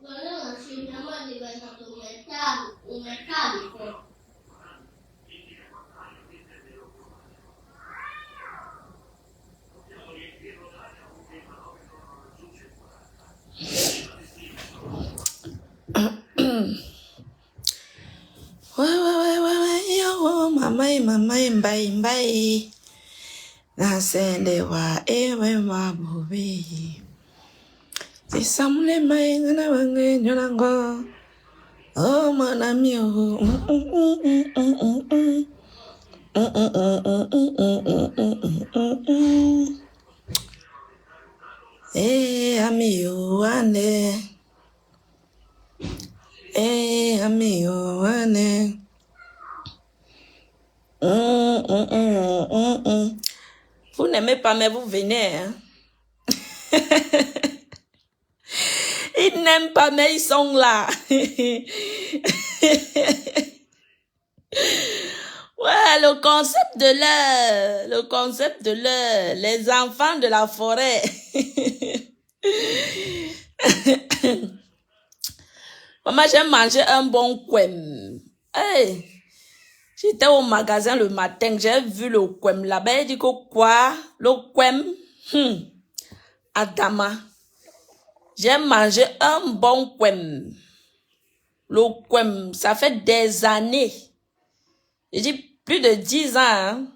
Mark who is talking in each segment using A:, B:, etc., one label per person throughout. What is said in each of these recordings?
A: Siamo diventato un meccanico.
B: Yo, mamai, nasende wa ewe mabubi. Sisamle mai ngana wange nyonango. Oh, mon ami, ami, ane. Ami, ane. Vous n'aimez pas, mais vous venez, hein? Ils n'aiment pas, mais ils sont là. Ouais, le concept de l'heure, les enfants de la forêt. Maman, j'ai mangé un bon quem. Hey, j'étais au magasin le matin, j'ai vu le quem là-bas, il dit que quoi? Le quem? Adama. J'ai mangé un bon quem. Le quem, ça fait des années. J'ai dit plus de 10 ans. Hein?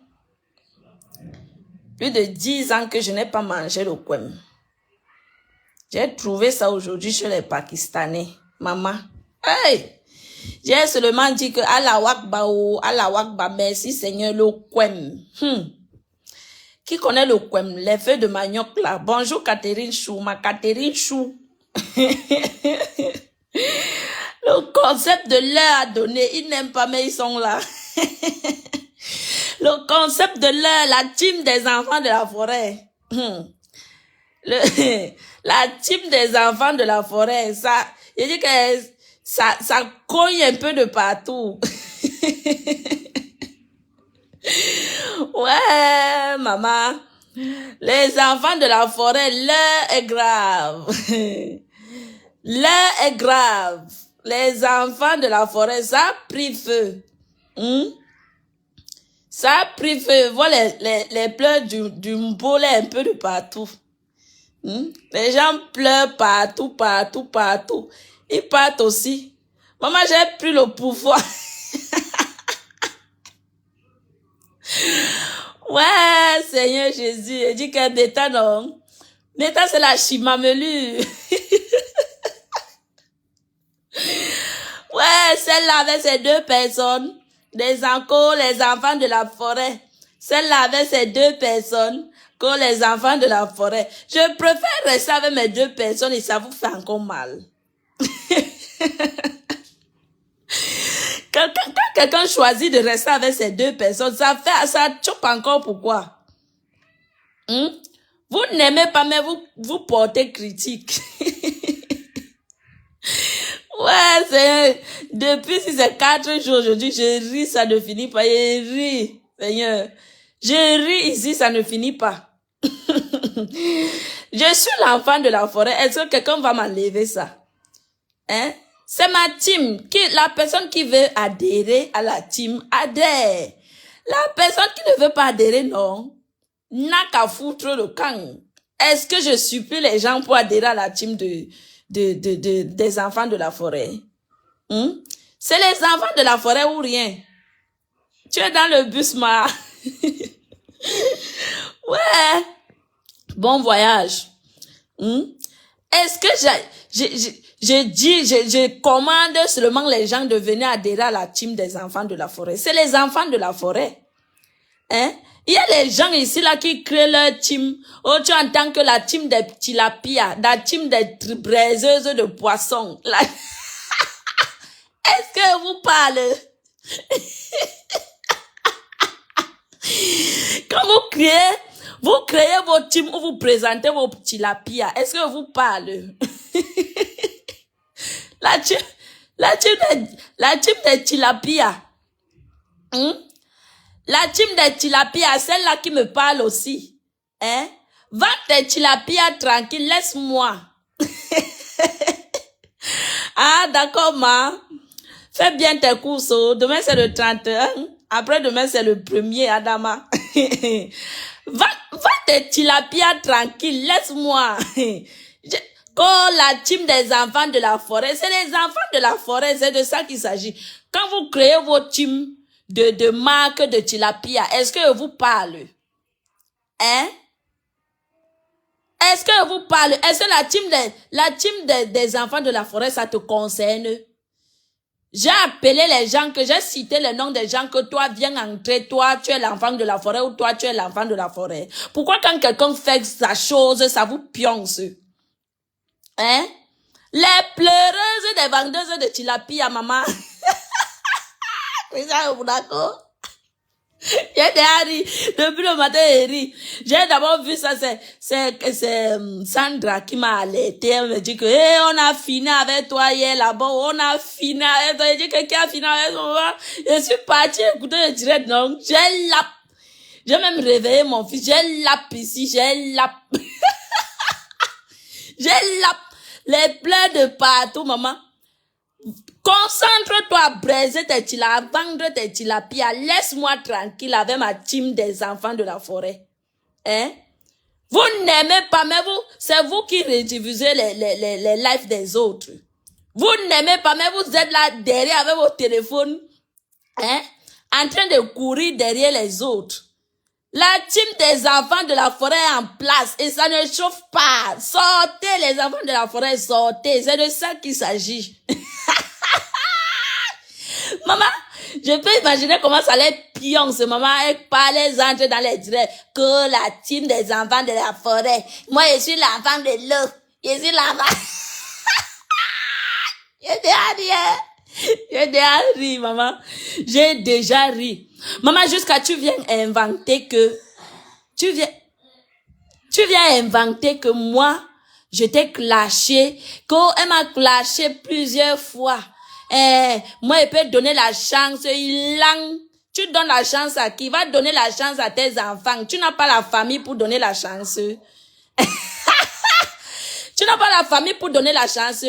B: Plus de 10 ans que je n'ai pas mangé le quem. J'ai trouvé ça aujourd'hui chez les Pakistanais. Maman. Hey! J'ai seulement dit que Allah Wakba, merci Seigneur, le quem. Qui connaît le quem? Les feuilles de manioc là. Bonjour Catherine Chou, ma Catherine Chou. Le concept de l'heure à donner, ils n'aiment pas mais ils sont là. Le concept de l'heure, la team des enfants de la forêt. La team des enfants de la forêt, ça, je dis que ça cogne un peu de partout. Ouais, maman. Les enfants de la forêt, l'heure est grave. L'heure est grave. Les enfants de la forêt, ça a pris feu. Ça a pris feu. Voilà les pleurs du mboulé un peu de partout. Les gens pleurent partout. Ils partent aussi. Maman, j'ai pris le pouvoir. Ouais, Seigneur Jésus. Il dit que Neta, non. Neta, c'est la chimamelu. Ouais, celle-là avec ces deux personnes. Les enfants de la forêt. Celle-là avec ces deux personnes. Que les enfants de la forêt. Je préfère rester avec mes deux personnes et ça vous fait encore mal. Quand quelqu'un choisit de rester avec ces deux personnes, ça chope encore pourquoi? Vous n'aimez pas, mais vous portez critique. Ouais, depuis si c'est 4 jours aujourd'hui, je ris, ça ne finit pas. Je ris, Seigneur. Je ris ici, ça ne finit pas. Je suis l'enfant de la forêt. Est-ce que quelqu'un va m'enlever ça? Hein? C'est ma team. La personne qui veut adhérer à la team, adhère. La personne qui ne veut pas adhérer, non. N'a qu'à foutre le camp. Est-ce que je supplie les gens pour adhérer à la team des enfants de la forêt? C'est les enfants de la forêt ou rien? Tu es dans le bus, ma. Ouais. Bon voyage. Est-ce que je commande seulement les gens de venir adhérer à la team des enfants de la forêt? C'est les enfants de la forêt. Hein? Il y a les gens ici là qui créent leur team. Oh, tu entends que la team des tilapia, la team des braiseuses de poissons. Est-ce que vous parlez? Quand vous créez vos teams ou vous présentez vos tilapia. Est-ce que vous parlez? La team des tilapia. La team des tilapia, celle-là qui me parle aussi. Hein? Va tes tilapia tranquille, laisse-moi. Ah, d'accord, ma. Fais bien tes courses. Oh. Demain, c'est le 31. Après, demain, c'est le 1er, Adama. Va te tilapia tranquille. Laisse-moi. Quand la team des enfants de la forêt, c'est les enfants de la forêt. C'est de ça qu'il s'agit. Quand vous créez vos teams de marque de tilapia, est-ce que vous parlez? Hein? Est-ce que vous parlez? Est-ce que la team des enfants de la forêt, ça te concerne? J'ai appelé les gens, que j'ai cité le nom des gens que toi viens entrer, toi tu es l'enfant de la forêt ou toi tu es l'enfant de la forêt. Pourquoi quand quelqu'un fait sa chose, ça vous pionce? Hein? Les pleureuses des vendeuses de tilapia, maman. C'est ça, vous d'accord? J'ai déjà ri. Depuis le matin, j'ai ri. J'ai d'abord vu ça, c'est Sandra qui m'a alerté. Elle me dit que, on a fini avec toi hier là-bas. On a fini avec toi. Elle dit que qui a fini avec toi? Je suis partie écouter le direct, non? J'ai lappe. J'ai même réveillé mon fils. J'ai lappe ici. J'ai lappe. J'ai lappe. Les pleurs de partout, maman. Concentre-toi à braiser tes tilapia, à vendre tes tilapia. Laisse-moi tranquille avec ma team des enfants de la forêt. Hein? Vous n'aimez pas, mais c'est vous qui rediffusez les lives des autres. Vous n'aimez pas, mais vous êtes là derrière avec vos téléphones, hein? En train de courir derrière les autres. La team des enfants de la forêt est en place et ça ne chauffe pas. Sortez les enfants de la forêt, sortez. C'est de ça qu'il s'agit. Maman, je peux imaginer comment ça allait pionce, maman, avec pas les entrer dans les directs. Que la team des enfants de la forêt. Moi, je suis l'enfant de l'eau. Je suis l'enfant. J'ai déjà ri, hein? J'ai déjà ri, maman. J'ai déjà ri. Maman, jusqu'à tu viens inventer que, tu viens inventer que moi, je t'ai clashé, qu'elle m'a clashé plusieurs fois. Moi, je peux donner la chance, tu donnes la chance à qui? Va donner la chance à tes enfants. Tu n'as pas la famille pour donner la chance. Tu n'as pas la famille pour donner la chance.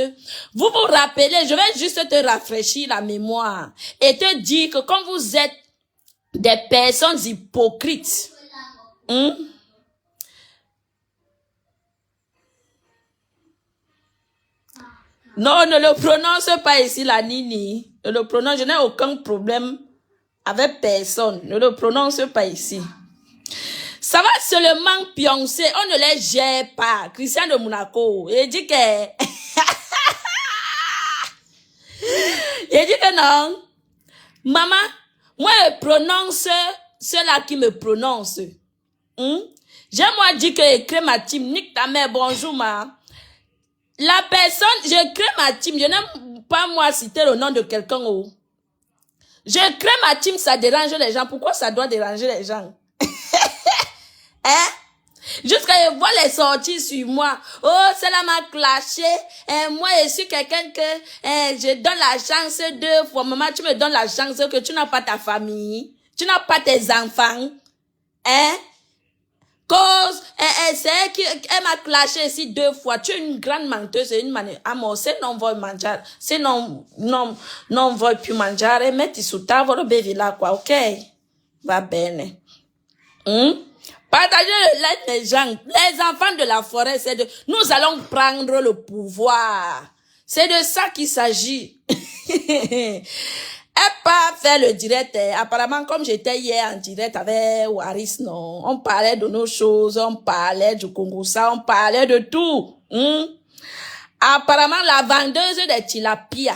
B: Vous vous rappelez, je vais juste te rafraîchir la mémoire et te dire que quand vous êtes des personnes hypocrites, non, ne le prononce pas ici, la Nini. Ne le prononce, je n'ai aucun problème avec personne. Ne le prononce pas ici. Ça va seulement pioncer, on ne les gère pas. Christian de Monaco, il dit que... il dit que non. Maman, moi je prononce ceux-là qui me prononcent. J'ai moi dit que je crée ma team. Nique ta mère, bonjour ma. La personne, je crée ma team, je n'aime pas moi citer le nom de quelqu'un. Oh. Je crée ma team, ça dérange les gens. Pourquoi ça doit déranger les gens? Hein? Jusqu'à je vois les sorties sur moi. Oh, cela m'a clashé. Moi, je suis quelqu'un que je donne la chance 2 fois. Maman, tu me donnes la chance que tu n'as pas ta famille. Tu n'as pas tes enfants. Hein? Cause, c'est elle qui m'a clashé ici 2 fois. Tu es une grande menteuse et une manière. Amor, se non vuoi mangiare, se non vuoi più mangiare, metti sul tavolo, bevi l'acqua, ok? Va bene. Partagez le live des gens. Les enfants de la forêt, c'est de, nous allons prendre le pouvoir. C'est de ça qu'il s'agit. Elle pas faire le direct. Apparemment, comme j'étais hier en direct avec Waris, non, on parlait de nos choses, on parlait du Congossa, on parlait de tout. Apparemment, la vendeuse de tilapia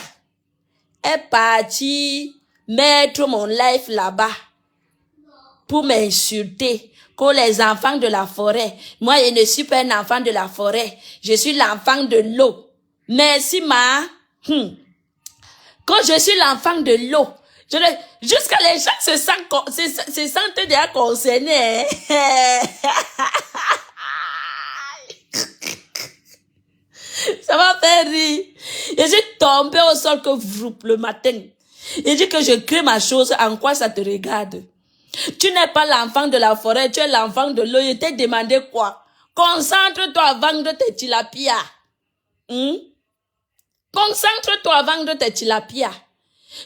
B: est partie mettre mon live là-bas pour m'insulter. Que les enfants de la forêt, moi je ne suis pas un enfant de la forêt, je suis l'enfant de l'eau. Merci ma. Quand je suis l'enfant de l'eau, jusqu'à les gens se sentent déjà concernés. Ça m'a fait rire. Je suis tombée au sol que le matin. Il dit que je crée ma chose, en quoi ça te regarde? Tu n'es pas l'enfant de la forêt, tu es l'enfant de l'eau. Je t'ai demandé quoi? Concentre-toi à vendre tes tilapia. Concentre-toi à vendre tes tilapia.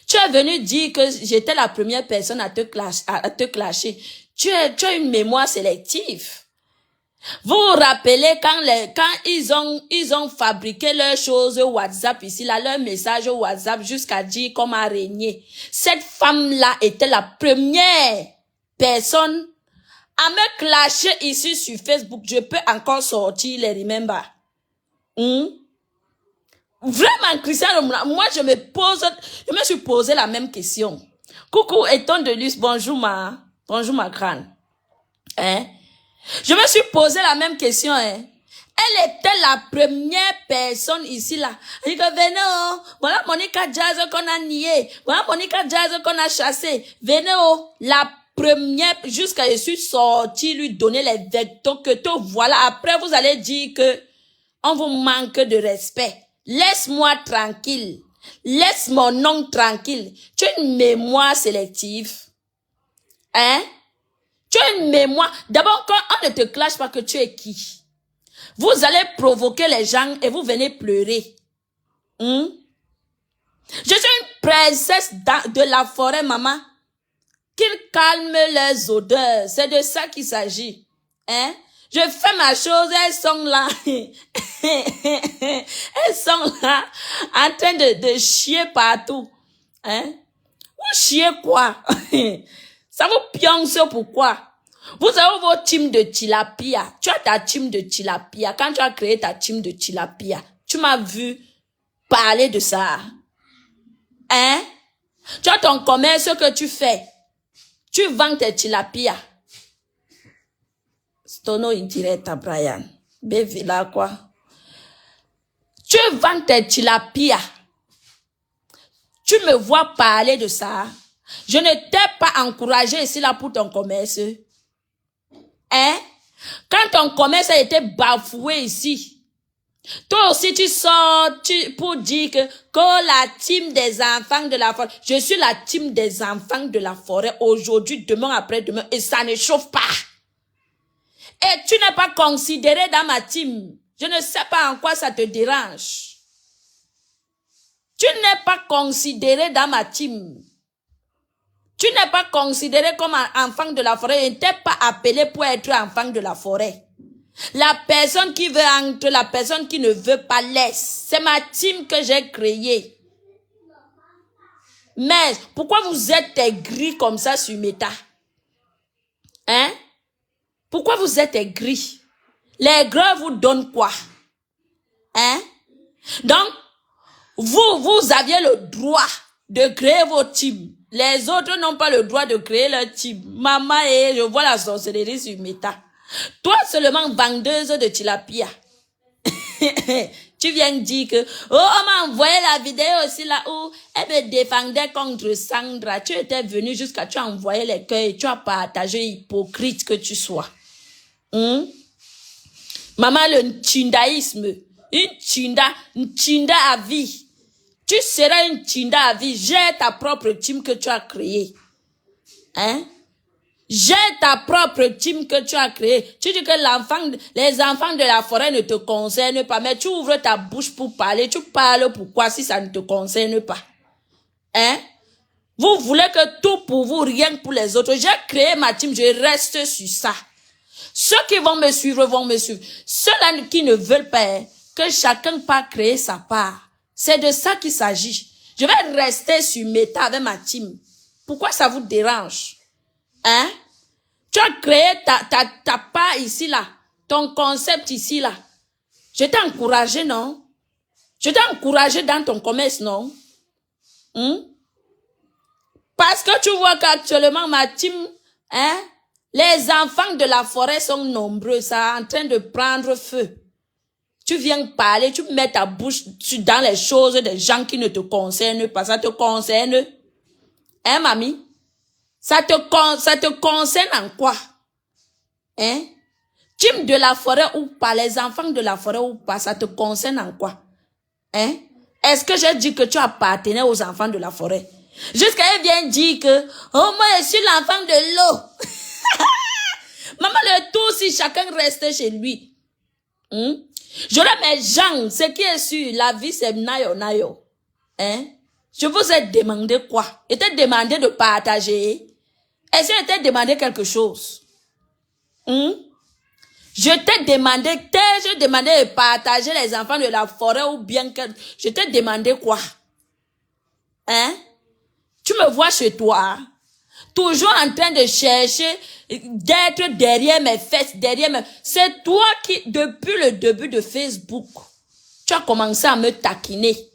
B: Tu es venu dire que j'étais la première personne à te clasher. Tu as une mémoire sélective. Vous vous rappelez quand ils ont fabriqué leurs choses WhatsApp ici, là, leur message WhatsApp jusqu'à dire comme araignée. Cette femme-là était la première personne à me clasher ici sur Facebook. Je peux encore sortir les remember. Vraiment, Christian, moi je me suis posé la même question. Coucou, Eton de Luce, bonjour ma crâne. Hein? Je me suis posé la même question, hein. Elle était la première personne ici, là. Elle dit que venez, oh, voilà Monica Jazz qu'on a nié. Voilà Monica Jazz qu'on a chassé. Venez, oh, la première, jusqu'à je suis sortie, lui donner les vecteurs que tout, voilà. Après, vous allez dire que on vous manque de respect. Laisse-moi tranquille. Laisse mon nom tranquille. Tu as une mémoire sélective. Hein? Tu as une mémoire. D'abord, quand on ne te clash pas que tu es qui? Vous allez provoquer les gens et vous venez pleurer. Je suis une princesse de la forêt, maman. Qu'ils calment leurs odeurs. C'est de ça qu'il s'agit. Hein? Je fais ma chose, elles sont là. Elles sont là en train de chier partout. Hein? Vous chiez quoi? Ça vous pionce pourquoi? Vous avez vos teams de tilapia. Tu as ta team de tilapia. Quand tu as créé ta team de tilapia, tu m'as vu parler de ça. Hein? Tu as ton commerce que tu fais. Tu vends tes tilapia. Stono indirect à Brian. Bévi là quoi? Tu vends tes tilapia. Tu me vois parler de ça. Je ne t'ai pas encouragé ici là pour ton commerce. Hein? Quand ton commerce a été bafoué ici, toi aussi tu sors pour dire que la team des enfants de la forêt, je suis la team des enfants de la forêt aujourd'hui, demain, après-demain, et ça ne chauffe pas. Et tu n'es pas considéré dans ma team. Je ne sais pas en quoi ça te dérange. Tu n'es pas considéré dans ma team. Tu n'es pas considéré comme un enfant de la forêt. Je ne t'ai pas appelé pour être enfant de la forêt. La personne qui veut entrer, la personne qui ne veut pas laisse. C'est ma team que j'ai créée. Mais pourquoi vous êtes aigris comme ça sur Meta? Hein? Pourquoi vous êtes aigris? Les grands vous donnent quoi? Hein? Donc, vous aviez le droit de créer vos teams. Les autres n'ont pas le droit de créer leur team. Maman, je vois la sorcellerie sur Meta. Toi seulement vendeuse de tilapia. Tu viens dire que, oh, on m'a envoyé la vidéo aussi là où elle me défendait contre Sandra. Tu étais venu jusqu'à, tu as envoyé les cœurs et tu as partagé, hypocrite que tu sois. Maman, le tchindaïsme, une tchinda à vie. Tu seras une tchinda à vie. J'ai ta propre team que tu as créée. Hein? J'ai ta propre team que tu as créée. Tu dis que les enfants de la forêt ne te concernent pas, mais tu ouvres ta bouche pour parler. Tu parles pourquoi si ça ne te concerne pas? Hein? Vous voulez que tout pour vous, rien pour les autres. J'ai créé ma team, je reste sur ça. Ceux qui vont me suivre vont me suivre. Ceux-là qui ne veulent pas, que chacun pas créer sa part. C'est de ça qu'il s'agit. Je vais rester sur Meta avec ma team. Pourquoi ça vous dérange? Hein? Tu as créé ta part ici, là. Ton concept ici, là. Je t'ai encouragé, non? Je t'ai encouragé dans ton commerce, non? Parce que tu vois qu'actuellement, ma team, hein? Les enfants de la forêt sont nombreux, ça est en train de prendre feu. Tu viens parler, tu mets ta bouche dans les choses des gens qui ne te concernent pas. Ça te concerne? Hein, mamie? Ça te concerne en quoi? Hein? Team de la forêt ou pas, les enfants de la forêt ou pas, ça te concerne en quoi? Hein? Est-ce que j'ai dit que tu appartenais aux enfants de la forêt? Jusqu'à elle vient dire que, oh, moi, je suis l'enfant de l'eau. Maman, le tout, si chacun restait chez lui. J'aurais mes gens, ce qui est sûr, la vie c'est nayo nayo. Hein? Je vous ai demandé quoi? Je t'ai demandé de partager. Est-ce que je t'ai demandé quelque chose? Je t'ai demandé, t'ai-je demandé de partager les enfants de la forêt ou bien que, je t'ai demandé quoi? Hein? Tu me vois chez toi, toujours en train de chercher, d'être derrière mes fesses, derrière mes... C'est toi qui, depuis le début de Facebook, tu as commencé à me taquiner.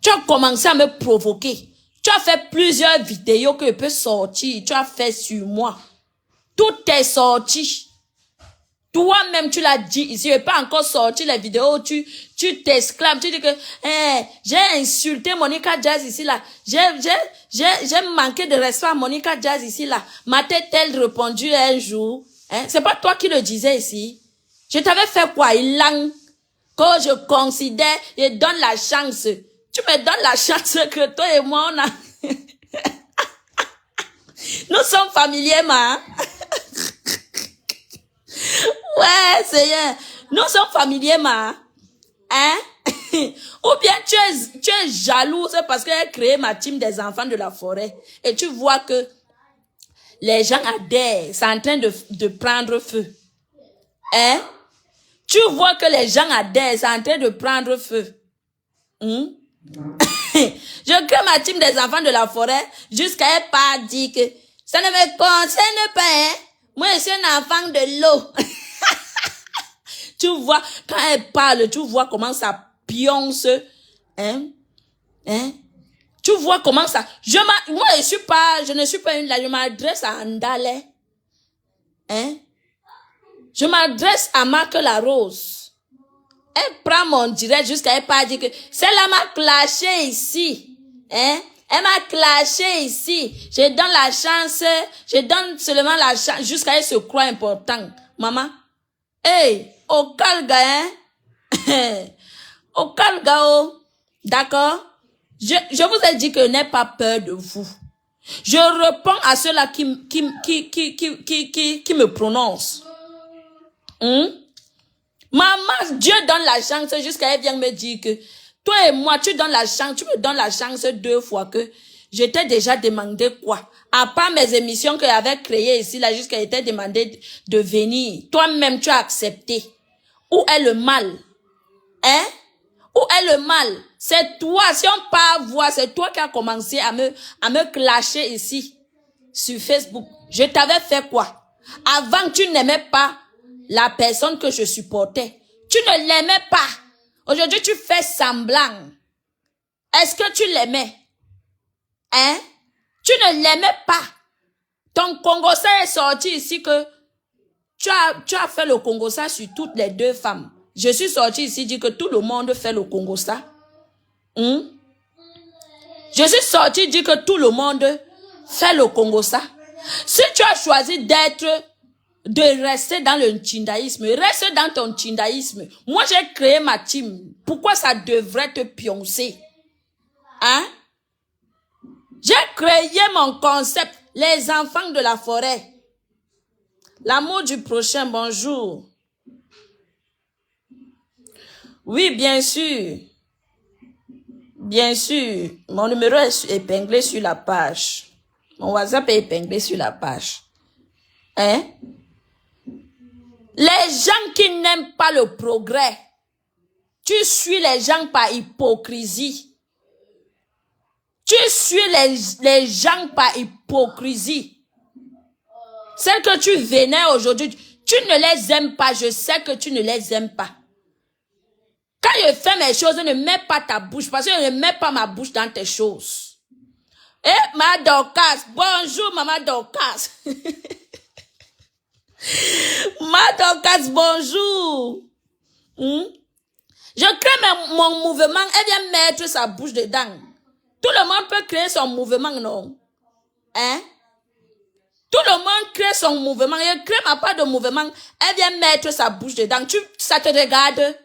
B: Tu as commencé à me provoquer. Tu as fait plusieurs vidéos que je peux sortir. Tu as fait sur moi. Tout est sorti. Toi-même, tu l'as dit ici. Je n'ai pas encore sorti les vidéos. Tu t'exclames. Tu dis que, j'ai insulté Monica Jazz ici, là. J'ai manqué de respect à Monica Jazz ici, là. M'a-t-elle répondu un jour? Hein? C'est pas toi qui le disais ici. Je t'avais fait quoi? Il langue. Que je considère, je donne la chance. Tu me donnes la chance que toi et moi, on a... Nous sommes familiers, ma. Ouais, Seigneur. Nous sommes familiers, ma. Hein? Ou bien tu es jalouse parce que j'ai créé ma team des enfants de la forêt. Et tu vois que les gens adhèrent. C'est en train de prendre feu. Hein? Tu vois que les gens adhèrent. C'est en train de prendre feu. Je crée ma team des enfants de la forêt jusqu'à elle pas dire que ça ne me concerne pas, hein. Moi, je suis un enfant de l'eau. Tu vois, quand elle parle, tu vois comment ça pionce, hein. Tu vois comment ça, moi, je ne suis pas une là, je m'adresse à Andale, hein. Je m'adresse à Marc la Rose. Elle prend mon direct jusqu'à elle pas dire que celle-là m'a clashé ici. Hein? Elle m'a clashé ici. Je donne la chance. Je donne seulement la chance jusqu'à elle se croit important. Maman. Hey, au calga, hein? Au calga, oh. D'accord? Je vous ai dit que je n'ai pas peur de vous. Je réponds à ceux-là qui me prononcent. Maman, Dieu donne la chance jusqu'à elle vient me dire que toi et moi, tu donnes la chance, tu me donnes la chance 2 fois que je t'ai déjà demandé quoi? À part mes émissions que j'avais créées ici, là, jusqu'à elle t'a demandé de venir. Toi-même, tu as accepté. Où est le mal? Hein? Où est le mal? C'est toi, si on part voir, c'est toi qui as commencé à me clasher ici, sur Facebook. Je t'avais fait quoi? Avant, tu n'aimais pas la personne que je supportais. Tu ne l'aimais pas. Aujourd'hui, tu fais semblant. Est-ce que tu l'aimais? Hein? Tu ne l'aimais pas. Ton Congossa est sorti ici que tu as fait le Congossa sur toutes les 2 femmes. Je suis sorti ici dit que tout le monde fait le Congossa. Je suis sorti dit que tout le monde fait le Congossa. Si tu as choisi de rester dans le tchindaïsme, reste dans ton tchindaïsme. Moi, j'ai créé ma team. Pourquoi ça devrait te pioncer? Hein? J'ai créé mon concept, les enfants de la forêt. L'amour du prochain, bonjour. Oui, bien sûr. Bien sûr. Mon numéro est épinglé sur la page. Mon WhatsApp est épinglé sur la page. Hein? Les gens qui n'aiment pas le progrès, tu suis les gens par hypocrisie. Tu suis les gens par hypocrisie. Celles que tu vénères aujourd'hui, tu ne les aimes pas. Je sais que tu ne les aimes pas. Quand je fais mes choses, ne mets pas ta bouche, parce que je ne mets pas ma bouche dans tes choses. Eh, ma Dorcas, bonjour, maman Dorcas. Ma Dorcas, bonjour. Je crée mon mouvement, elle vient mettre sa bouche dedans. Tout le monde peut créer son mouvement, non? Hein? Tout le monde crée son mouvement. Je crée ma part de mouvement, elle vient mettre sa bouche dedans. Ça te regarde?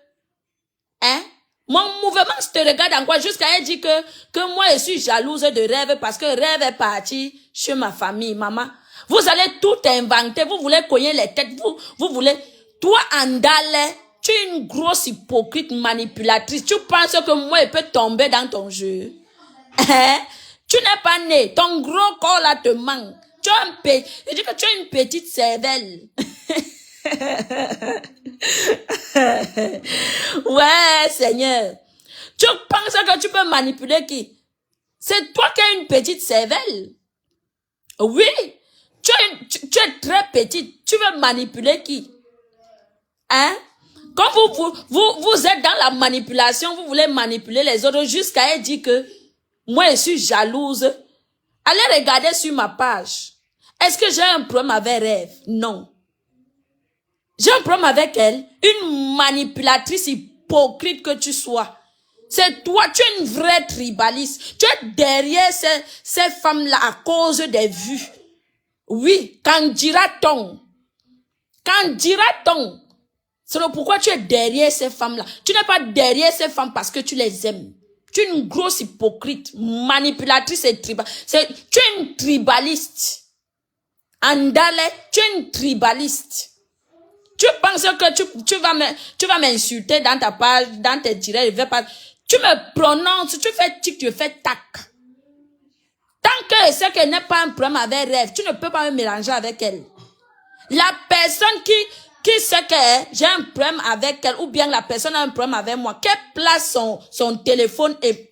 B: Hein? Mon mouvement te regarde en quoi? Jusqu'à elle dit que moi je suis jalouse de Rêve parce que Rêve est parti chez ma famille, maman. Vous allez tout inventer, vous voulez cogner les têtes, vous voulez, toi Andale, Tu es une grosse hypocrite manipulatrice. Tu penses que moi, je peux tomber dans ton jeu? Hein? Tu n'es pas né. Ton gros corps là te manque. Tu as je dis que tu as une petite cervelle. Ouais, Seigneur. Tu penses que tu peux manipuler qui? C'est toi qui as une petite cervelle. Oui. Tu es très petite. Tu veux manipuler qui? Hein? Quand vous êtes dans la manipulation, vous voulez manipuler les autres jusqu'à elle dire que moi je suis jalouse. Allez regarder sur ma page. Est-ce que j'ai un problème avec Rêve? Non. J'ai un problème avec elle. Une manipulatrice hypocrite que tu sois. C'est toi, tu es une vraie tribaliste. Tu es derrière ces femmes-là à cause des vues. Oui, quand dira-t-on? Quand dira-t-on? C'est pourquoi tu es derrière ces femmes-là. Tu n'es pas derrière ces femmes parce que tu les aimes. Tu es une grosse hypocrite, manipulatrice et tribaliste. Tu es une tribaliste. Andale, tu es une tribaliste. Tu penses que tu vas m'insulter dans ta page, dans tes directs, tu me prononces, tu fais tic, tu fais tac. Tant que c'est qu'elle n'est pas un problème avec Rêve, tu ne peux pas me mélanger avec elle. La personne qui sait que j'ai un problème avec elle, ou bien la personne a un problème avec moi, qu'elle place son téléphone et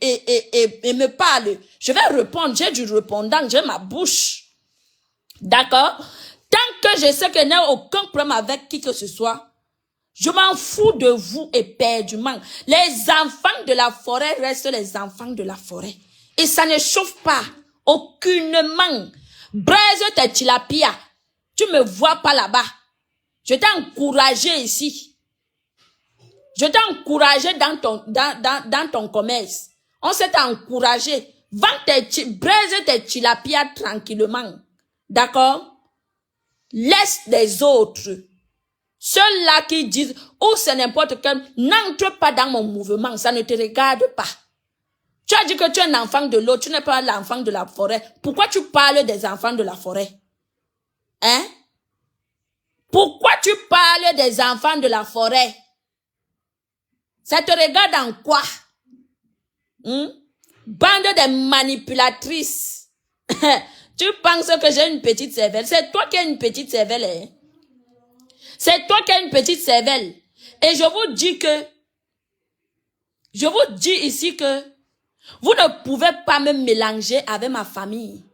B: me parle. Je vais répondre, j'ai du répondant, j'ai ma bouche. D'accord? Tant que je sais qu'elle n'a aucun problème avec qui que ce soit, je m'en fous de vous éperdument. Les enfants de la forêt restent les enfants de la forêt. Et ça ne chauffe pas. Aucunement. Braise tes tilapia. Tu me vois pas là-bas. Je t'ai encouragé ici. Je t'ai encouragé dans ton commerce. On s'est encouragé. Braise tes tilapia tranquillement. D'accord? Laisse les autres. Ceux-là qui disent, ou c'est n'importe quel, n'entre pas dans mon mouvement, ça ne te regarde pas. Tu as dit que tu es un enfant de l'eau, tu n'es pas l'enfant de la forêt. Pourquoi tu parles des enfants de la forêt? Hein? Pourquoi tu parles des enfants de la forêt? Ça te regarde en quoi? Bande de manipulatrices. Tu penses que j'ai une petite cervelle? C'est toi qui as une petite cervelle, hein? C'est toi qui as une petite cervelle. Et je vous dis ici que vous ne pouvez pas me mélanger avec ma famille.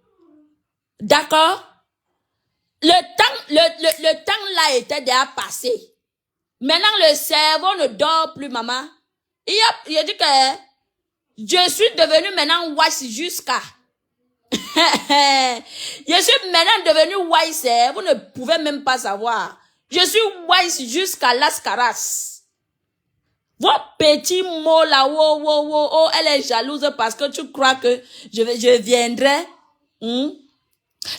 B: D'accord? Le temps là était déjà passé. Maintenant, le cerveau ne dort plus, maman. Il a dit que je suis devenue maintenant wise jusqu'à. Je suis maintenant devenue wise. Vous ne pouvez même pas savoir. Je suis wise jusqu'à Las Caras. Vos petits mots là, oh, elle est jalouse parce que tu crois que je viendrai. Non,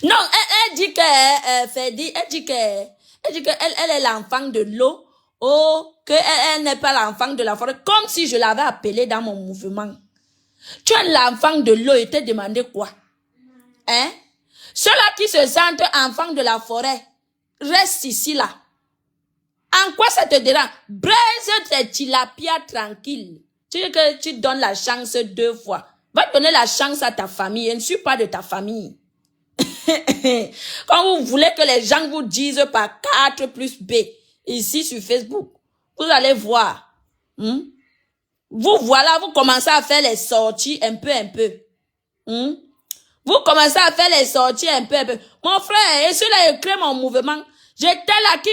B: elle dit que, elle dit qu'elle est l'enfant de l'eau. Oh, qu'elle n'est pas l'enfant de la forêt. Comme si je l'avais appelé dans mon mouvement. Tu es l'enfant de l'eau et t'es demandé quoi? Hein? Ceux-là qui se sentent enfants de la forêt, restent ici là. En quoi ça te dérange? Braise tes tilapia tranquille. Tu dis que tu donnes la chance 2 fois. Va donner la chance à ta famille. Je ne suis pas de ta famille. Quand vous voulez que les gens vous disent par 4 plus B, ici sur Facebook, vous allez voir. Vous voilà, vous commencez à faire les sorties un peu. Vous commencez à faire les sorties un peu. Mon frère, et celui-là, il crée mon mouvement. J'étais là qui,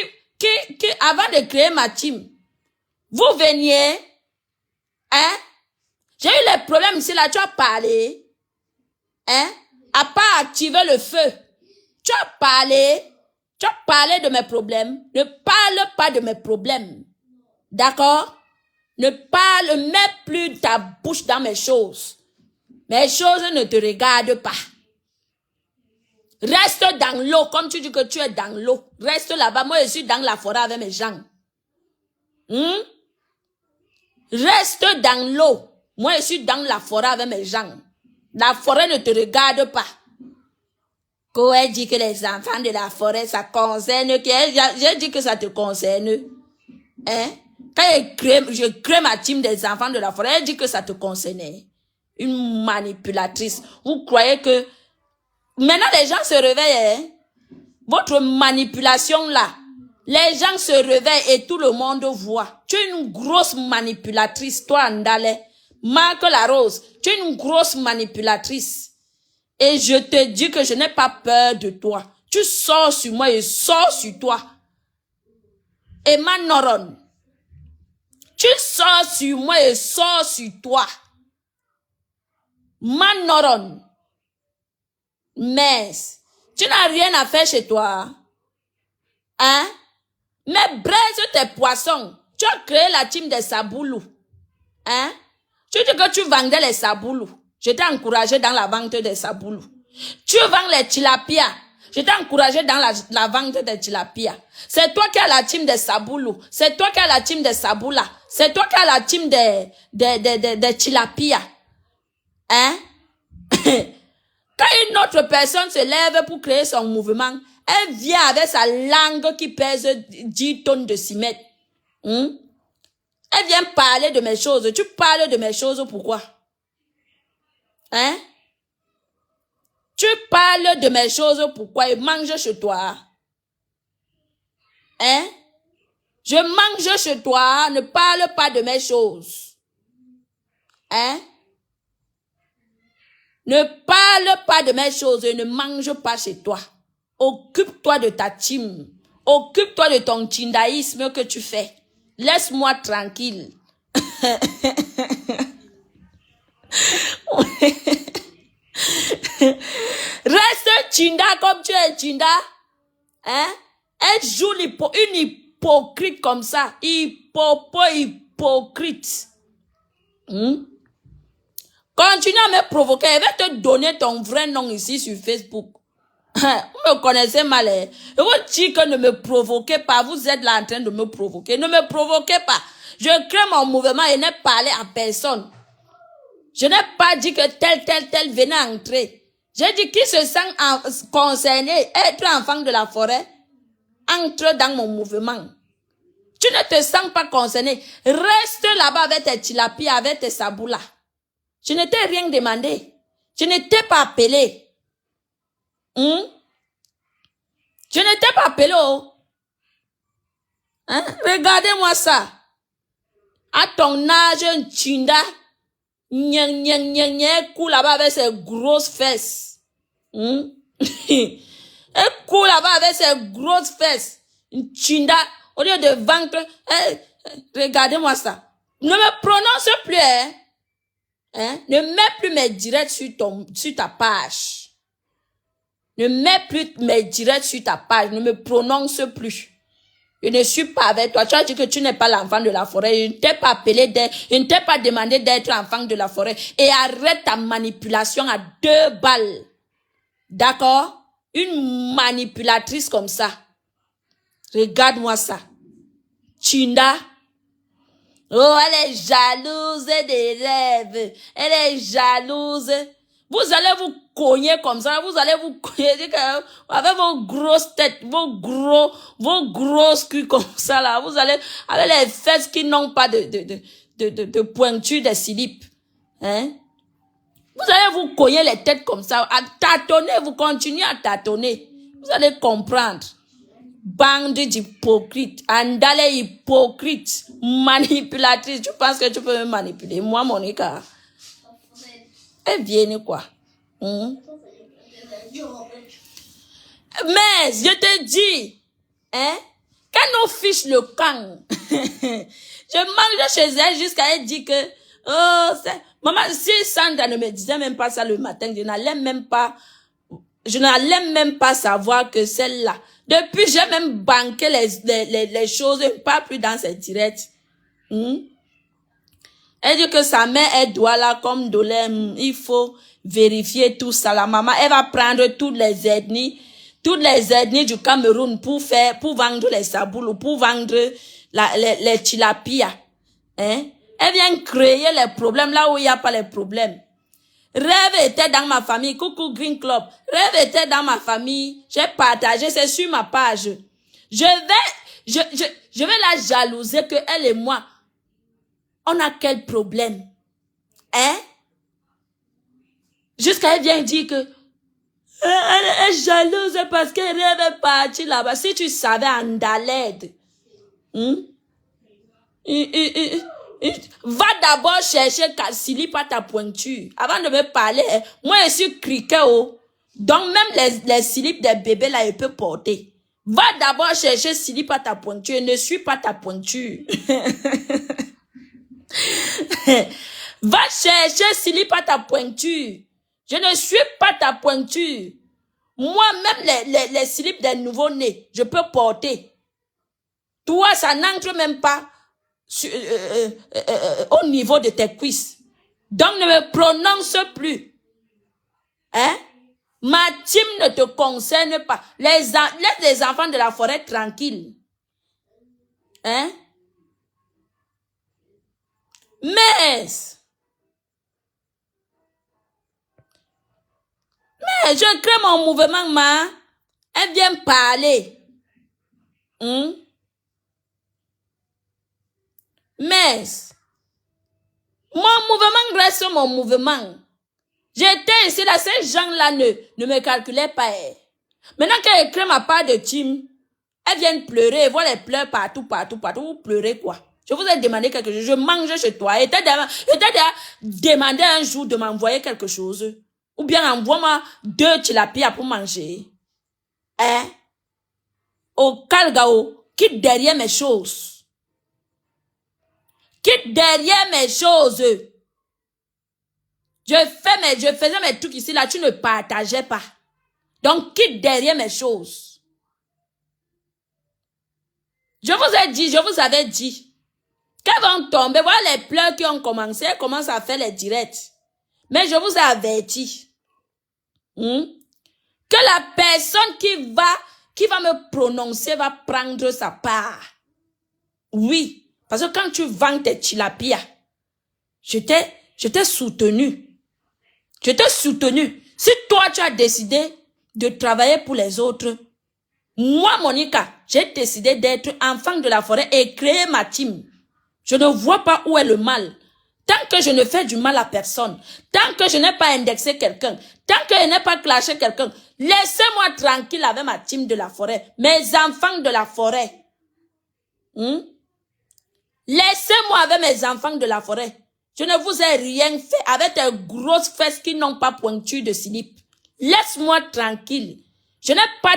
B: avant de créer ma team, vous veniez, hein? J'ai eu les problèmes ici, là, tu as parlé, hein? À pas activer le feu. Tu as parlé de mes problèmes. Ne parle pas de mes problèmes. D'accord? Mets plus ta bouche dans mes choses. Mes choses ne te regardent pas. Reste dans l'eau, comme tu dis que tu es dans l'eau. Reste là-bas. Moi, je suis dans la forêt avec mes gens. Reste dans l'eau. Moi, je suis dans la forêt avec mes gens. La forêt ne te regarde pas. Quand elle dit que les enfants de la forêt, ça concerne, j'ai dit que ça te concerne. Hein? Quand je crée ma team des enfants de la forêt, elle dit que ça te concernait. Une manipulatrice. Vous croyez que... Maintenant, les gens se réveillent. Hein? Votre manipulation là, les gens se réveillent et tout le monde voit. Tu es une grosse manipulatrice, toi, Andale. Marc Larose, tu es une grosse manipulatrice. Et je te dis que je n'ai pas peur de toi. Tu sors sur moi et sors sur toi. Emma Noron. Tu sors sur moi et sors sur toi. Manoron. Mais, tu n'as rien à faire chez toi. Hein? Mais braise tes poissons. Tu as créé la team des saboulous. Hein? Tu dis que tu vendais les saboulous. Je t'ai encouragé dans la vente des saboulous. Tu vends les tilapias. Je t'ai encouragé dans la vente des tilapias. C'est toi qui as la team des saboulous. C'est toi qui as la team des saboulas. C'est toi qui as la team des tilapias. Hein? Quand une autre personne se lève pour créer son mouvement, elle vient avec sa langue qui pèse 10 tonnes de ciment. Elle vient parler de mes choses. Tu parles de mes choses, pourquoi? Hein? Tu parles de mes choses, pourquoi? Et mange chez toi. Hein? Je mange chez toi, ne parle pas de mes choses. Hein? Ne parle pas de mes choses et ne mange pas chez toi. Occupe-toi de ta team. Occupe-toi de ton tindaïsme que tu fais. Laisse-moi tranquille. Reste Tinda comme tu es Tinda. Hein? Elle joue une hypocrite comme ça. Hypocrite. Continue à me provoquer. Je vais te donner ton vrai nom ici sur Facebook. Vous me connaissez mal. Je vous dis que ne me provoquez pas. Vous êtes là en train de me provoquer. Ne me provoquez pas. Je crée mon mouvement et n'ai parlé à personne. Je n'ai pas dit que tel venait entrer. J'ai dit qui se sent concerné, être enfant de la forêt, entre dans mon mouvement. Tu ne te sens pas concerné. Reste là-bas avec tes tilapias, avec tes saboulas. Je ne t'ai rien demandé. Je ne t'ai pas appelé. Je ne t'ai pas appelé. Oh. Hein? Regardez-moi ça. À ton âge, un Tinda, court là-bas avec ses grosses fesses. Elle court là-bas avec ses grosses fesses. Une Tinda, au lieu de vendre, regardez-moi ça. Ne me prononce plus, hein? Ne mets plus mes directs sur ta page. Ne mets plus mes directs sur ta page. Ne me prononce plus. Je ne suis pas avec toi. Tu as dit que tu n'es pas l'enfant de la forêt. Je ne t'ai pas appelé je ne t'ai pas demandé d'être enfant de la forêt. Et arrête ta manipulation à 2 balles. D'accord? Une manipulatrice comme ça. Regarde-moi ça. Tinda. Oh, elle est jalouse des rêves. Elle est jalouse. Vous allez vous cogner comme ça. Vous allez vous cogner avec vos grosses têtes, vos grosses culs comme ça là. Vous allez avec les fesses qui n'ont pas de pointure des slip. Hein? Vous allez vous cogner les têtes comme ça. À tâtonner, vous continuez à tâtonner. Vous allez comprendre. Bande d'hypocrites, andale hypocrite, manipulatrice. Tu penses que tu peux me manipuler? Moi, Monica. Elle vient quoi? Mais je te dis, hein, quand on fiche le camp, je mange chez elle jusqu'à elle dire que, oh, maman, si Sandra ne me disait même pas ça le matin, je n'allais même pas savoir que celle-là. Depuis, j'ai même banqué les choses, pas plus dans ses directs. Elle dit que sa mère, elle doit là, comme Dolem, il faut vérifier tout ça. La maman, elle va prendre toutes les ethnies du Cameroun pour vendre les saboulous, pour vendre les tilapias. Hein? Elle vient créer les problèmes là où il n'y a pas les problèmes. Rêve était dans ma famille. Coucou Green Club. Rêve était dans ma famille. J'ai partagé, c'est sur ma page. Je je vais la jalouser que elle et moi, on a quel problème? Hein? Jusqu'à elle vient dire que elle est jalouse parce qu'elle rêve partir là-bas. Si tu savais Andaled, va d'abord chercher Cassili par ta pointure. Avant de me parler, moi je suis criquet. Donc même les slips des bébés là, je peux porter. Va d'abord chercher slip par ta pointure. Ne suis pas ta pointure. Va chercher slip par ta pointure. Je ne suis pas ta pointure. Moi, même les slips des nouveaux-nés, je peux porter. Toi, ça n'entre même pas au niveau de tes cuisses. Donc, ne me prononce plus. Hein? Ma team ne te concerne pas. Laisse les enfants de la forêt tranquilles. Hein? Mais je crée mon mouvement, ma. Elle vient parler. Mais mon mouvement reste mon mouvement. J'étais ici, là, ces gens-là ne me calculaient pas. Maintenant qu'elle crée ma part de team, elles viennent pleurer, voir les pleurs partout. Vous pleurez quoi? Je vous ai demandé quelque chose, je mange chez toi. Et t'as demandé un jour de m'envoyer quelque chose. Ou bien envoie-moi 2 tilapias pour manger. Hein? Au Calgao, quitte derrière mes choses. Quitte derrière mes choses. Je faisais mes trucs ici, là, tu ne partageais pas. Donc, quitte derrière mes choses. Je vous avais dit, qu'elles vont tomber, voilà les pleurs qui ont commencé, elles commencent à faire les directs. Mais je vous ai averti, que la personne qui va me prononcer va prendre sa part. Oui, parce que quand tu vends tes tilapias, je t'ai soutenu. Je t'ai soutenu. Si toi, tu as décidé de travailler pour les autres, moi, Monica, j'ai décidé d'être enfant de la forêt et créer ma team. Je ne vois pas où est le mal. Tant que je ne fais du mal à personne, tant que je n'ai pas indexé quelqu'un, tant que je n'ai pas clashé quelqu'un, laissez-moi tranquille avec ma team de la forêt, mes enfants de la forêt. Laissez-moi avec mes enfants de la forêt. Je ne vous ai rien fait avec tes grosses fesses qui n'ont pas pointure de slip. Laisse-moi tranquille. Je n'ai pas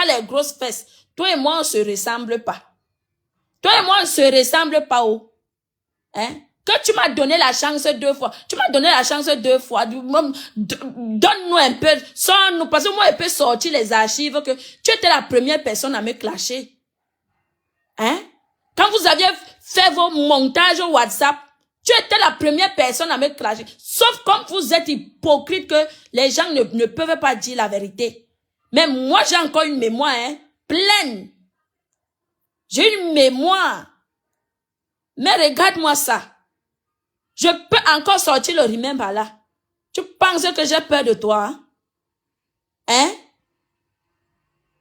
B: les grosses fesses. Toi et moi, on se ressemble pas. Toi et moi, on se ressemble pas. Hein? Que tu m'as donné la chance 2 fois. Tu m'as donné la chance 2 fois. Donne-nous un peu. Sors-nous. Parce que moi, je peux sortir les archives que tu étais la première personne à me clasher. Hein? Quand vous aviez fait vos montages au WhatsApp, tu étais la première personne à me clasher. Sauf comme vous êtes hypocrite que les gens ne peuvent pas dire la vérité. Mais moi, j'ai encore une mémoire, pleine. J'ai une mémoire. Mais regarde-moi ça. Je peux encore sortir le remember là. Tu penses que j'ai peur de toi? Hein?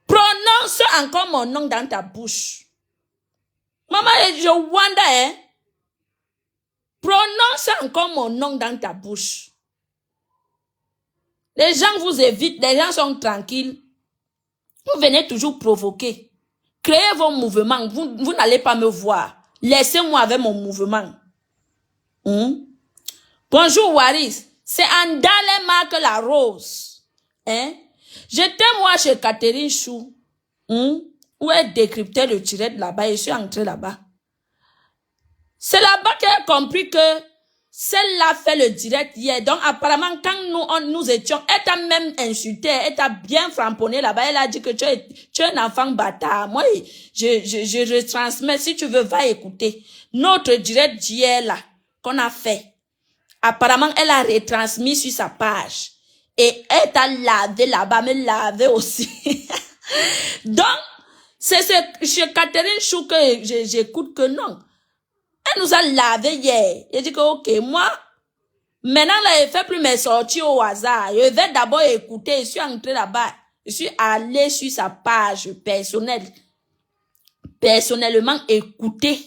B: Prononce encore mon nom dans ta bouche. Maman, je wonder, Prononce encore mon nom dans ta bouche. Les gens vous évitent, les gens sont tranquilles. Vous venez toujours provoquer. Créez vos mouvements, vous n'allez pas me voir. Laissez-moi avec mon mouvement. Bonjour Waris, c'est Andale Marc la Rose. J'étais moi chez Catherine Chou, où elle décryptait le tiret là-bas et je suis entrée là-bas. C'est là-bas qu'elle a compris que celle-là fait le direct hier. Donc apparemment quand nous étions, elle t'a même insulté, elle t'a bien framponné là-bas. Elle a dit que tu es un enfant bâtard. Moi, je retransmets. Si tu veux, va écouter. Notre direct d'hier là, qu'on a fait. Apparemment, elle a retransmis sur sa page. Et elle t'a lavé là-bas, mais lavé aussi. Donc, c'est chez Catherine Chou que j'écoute que non. Elle nous a lavé hier. Elle dit que ok, moi, maintenant là, je ne fais plus mes sorties au hasard. Je vais d'abord écouter. Je suis entrée là-bas. Je suis allée sur sa page personnelle. personnellement écouté.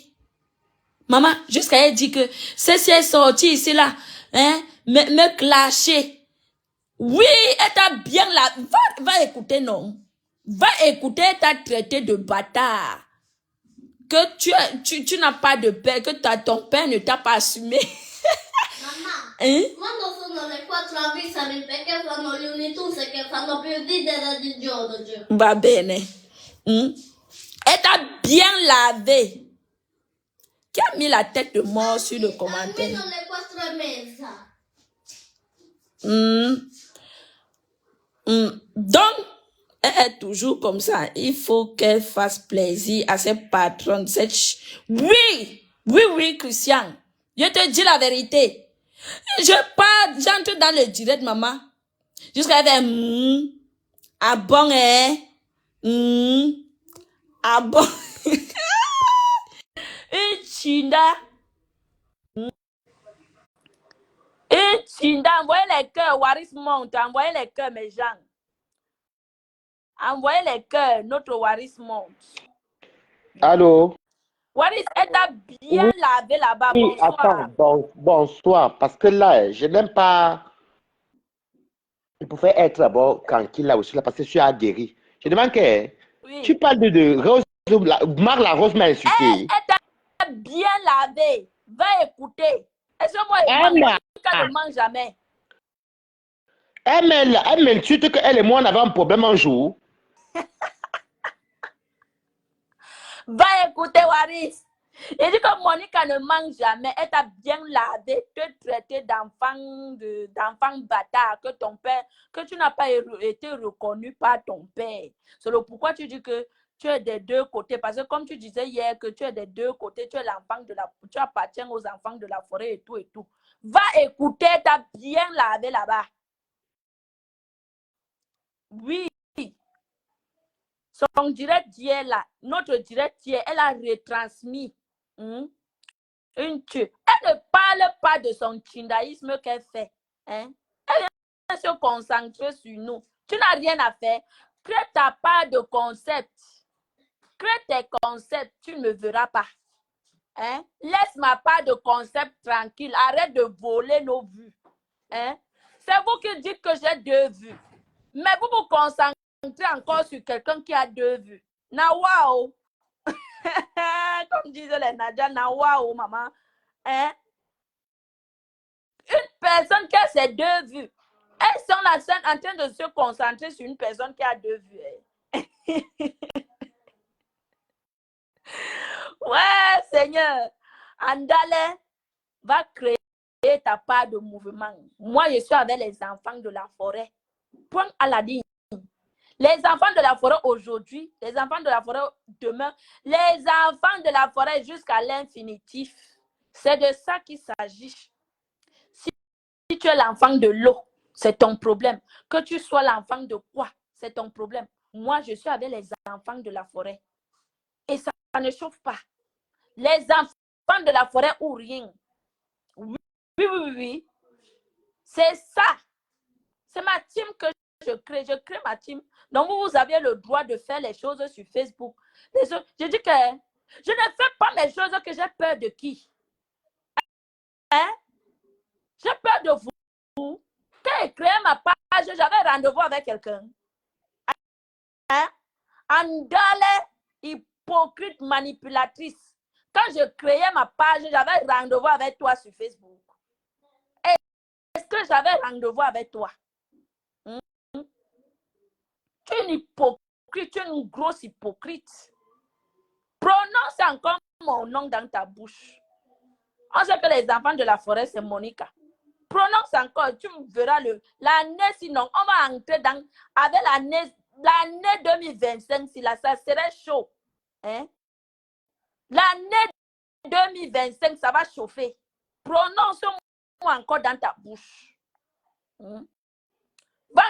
B: Maman, jusqu'à elle dit que ceci est sorti ici là, hein, me clasher. Oui, elle t'a bien là. Va écouter, non. Va écouter, elle t'a traité de bâtard. Que tu n'as pas de père, que ton père ne t'a pas assumé.
A: Mamma,
B: Hein?
A: quando sono le 4 avvisami perché fanno gli unitus che fanno più ridere di Giorgio.
B: Va bene. Elle t'a bien lavé. Qui a mis la tête de mort sur le commentaire?
A: Almeno le 4:30.
B: Donc, elle est toujours comme ça. Il faut qu'elle fasse plaisir à ses patrons. Oui, Christian. Je te dis la vérité. J'entre dans le direct, maman. Jusqu'à faire ah bon, ah bon. Une chinda, envoyez les cœurs, Waris monte, envoyez les cœurs, mes gens. Envoyez les cœurs, notre Waris monte.
C: Allô?
B: Waris, elle t'a bien lavé là-bas.
C: Oui,
B: Bonsoir.
C: attends, bonsoir. Parce que là, je n'aime pas. Il pouvait être d'abord tranquille là aussi, là, parce que je suis aguerri. Je demande que.
B: Oui.
C: Tu parles de Rose. Marc la Rose m'a insulté.
B: Elle t'a bien lavé. Va écouter. Est-ce que moi, elle ne mange jamais?
C: Elle m'insulte qu'elle et moi, on avait un problème un jour.
B: Va écouter, Waris. Il dit que Monica ne mange jamais. Elle t'a bien lavé, te traité d'enfant bâtard, que ton père, que tu n'as pas été reconnu par ton père. C'est le pourquoi tu dis que tu es des deux côtés. Parce que comme tu disais hier que tu es des deux côtés, tu es l'enfant de la, tu appartiens aux enfants de la forêt et tout et tout. Va écouter, t'as bien lavé là-bas. Oui. Son direct d'hier là, notre direct d'hier, elle a retransmis une tue. Elle ne parle pas de son chindaïsme qu'elle fait. Hein? Elle vient se concentrer sur nous. Tu n'as rien à faire. Crée ta part de concept. Crée tes concepts, tu ne me verras pas. Hein? Laisse ma part de concept tranquille. Arrête de voler nos vues. Hein? C'est vous qui dites que j'ai 2 vues. Mais vous vous concentrez encore sur quelqu'un qui a 2 vues. Na wow! Comme disaient les Nadia, na wow, maman. Hein? Une personne qui a ses 2 vues. Elles sont là en train de se concentrer sur une personne qui a 2 vues. Ouais, Seigneur. Andale va créer ta part de mouvement. Moi, je suis avec les enfants de la forêt. Point à la ligne. Les enfants de la forêt aujourd'hui, les enfants de la forêt demain, les enfants de la forêt jusqu'à l'infinitif. C'est de ça qu'il s'agit. Si tu es l'enfant de l'eau, c'est ton problème. Que tu sois l'enfant de quoi, c'est ton problème. Moi, je suis avec les enfants de la forêt. Et ça ne chauffe pas. Les enfants de la forêt ou rien. Oui. C'est ça. C'est ma team que je crée. Je crée ma team. Donc, vous avez le droit de faire les choses sur Facebook. Je dis que je ne fais pas mes choses que j'ai peur de qui. Hein? J'ai peur de vous. Quand j'ai créé ma page, j'avais rendez-vous avec quelqu'un. Hein? Andale, hypocrite, manipulatrice. Quand je créais ma page, j'avais rendez-vous avec toi sur Facebook. Est-ce que j'avais rendez-vous avec toi? Tu es une hypocrite, tu es une grosse hypocrite. Prononce encore mon nom dans ta bouche. On sait que les enfants de la forêt, c'est Monica. Prononce encore, tu me verras l'année, sinon, on va entrer dans, avec l'année 2025, si là, ça serait chaud. Hein? L'année 2025, ça va chauffer. Prononce-moi encore dans ta bouche. Vends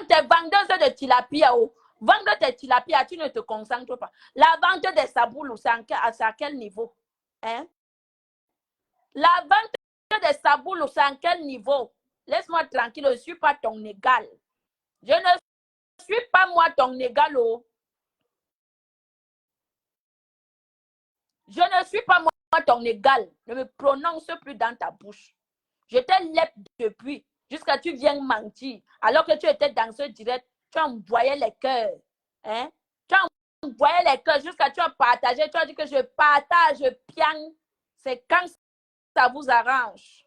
B: tes vendeuses de tilapia. Vendre tes tilapia, tu ne te concentres pas. La vente des saboules, c'est à quel niveau? Hein? La vente des saboules, c'est à quel niveau? Laisse-moi tranquille, je ne suis pas ton égal. Je ne suis pas moi ton égal. Je ne suis pas moi ton égal. Ne me prononce plus dans ta bouche. Je t'ai lève depuis, jusqu'à ce que tu viennes mentir. Alors que tu étais dans ce direct, tu envoyais les cœurs. Hein? Tu envoyais les cœurs jusqu'à ce que tu as partagé. Tu as dit que je partage, je piange. C'est quand ça vous arrange.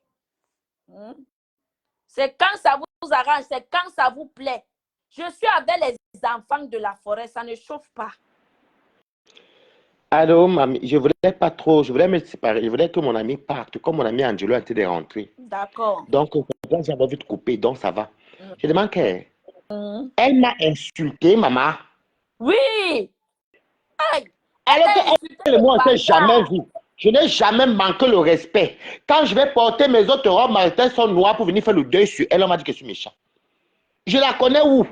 B: C'est quand ça vous arrange, c'est quand ça vous plaît. Je suis avec les enfants de la forêt, ça ne chauffe pas.
C: Allô, mamie, je voulais pas trop, je voulais me séparer, je voulais que mon ami parte, comme mon ami Angelo était de rentrer.
B: D'accord.
C: Donc, j'avais envie de couper, donc ça va. Je demande qu'elle elle m'a insulté, maman.
B: Oui. Aïe.
C: Alors que moi, je n'ai jamais
B: vu.
C: vu. Je n'ai jamais manqué le respect. Quand je vais porter mes autres robes, Martin sont noirs pour venir faire le deuil sur elle, on m'a dit que je suis méchant. Je la connais où?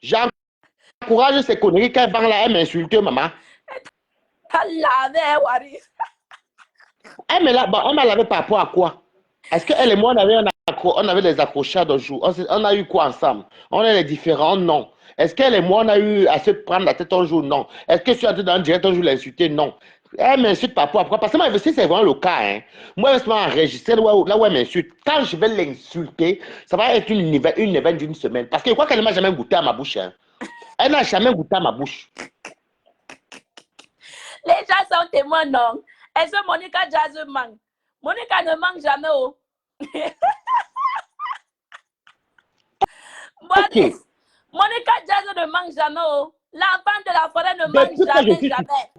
C: J'encourage ces conneries quand elle va là, elle m'insulte, maman. Elle m'a lavé par rapport à quoi? Est-ce qu'elle et moi, on avait des accrochages d'un jour? On a eu quoi ensemble? On est les différents? Non. Est-ce qu'elle et moi, on a eu à se prendre la tête un jour? Non. Est-ce que je suis entré dans le direct un jour l'insulter? Non. Elle m'insulte par rapport à quoi? Parce que si c'est vraiment le cas, hein, moi, je vais enregistrer là où elle m'insulte. Quand je vais l'insulter, ça va être une événement d'une semaine. Parce que je crois qu'elle ne m'a jamais goûté à ma bouche. Hein. Elle n'a jamais goûté à ma bouche.
B: Les gens sont témoins, non? Est-ce que Monica Jazz manque? Monica ne manque jamais, oh.
C: Okay.
B: Monica Jazz ne manque jamais, oh. L'enfant de la forêt ne manque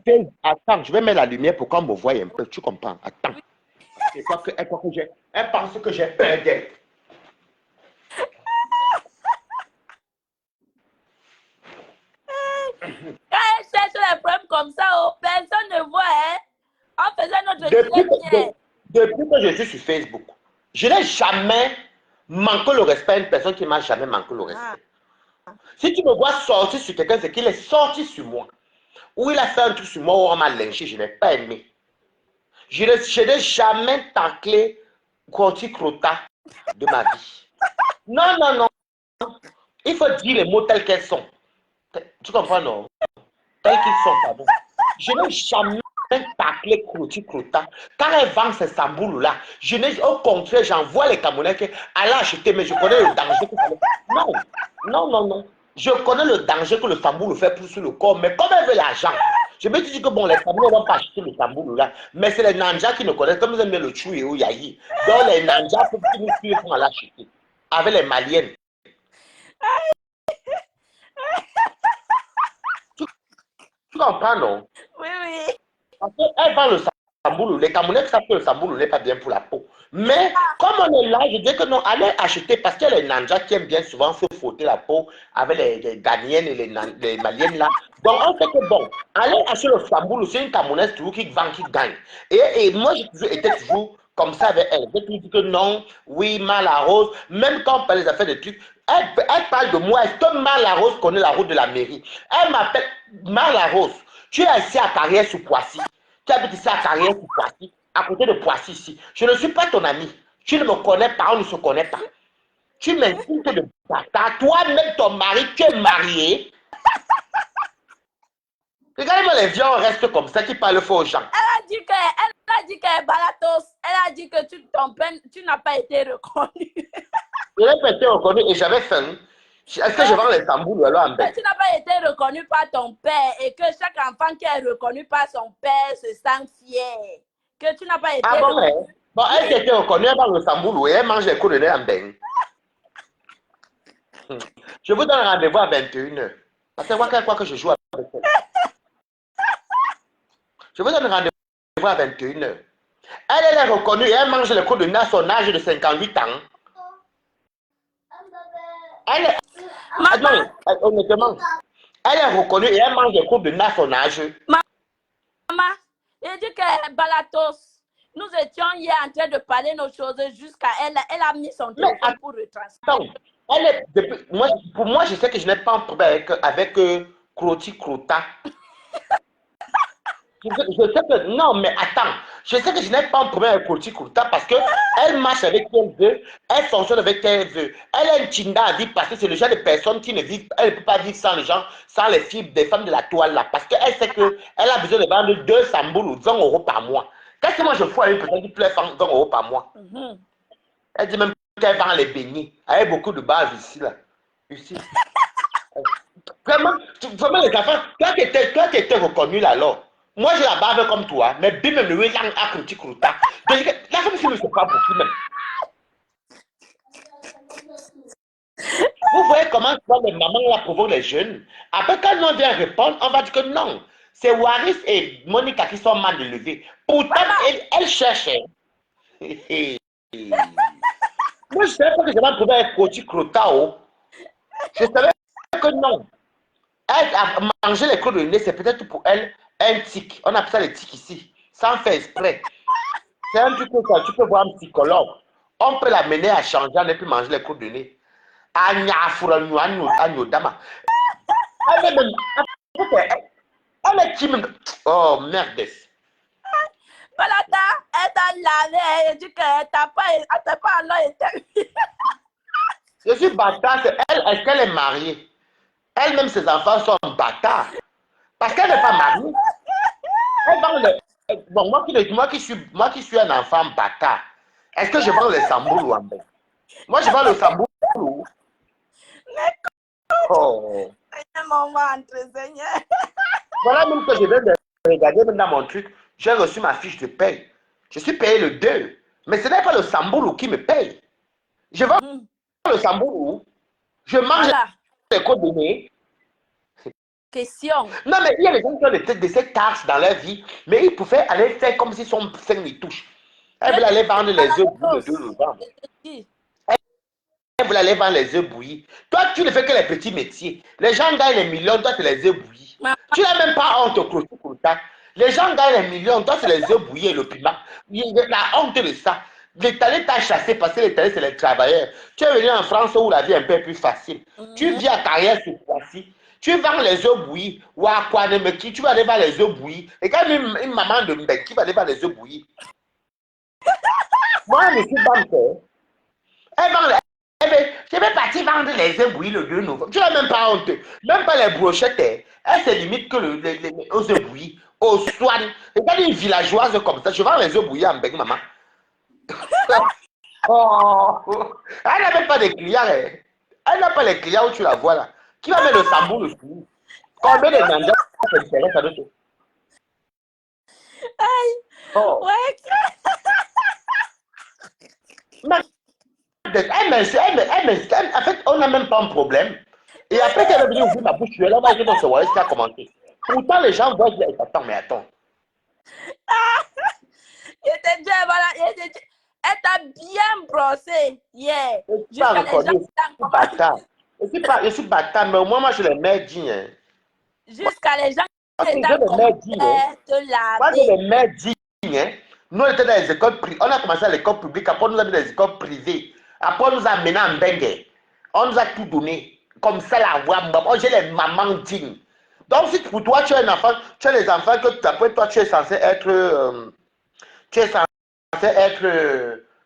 B: jamais.
C: Attends, je vais mettre la lumière pour qu'on me voie un peu. Tu comprends? Attends. Elle pense que j'ai peur d'elle.
B: Quand elle cherche les problèmes comme ça, oh, personne ne voit, hein? En faisant notre direct.
C: Depuis que je suis sur Facebook, je n'ai jamais manqué le respect à une personne qui ne m'a jamais manqué le respect. Si tu me vois sortir sur quelqu'un, c'est qu'il est sorti sur moi. Ou il a fait un truc sur moi où on m'a lynché, je n'ai pas aimé. Je n'ai jamais taclé Croti Crota de ma vie. Non, non, non. Il faut dire les mots tels qu'elles sont. Tu comprends, non? Tels qu'ils sont, pardon. Je n'ai jamais taclé Croti Crota. Quand elle vend ces samboules-là, au contraire, j'envoie les Camerounais à l'acheter, mais je connais le danger que ça fait. Non, non, non, non. Je connais le danger que le samboul fait pour sur le corps, mais comme elle veut l'argent, je me dis que bon, les Camerounais ne vont pas acheter le samboul-là, mais c'est les Nanjas qui ne connaissent, comme ils aiment bien le chou et au yahi. Donc les Nanjas, pour qu'ils nous tuent, vont l'acheter. Avec les Maliennes. Tu comprends, non?
B: Oui, oui.
C: Parce qu'elle vend le samboulou. Les Camerounais savent que le samboulou n'est pas bien pour la peau. Mais comme on est là, je dis que non, allez acheter parce qu'il y a les Nanjas qui aiment bien souvent se frotter la peau avec les Ghanéennes et les Maliennes là. Donc on fait que bon, allez acheter le samboulou, c'est une Camerounaise toujours qui vend, qui gagne. Et moi, j'ai toujours été comme ça avec elle. Je lui dis que non, oui, mal à rose. Même quand on parle des affaires de trucs, elle parle de moi. Est-ce que Mal à Rose connaît la route de la mairie? Elle m'appelle Mal à Rose. Tu es ici à Carrière sur Poissy. Tu habites ici à Carrière sur Poissy, à côté de Poissy ici. Je ne suis pas ton ami. Tu ne me connais pas, on ne se connaît pas. Tu m'insultes de bâtard. Toi-même, ton mari, tu es marié. Regardez-moi les vieux, on reste comme ça, qui parlent faux aux gens.
B: Elle a dit qu'elle est balatos. Elle a dit que tu n'as pas été reconnu.
C: Je n'ai pas été reconnu et j'avais faim. Est-ce que je vends les tamboules alors en bête?
B: Tu n'as pas été reconnu par ton père et que chaque enfant qui est reconnu par son père se sent fier. Que tu n'as pas été
C: bon,
B: reconnu.
C: Ouais. Bon, elle qui était reconnue, elle vend le tamboulou et elle mange les coups de nez en beigne. Je vous donne rendez-vous à 21h. Parce que quoi que je joue avec elle. Je vous donne rendez-vous à 21h. Elle est reconnue et elle mange les coups de nez à son âge de 58 ans. Elle est...
B: Maman,
C: honnêtement, elle est reconnue et elle mange des coups de nez à son âge.
B: Maman, elle dit qu'elle est balatos. Nous étions hier en train de parler nos choses jusqu'à elle. Elle a mis son téléphone pour retransmettre.
C: Pour moi, je sais que je n'ai pas un problème avec Croti Crota. Je sais que, non, mais attends, Je sais que je n'ai pas un problème avec Koti Kouta parce qu'elle marche avec qui elle veut, elle fonctionne avec qui elle veut. Elle a une chinda à vivre parce que c'est le genre de personne qui ne vit, elle ne peut pas vivre sans les gens, sans les filles des femmes de la toile là. Parce qu'elle sait qu'elle a besoin de vendre 2 samboul ou 20 euros par mois. Qu'est-ce que moi je fous à une personne qui peut faire 20 euros par mois? Elle dit même qu'elle vend les beignets. Elle a beaucoup de bases ici là. Ici. Vraiment, vraiment les enfants, toi qui étais reconnu là alors. Moi j'ai la barbe comme toi, mais bim même le lang à Kouti Kouta. Donc la femme ne se pas beaucoup même. Vous voyez comment les mamans là provoquent les jeunes. Après quand on vient répondre, on va dire que non. C'est Waris et Monica qui sont mal élevés. Pourtant, elle cherche. Moi je savais pas que j'avais un problème avec Kouti Kouta. Je savais que non. Elle a mangé les crocs de nez, c'est peut-être pour elle un tic. On appelle ça les tics ici, sans faire exprès. C'est un truc que tu peux voir un psychologue. On peut l'amener à changer, on ne peut manger les crocs de nez. Elle est même. Elle est timide. Oh merde.
B: Balata, elle t'a lavé, elle dit qu'elle t'a pas alors été.
C: Je suis bâtard, c'est elle, est-ce qu'elle est mariée? Elle-même, ses enfants sont bâtards. Parce qu'elle n'est pas mariée. Elle vend bon, moi qui suis un enfant bâtard, est-ce que je vends les samboulou en bas? Moi, je vends le samboulou. Oh.
B: Mon ventre, Seigneur.
C: Voilà même que je viens de regarder dans mon truc. J'ai reçu ma fiche de paye. Je suis payé le 2. Mais ce n'est pas le samboulou qui me paye. Je vends le samboulou. Je mange les codes de nez.
B: Question.
C: Non, mais il y a des gens qui ont de cette tâche dans leur vie, mais ils pouvaient aller faire comme si son sein les touche. Elle voulait aller vendre les œufs bouillis. Elle voulait aller vendre les œufs bouillis. Toi, tu ne fais que les petits métiers. Les gens gagnent les millions, toi, c'est les œufs bouillis. Tu n'as même pas honte au croissant. Les gens gagnent les millions, toi, c'est les œufs bouillis et le piment. La honte de ça. L'Italie t'a chassé parce que l'Italie, c'est les travailleurs. Tu es venu en France où la vie est un peu plus facile. Tu vis à carrière cette fois-ci. Tu vends les œufs bouillis ou à Kwanemeki, tu vas aller vendre les œufs bouillis. Et quand une maman de Mbek qui va aller vendre les œufs bouillis. Moi, je suis banque. Elle vend je vais partir vendre les œufs bouillis le 2 novembre. Tu n'as même pas honte. Même pas les brochettes. Elle se limite que aux œufs bouillis, aux soins. Regarde une villageoise comme ça. Je vends les œufs bouillis en Mbek, maman. Oh, elle n'a même pas de clients. Elle n'a pas les clients où tu la vois là. Qui va mettre le sambour le sou? Combien de nanjas s'intéressent à d'autres? Oh.
B: Ouais.
C: En fait, on n'a même pas un problème. Et après qu'elle est venue ouvrir ma bouche, je vais là, je vais savoir ce qu'elle a commenté. Pourtant, les gens voient dire, attends, mais attends.
B: Elle t'a bien brossé. Yeah.
C: Je suis bâtard, mais au moins, moi, je les mets dignes.
B: Jusqu'à les gens
C: qui te laver. Moi, je les mets dignes. Nous, on était dans les écoles privées. On a commencé à l'école publique, après, on nous a mis dans les écoles privées. Après, on nous a amenés en Bengue. On nous a tout donné. Comme ça, la voix. Moi, j'ai les mamans dignes. Donc, si pour toi, tu as un enfant, tu as les enfants que, après toi, tu es censé être.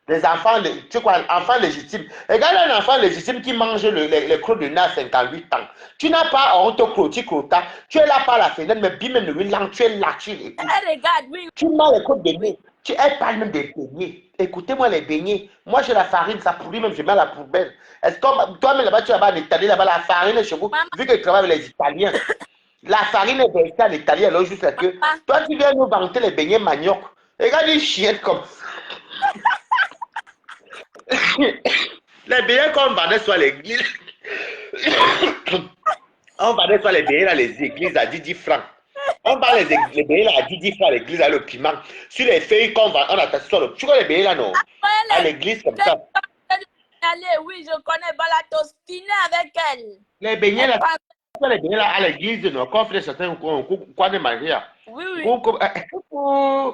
C: Des enfants, tu sais quoi, enfants légitimes. Regarde un enfant légitime qui mange les crocs de nez à 58 ans. Tu n'as pas honte au crota. Tu es là par la fenêtre, mais bim, même le langue, tu es là, tu écoutes.
B: Regarde, oui.
C: Tu manges les crocs de nez. Elle parle même des beignets. Écoutez-moi les beignets. Moi, j'ai la farine, ça pourrit même, je mets à la poubelle. Est-ce que toi-même là-bas, tu vas en Italie, là-bas, la farine chez vous, vu que tu travailles avec les Italiens. La farine est versée en Italie, alors juste que toi, tu viens nous vanter les beignets manioc. Regarde une chienne comme ça. Les beignets qu'on vendait sur l'église. On vendait sur les beignets dans les églises à 10 francs. On vend les beignets là à 10 francs à l'église à le piment. Sur les feuilles qu'on vend, on a sur le. Tu vois les beignets là, non? À l'église comme ça.
B: Oui, je connais Balatostine avec elle.
C: Les beignets là. Les beignets là à l'église, non? Quand on fait certains quoi de Maria.
B: Oui, oui.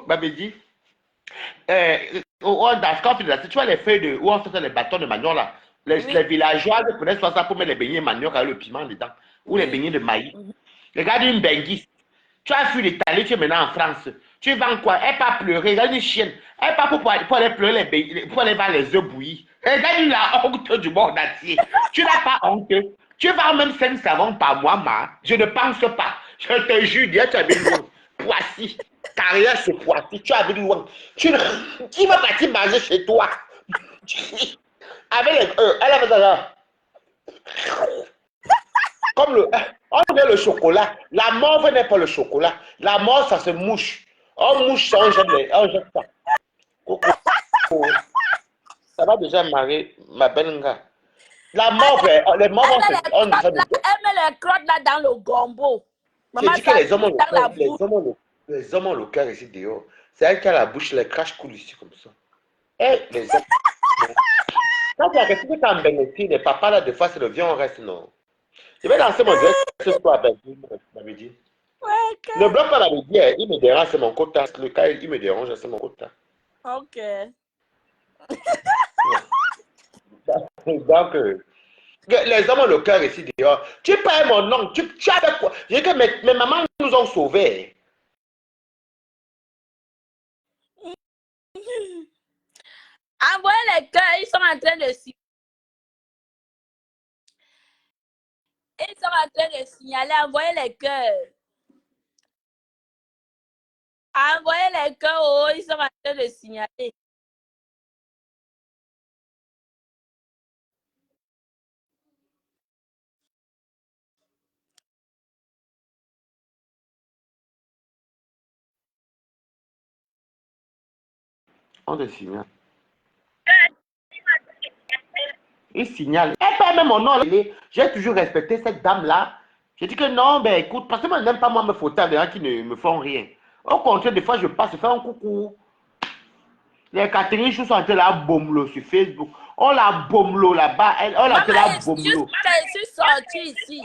C: Babedi. Tu vois les feuilles de où on fait les bâtons de manioc là. Les villageois connaissent ça pour mettre les beignets manioc avec le piment dedans. Ou les beignets de maïs. Regarde une benguise. Tu as fui l'Italie, tu es maintenant en France. Tu vends quoi? Elle pas pleurer, elle a une chienne. Elle pas pour aller pleurer pour aller voir les œufs bouillis. Elle a eu la honte du monde entier. Tu n'as pas honte. Tu vends même 5 savons par mois, ma. Je ne pense pas. Je te jure, tu as vu loin. Poissy. Carrière, c'est Poissy. Tu as vu loin. Qui va partir manger chez toi? Avec les elle avait ça. Comme on met le chocolat. La morve n'est pas le chocolat. La morve, ça se mouche. On mouche ça, on jette ça. Ça va déjà marrer, ma belle gars. La morve, les morves, on
B: elle met les crottes là dans le gombo.
C: J'ai dit que les hommes ont le cœur ici dehors. C'est elle qui a la bouche, les crash coulent ici comme ça. Et les hommes. Quand tu as resté en bénéfice, les papas là, des fois, c'est le vieux, on reste, non. Je vais lancer mon direct ce soir, ben, m'avait dit. Le bloc, on m'avait dit, il me dérange, c'est mon quota. Le cas, il me dérange, c'est mon quota.
B: Ok.
C: Donc, les hommes ont le cœur ici dehors. Tu payes mon nom, tu as fait quoi? Je dis que mes mamans nous ont sauvés.
B: Envoyez les cœurs, ils sont en train de signaler, envoyez les cœurs. Envoyez les cœurs, oh, ils sont en train de signaler.
C: On te signale. Il signale. Elle paye même mon nom. J'ai toujours respecté cette dame-là. J'ai dit que non, ben écoute, parce que moi, je n'aime pas moi me frotter avec des gens qui ne me font rien. Au contraire, des fois, je passe, je fais un coucou. Les Catherine Chou sont en train de la bomlo sur Facebook. On la bomlo là-bas. On la fait la bomlo.
B: Je suis sortie ici.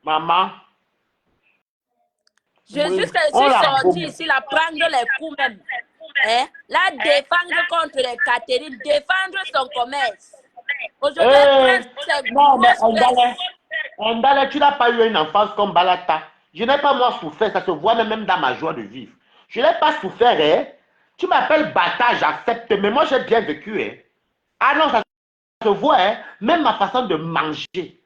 C: Maman.
B: Je suis sortie ici, la prendre les coups même. Hein? La défendre contre les Catherine, défendre son commerce. Aujourd'hui,
C: non, mais Ndale, tu n'as pas eu une enfance comme Balata. Je n'ai pas moi souffert, ça se voit même dans ma joie de vivre. Je n'ai pas souffert, hein. Tu m'appelles bâtard, j'accepte, mais moi j'ai bien vécu, hein. Ah non, ça se voit, hein. Même ma façon de manger,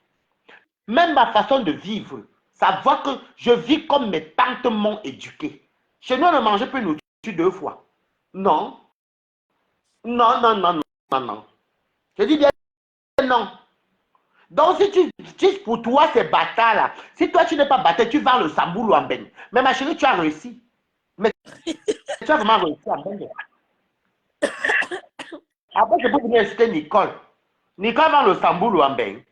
C: même ma façon de vivre, ça voit que je vis comme mes tantes m'ont éduqué. Chez nous, on ne mangeait plus nourriture 2 fois. Non. Non, non, non, non, non. Je dis bien non. Donc, si pour toi, c'est bâtard là. Si toi, tu n'es pas bâtard, tu vends le samboulou en beigne. Mais ma chérie, tu as réussi. Mais tu as vraiment réussi en beigne. Après, je peux venir citer Nicole. Nicole vend le samboulou en beigne.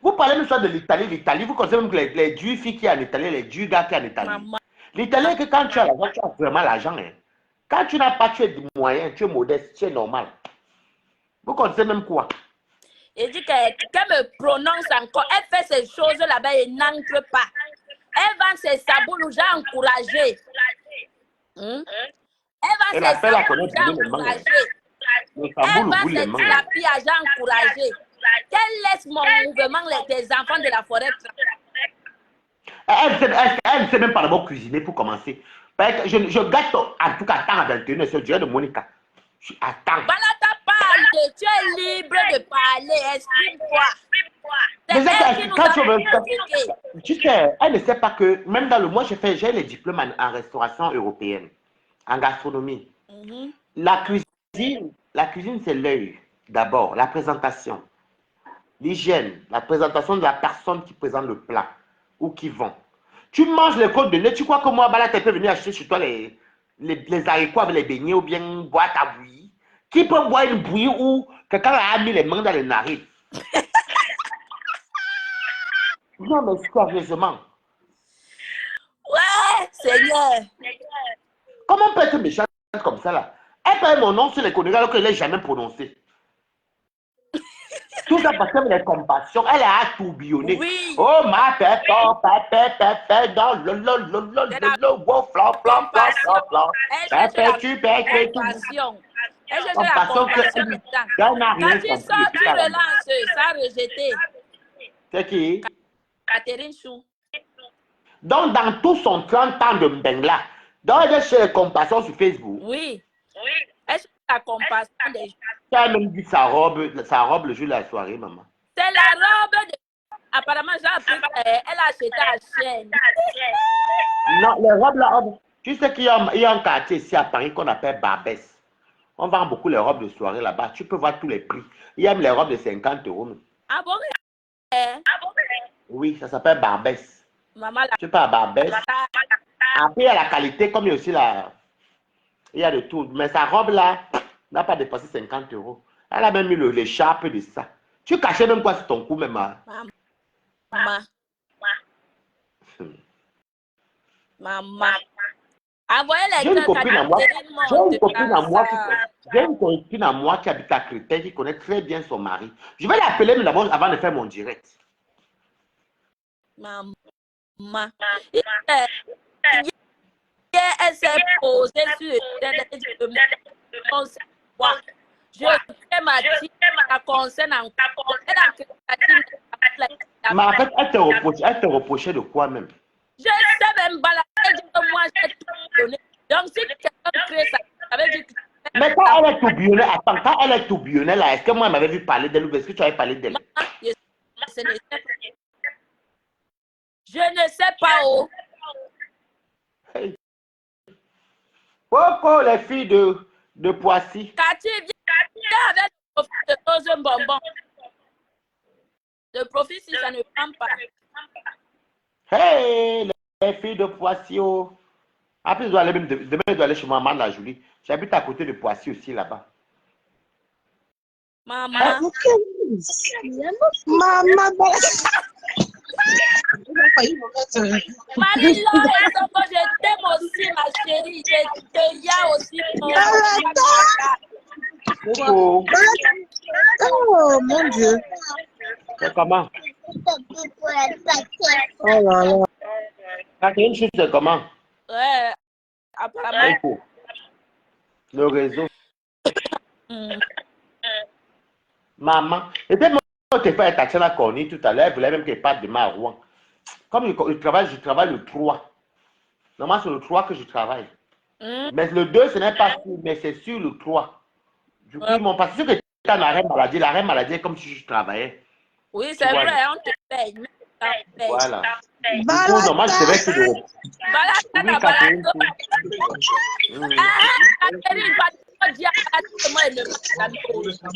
C: Vous parlez même de l'Italie. Vous connaissez même que les dieux filles qui sont en Italie, les dieux gars qui sont en Italie. L'Italie, que quand tu as l'argent, tu as vraiment l'argent. Hein. Quand tu n'as pas, tu es du moyen, tu es modeste, tu es normal. Vous connaissez même quoi?
B: Et dit qu'elle me prononce encore. Elle fait ces choses là-bas et n'entre pas. Elle vend ses saboulous, j'ai encouragé. Elle vend ses saboulous, j'ai encouragé. Elle vend ses tilapia, j'ai encouragé. Qu'elle laisse mon mouvement, les enfants de la forêt.
C: Elle ne sait même pas d'abord cuisiner pour commencer. Je gâte en tout cas tant à 21, c'est le dieu de Monica. Attends.
B: Balata parle, tu es libre de parler, exprime-toi.
C: Tu sais, elle ne sait pas que, même dans le mois, j'ai les diplômes en restauration européenne, en gastronomie. La cuisine, c'est l'œil, d'abord, la présentation, l'hygiène, la présentation de la personne qui présente le plat ou qui vend. Tu manges les côtes de lait, tu crois que moi, Balata, tu peux venir acheter chez toi les haricots avec les beignets ou bien boire ta bouillie? Qui peut boire une bouillie où quelqu'un a mis les mains dans les narines? Non, mais sérieusement.
B: Ouais, Seigneur.
C: Comment on peut être méchant comme ça là? Elle paye mon nom sur les conneries alors qu'elle n'est jamais prononcé. Tout ça parce qu'elle a des compassions, elle a tourbillonné.
B: Oui.
C: Oh ma pépé, dans le flop, pépé, tu pètes tout.
B: Quand tu sors, tu relances, ça a rejeté.
C: C'est qui?
B: Catherine Chou.
C: Donc, dans tout son 30 ans de Mbengla, donc elle est chez les compassions sur Facebook.
B: Oui. Est-ce que la compassion des gens?
C: Tu as même dit sa robe le jour de la soirée, maman.
B: C'est la robe de... Apparemment, j'ai appris qu'elle a acheté à chaîne.
C: Non, les robes là, tu sais qu'il y a un quartier ici à Paris qu'on appelle Barbès. On vend beaucoup les robes de soirée là-bas. Tu peux voir tous les prix. Il y a même les robes de 50 €.
B: Ah bon?
C: Oui, ça s'appelle Barbès.
B: Maman,
C: Tu peux à Barbès. Après, il y a la qualité, comme il y a aussi la... Il y a de tout. Mais sa robe là n'a pas dépassé 50 €. Elle a même mis l'écharpe de ça. Tu cachais même quoi sur ton cou, même. Hein?
B: Maman. Envoyez les
C: J'ai une copine à moi. J'ai une copine à moi qui habite à Créteil, qui connaît très bien son mari. Je vais l'appeler d'abord avant de faire mon direct.
B: Maman. Hier, elle s'est posée sur le je fais ma team, la concerne encore.
C: Mais en fait, elle te reprochait de quoi même?
B: Je sais même pas la moi j'ai tout donné. Donc si quelqu'un crée ça, ça veut dire que...
C: Mais quand elle est tourbillonnée, attends, quand elle est tourbillonnée là, est-ce que moi elle m'avait vu parler d'elle ou est-ce que tu avais parlé d'elle?
B: Je ne sais pas où.
C: Hey. Coco, les filles de Poissy.
B: Cathy, viens avec le profil de pose un bonbon. Le profil, si ça ne prend pas.
C: Hey, les filles de Poissy. Oh. Après, demain, je dois aller chez maman, la Julie. J'habite à côté de Poissy aussi, là-bas.
B: Maman.
D: Maman.
B: Marie-Laure, je t'aime aussi, ma chérie. Je t'aime aussi.
C: Oh,
D: Oh, mon Dieu.
C: c'est comment?
D: Oh là là.
C: Catherine, c'est comment?
B: Ouais, apparemment.
C: Oh, le réseau. Maman. Et puis, moi, je t'ai fait taxer la cornille tout à l'heure. Elle voulait même qu'elle parte demain à Rouen. Comme je travaille le 3. Normalement, c'est le 3 que je travaille. Mais le 2, ce n'est pas sûr, mais c'est sur le 3. Du coup, ils m'ont pas sûr que tu es en arrêt maladie. L'arrêt maladie est comme si je travaillais.
B: Oui, c'est vrai, on te paye.
C: Voilà. Du coup, normalement, je devais essayer de... Oui, Catherine.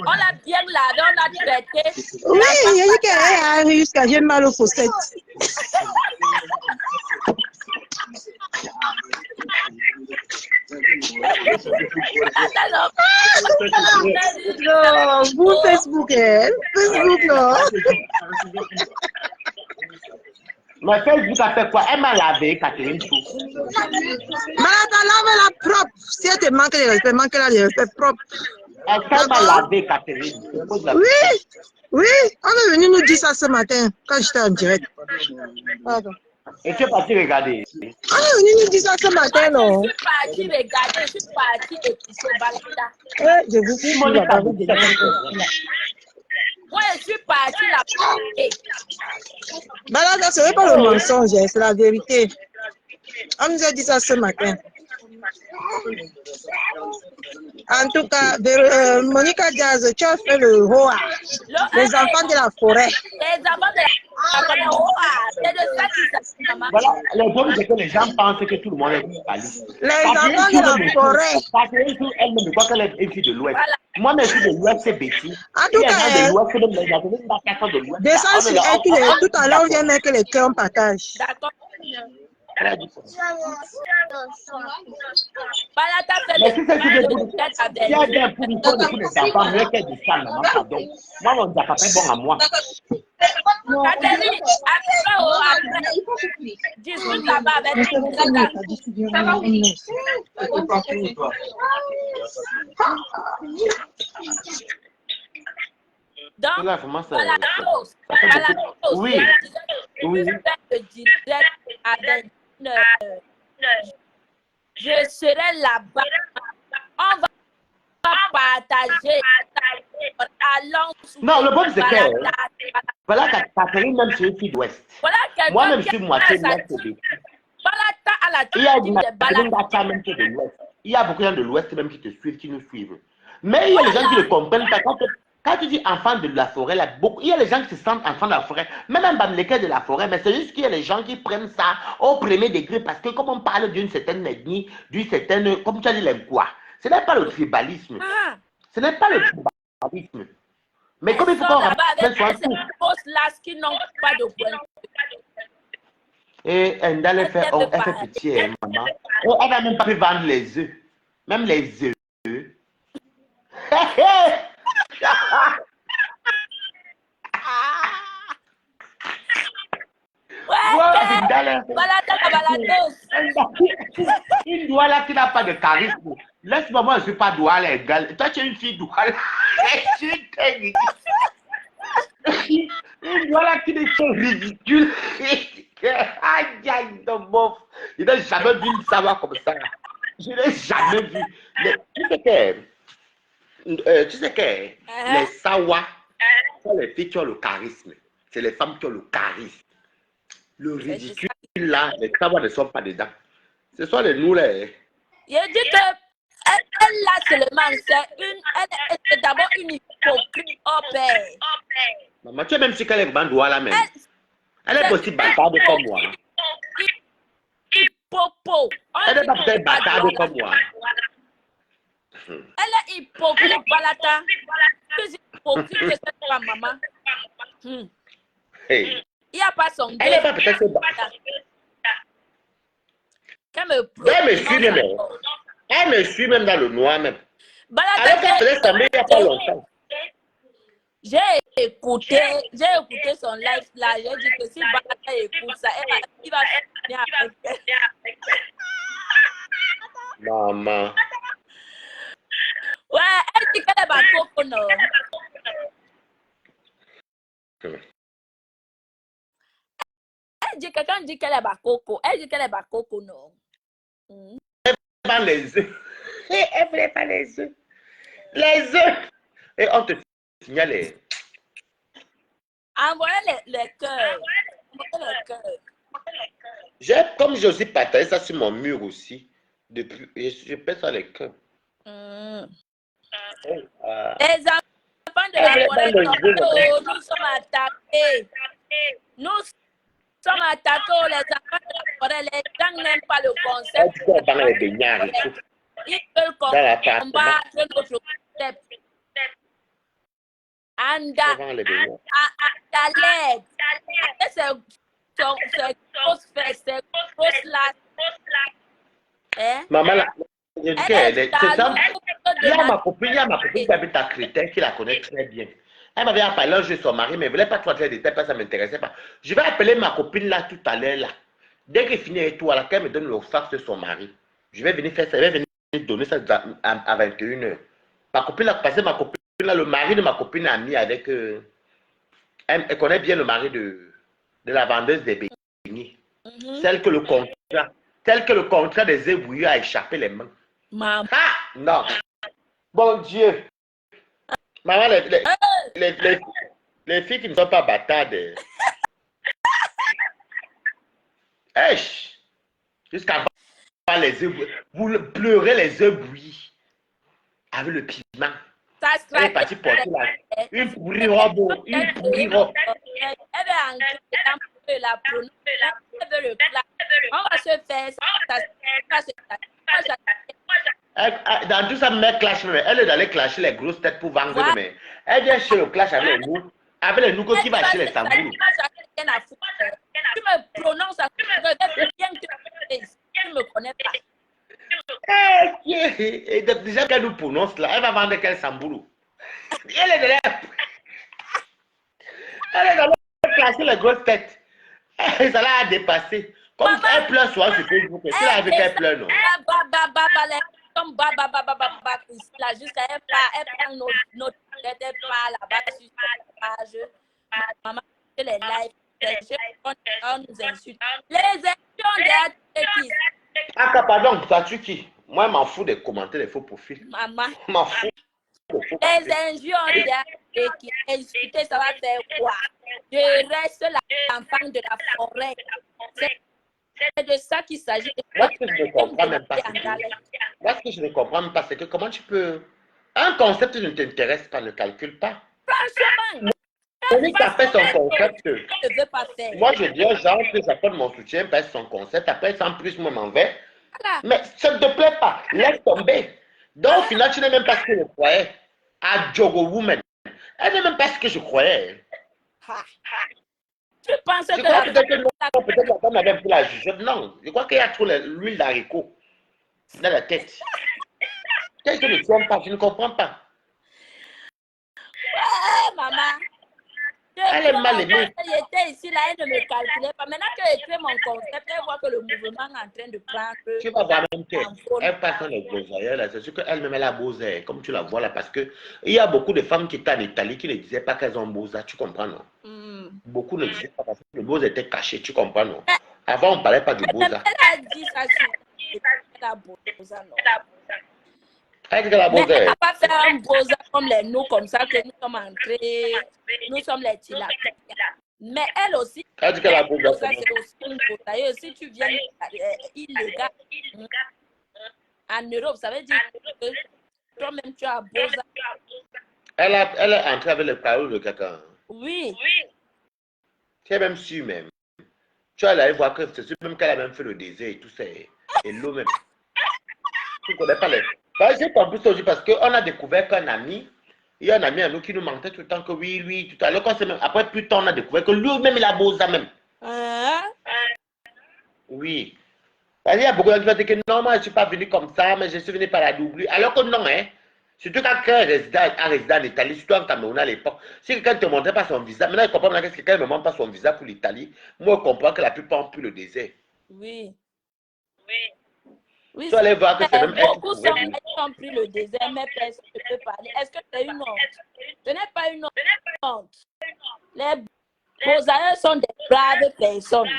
B: On l'a bien lavé, on a traité.
D: Oui, il y a dit qu'elle arrive jusqu'à j'ai mal aux faussettes. Non, vous Facebook, Facebook, non.
C: Mais Facebook a fait quoi? Elle m'a lavé, Catherine.
D: Malade, lave-la propre. Si elle te manque de respect, manque-la de respect propre.
C: Elle m'a lavé, Catherine.
D: Oui, oui, on est venu nous dire ça ce matin, quand j'étais en direct. Pardon.
C: Et tu es parti regarder.
D: On est venu nous dire ça ce matin, non?
B: Je suis partie regarder, je suis partie écouter Balada.
D: Je vous dis, moi,
B: je suis partie là.
D: Balada, ce n'est pas le mensonge, c'est la vérité. On nous a dit ça ce matin. En tout cas, Monica Diaz, tu as fait le Hoa, les enfants de la forêt.
B: Les enfants de la forêt, c'est de ça qui s'appelle, maman.
C: Voilà, le problème c'est que les gens pensent que tout le monde est Ali.
D: Les enfants de la forêt.
C: Parce qu'elle me croit qu'elle est une fille de l'Ouest. Moi, mes filles de l'Ouest, c'est Betty.
D: En tout cas, descends sur elle, tout à l'heure, on vient mettre les cœurs en partage.
B: D'accord.
C: Elle a dit ça.
B: Balada fait
C: Mais si c'est
B: le
C: il y a des pourrissons de tous les enfants, mais qu'elle dit ça, maman, pardon. Moi, mon diable, pas bon à moi.
B: Catherine, après, discute là-bas avec donc,
C: Là, comment ça?
B: voilà la chose.
C: Oui. Oui.
B: Je serai là-bas. On va partager. Allons.
C: Non, le problème c'est que Voilà, Catherine, même c'est une fille de l'Ouest.
B: Voilà quelqu'un
C: Moi-même, je
B: qui
C: suis moitié de
B: a sa
C: l'Ouest au Bénin.
B: Balata à la
C: Il y a
B: team
C: une
B: de Balata.
C: même qui est de l'Ouest. Il y a beaucoup de gens de l'Ouest même qui te suivent, qui nous suivent. Mais il y a les gens qui ne comprennent pas. Quand tu dis enfant de la forêt, là, il y a les gens qui se sentent enfants de la forêt. Même un bamléquet de la forêt. Mais c'est juste qu'il y a les gens qui prennent ça au premier degré. Parce que comme on parle d'une certaine ethnie, d'une certaine... Comme tu as dit, les quoi. Ce n'est pas le tribalisme. Ce n'est pas le tribalisme. Mais comme il faut qu'on ramène sur un coup.
B: Qui n'ont pas de point.
C: Et elle fait pitié, hein, maman. Elle n'a même pas pu vendre les œufs. Même les œufs. Une douala qui n'a pas de charisme. Laisse-moi, moi je ne suis pas douala égale. Toi tu es une fille douala. Une douala qui est trop ridicule. Aïe, aïe, non, bon. Je n'ai jamais vu une sawa comme ça. Je n'ai jamais vu. Tu sais que les sawa, sont les filles qui ont le charisme. C'est les femmes qui ont le charisme. Le ridicule là, les sawa ne sont pas dedans. Ce sont les nous là.
B: Je dis que elle là seulement, c'est d'abord une hypocrite au père.
C: Maman, tu es même si qu'elle est vraiment douala même. Elle est aussi bâtarde comme moi. Elle n'est pas peut-être bâtarde comme moi.
B: Elle est hypocrite, Balata. Plus hypocrite que cette femme, maman.
C: Hey.
B: Il n'y a pas son
C: Elle n'est pas peut-être bâtarde. Elle me suit même dans le noir même. Alors qu'elle faisait ça, mais il n'y a pas longtemps.
B: J'ai écouté son live là. J'ai dit que si Balata écoute ça, il va finir avec elle.
C: Maman.
B: Ouais, elle dit qu'elle est Bakoko, non. Quelqu'un dit qu'elle est Bakoko. Elle dit qu'elle est Bakoko, non.
C: Elle voulait pas les œufs. Elle voulait pas les œufs. Les œufs. Et on te signale.
B: Envoyez les cœurs.
C: Comme j'ai aussi partagé ça sur mon mur aussi. Depuis, je pèse sur les cœurs.
B: Les enfants de la forêt, nous sommes attaqués. Nous sommes attaqués, les enfants de la forêt. Les gens n'aiment pas le concept. Ils veulent combattre notre concept. C'est grosse là.
C: Maman, il y a ma copine qui habite à Créteil, qui la connaît très bien. Elle m'avait appelé un jeu son mari, mais elle ne voulait pas trop les détails parce que ça ne m'intéressait pas. Je vais appeler ma copine là tout à l'heure là. Dès qu'elle finit et tout, à laquelle me donne le fax de son mari. Je vais venir faire ça, je vais venir donner ça à 21h. Ma copine là, parce que ma copine là, le mari de ma copine est ami avec... elle connaît bien le mari de la vendeuse des beignets. Celle que le contrat des ébouillis a échappé les mains.
B: Maman.
C: Ah, non. Bon Dieu. Maman, les filles qui ne sont pas bâtardes. Jusqu'à voir les œufs, vous pleurez les œufs bouillis avec le piment. Elle est partie porter une pourrie robe. Une pourrie robe.
B: Elle veut entrer la pronom. Elle veut le plat. On va se faire ça.
C: Dans tout ça, mais clash, elle est allée clasher les grosses têtes pour vendre. Mais elle vient chez le clash avec nous. Avec les nougos qui va acheter les samboulous.
B: Tu me prononces à bien que tu ne me connais pas.
C: Et déjà qu'elle nous prononce là, elle va vendre quel samboulou. Elle est dans le classer les grosses têtes. Ça l'a dépassé. Comme elle pleure souvent sur Facebook, c'est là avec elle pleure, non?
B: Là, jusqu'à elle prend notre tête, elle parle là-bas sur cette page. Maman, les lives, on nous insulte. Les insultes des qui?
C: Ah, pardon, toi, tu qui? Moi, je m'en fous des commentaires des faux profils.
B: Maman.
C: Je m'en fous.
B: Les injures qui insulter, ça va faire quoi? Je reste l'enfant de la forêt. C'est de ça qu'il s'agit.
C: Moi, ce que je ne comprends même pas, c'est que comment tu peux... Un concept ne t'intéresse pas, ne calcule pas.
B: Franchement,
C: Monique a fait son concept.
B: je ne veux pas faire.
C: Moi, je dis aux gens que j'apporte mon soutien, parce son concept. Après, sans plus, moi, m'en vais.
B: Voilà.
C: Mais ça ne te plaît pas. Laisse tomber. Donc, au final, tu n'es même pas ce que je croyais. À Jogo Woman. Elle n'est même pas ce que je croyais.
B: Tu penses
C: Je
B: que
C: crois peut-être que non, peut-être la femme avait pris la jugeote. Non, je crois qu'il y a trop l'huile d'haricot dans la tête. Qu'est-ce que tu ne tiens pas? Je ne comprends pas.
B: maman,
C: Elle est mal aimée.
B: elle était ici, là, elle ne me calculait pas. Maintenant qu'elle crée mon concept, elle voit que le mouvement est en train de prendre.
C: Tu vas voir même qu'elle passe dans les grosailles, là. C'est sûr qu'elle-même, elle a beaux airs, comme tu la vois là, parce que il y a beaucoup de femmes qui étaient en Italie qui ne disaient pas qu'elles ont beaux airs, tu comprends, non? Beaucoup ne disaient pas parce que le beaux était caché, tu comprends, non? Avant, on ne parlait pas de beaux airs.
B: Elle a dit ça sur la beaux airs, non?
C: Elle dit qu'elle a beaux
B: Mais elle
C: airs.
B: n'a pas fait un beaux airs comme les nous, comme ça, que nous sommes entrés, nous sommes les Tila. Mais elle aussi,
C: Elle dit qu'elle a beaux airs.
B: ça c'est aussi une beaux airs. Si tu viens illégal en Europe, ça veut dire que toi-même tu as beaux airs.
C: Elle est entrée avec le parole de quelqu'un.
B: Oui.
C: Tu es même sûr même. Tu vas aller voir que c'est sûr même qu'elle a même fait le désert et tout ça. Et l'eau même. Tu ne connais pas les... J'ai compris ça aussi parce qu'on a découvert qu'un ami, il y a un ami à nous qui nous mentait tout le temps que oui, lui, tout à l'heure, après plus tard, on a découvert que lui-même, il a beau ça même. Oui. Il y a beaucoup de gens qui vont dire que non, moi, je ne suis pas venu comme ça, mais je suis venu par la double. Alors que non, hein. Surtout quand quelqu'un a résidé en Italie, surtout en Cameroun à l'époque. Si quelqu'un ne te montrait pas son visa, maintenant, il comprend que quelqu'un ne me montre pas son visa pour l'Italie. Moi, je comprends que la plupart ont pris le désert.
B: Oui.
C: Tu vas aller voir que c'est même elle qui
B: beaucoup ont pris le désert, mais personne ne peut parler. Est-ce que c'est une honte? Ce n'est pas une honte. Les beaux-arts sont des braves personnes.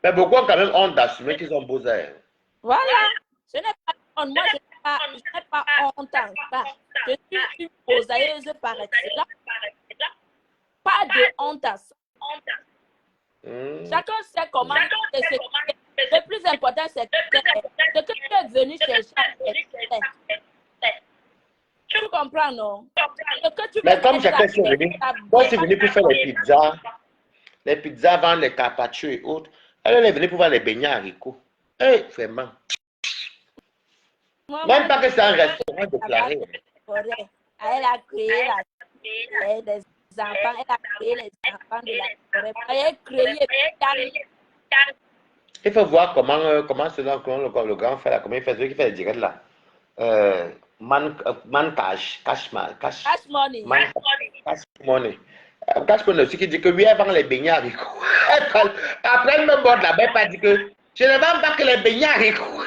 C: Mais beaucoup ont quand même honte d'assumer qu'ils ont beaux airs.
B: Voilà. Ce n'est pas honte. Moi, je n'ai pas honte en ça. Je suis une beaux-arteuse par excellence. Pas de honte à ça. Chacun sait comment. Le plus important, c'est que ce que tu es venu chercher. Tu comprends, non?
C: Mais comme chacun est venu, moi, je suis venu pour faire les pizzas, vendre les carpaccio et autres. Elle est venue pour voir les beignets haricots. Eh, vraiment. Même pas que c'est un restaurant déclaré.
B: Elle a créé des enfants, elle a créé les enfants de la forêt. Elle a créé.
C: Il faut voir comment le grand fait là, comment il fait celui qui fait les directs là. Cash money. Cash money aussi qui dit que oui, elle vend les beignets haricots. Après, elle me borde là-bas, elle pas dit que je ne vends pas que les beignets haricots.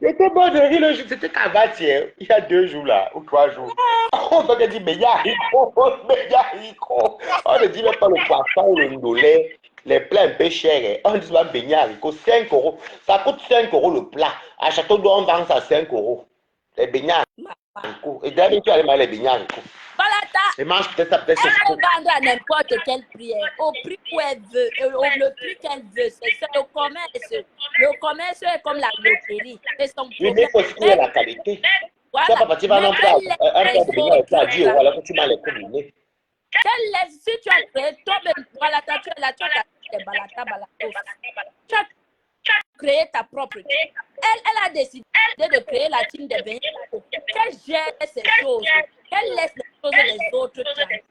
C: J'étais bon de rire, c'était qu'avant-hier, il y a 2 jours là, ou 3 jours. On a dit beignets haricots. On ne dit même pas le poisson ou le ndolé, les plats un peu chers. On dit pas beignets haricots, 5 €. Ça coûte 5 € le plat. À Château d'Eau, on vend ça 5 €. Les beignets haricots. Et d'ailleurs, tu vas aller manger les beignets haricots. Et mange peut-être ça, peut-être ça.
B: Elle peut vendre à n'importe quel prix, au prix où elle veut, le prix qu'elle veut. C'est le commerce. Le commerce est comme la loterie. C'est son
C: Oui, mais il faut aussi la qualité.
B: Voilà.
C: Tu vas pas non plus un peu de beignets à 10 €, alors que tu manges les combinés.
B: Si tu as créé, toi-même, balata, tu es là, tu as des balata. Tu as créé ta propre team. Elle a décidé de créer la team des beignets. Qu'elle gère ces choses. Qu'elle laisse les choses des autres tranquilles.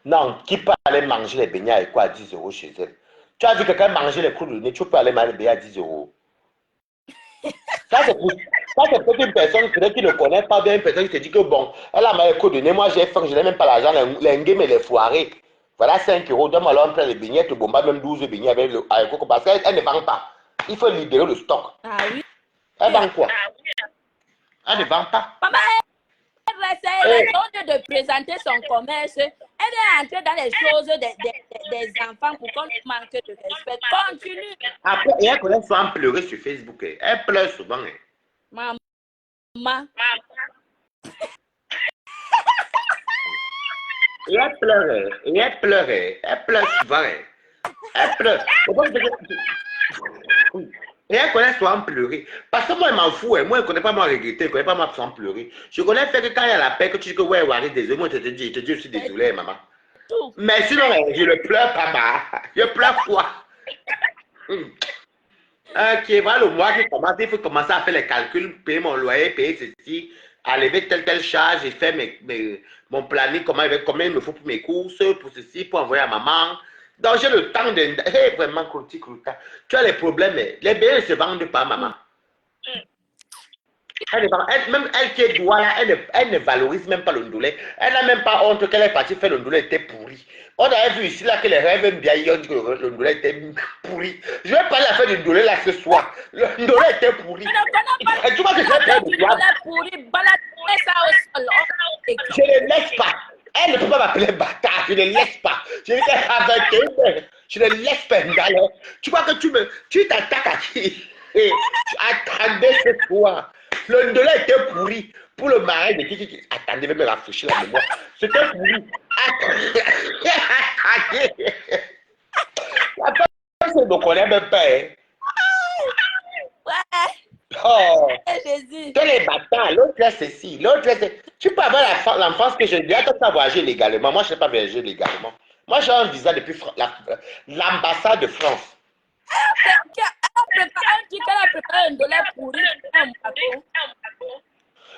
C: Non, qui peut aller manger les beignets avec quoi à 10 € chez elle? Tu as vu quelqu'un manger les coups de nez, tu peux aller manger les beignets à 10 €. Ça, c'est peut-être une personne qui ne connaît pas bien, une personne qui te dit que bon, elle a mal les coups de nez, moi j'ai faim, je n'ai même pas l'argent, les ngés mais les foirés. Voilà 5 €, donne-moi alors un plat de beignets, tu bombes même 12 beignets avec le coco, parce qu'elle ne vend pas. Il faut libérer le stock.
B: Ah oui.
C: Elle vend quoi? Elle ne vend pas.
B: Maman, elle au lieu de présenter son commerce, elle est entrée dans les choses des enfants pour qu'on manque de respect. Continue.
C: Après, elle connaît souvent pleurer sur Facebook. Elle pleure souvent.
B: Maman.
C: Et elle pleurait. Et elle pleurait. Elle pleure souvent. Elle pleure. Et elle connaît souvent pleurer. Parce que moi, je m'en fous. Moi, je ne connais pas moi regretter. Je ne connais pas moi sans pleurer. Je connais fait que quand il y a la paix, que tu dis que ouais, ouais, désolé. Moi, je te dis, je suis désolé, maman. Mais sinon, je ne pleure pas, maman. Je pleure quoi? Ok, voilà le mois qui commence. Il faut commencer à faire les calculs, payer mon loyer, payer ceci, enlever telle charge et faire mon planning, combien il me faut pour mes courses, pour ceci, pour envoyer à maman. Donc j'ai le temps de... Hey, vraiment, Crouta. Tu as les problèmes, les bébés ne se vendent pas, maman. Même elle qui est douée là, elle ne valorise même pas le ndolé. Elle n'a même pas honte qu'elle est partie faire le ndolé était pourri. On avait vu ici là que les rêves aiment bien, on dit que le ndolé était pourri. Je vais pas la faire du ndolé là ce soir. Le ndolé était pourri. Et tu vois que je vais faire du ndolé pourri. Je ne laisse pas. Elle ne peut pas m'appeler bâtard. Je ne laisse pas. Je ne laisse pas. Tu vois que tu t'attaques à qui? Attendez ce soir. Le ndolé était pourri. Pour le mari de qui. Attendez, je vais me rafraîchir la mémoire. C'était pourri. Attendez. La personne ne me connaît même pas. Oh, quel est bâtard, l'autre là c'est ceci, l'autre là c'est... Tu peux avoir l'enfance que je dis, attends, tu as voyagé légalement. Moi, je ne sais pas voyager légalement. Moi, j'ai un visa depuis l'ambassade de France.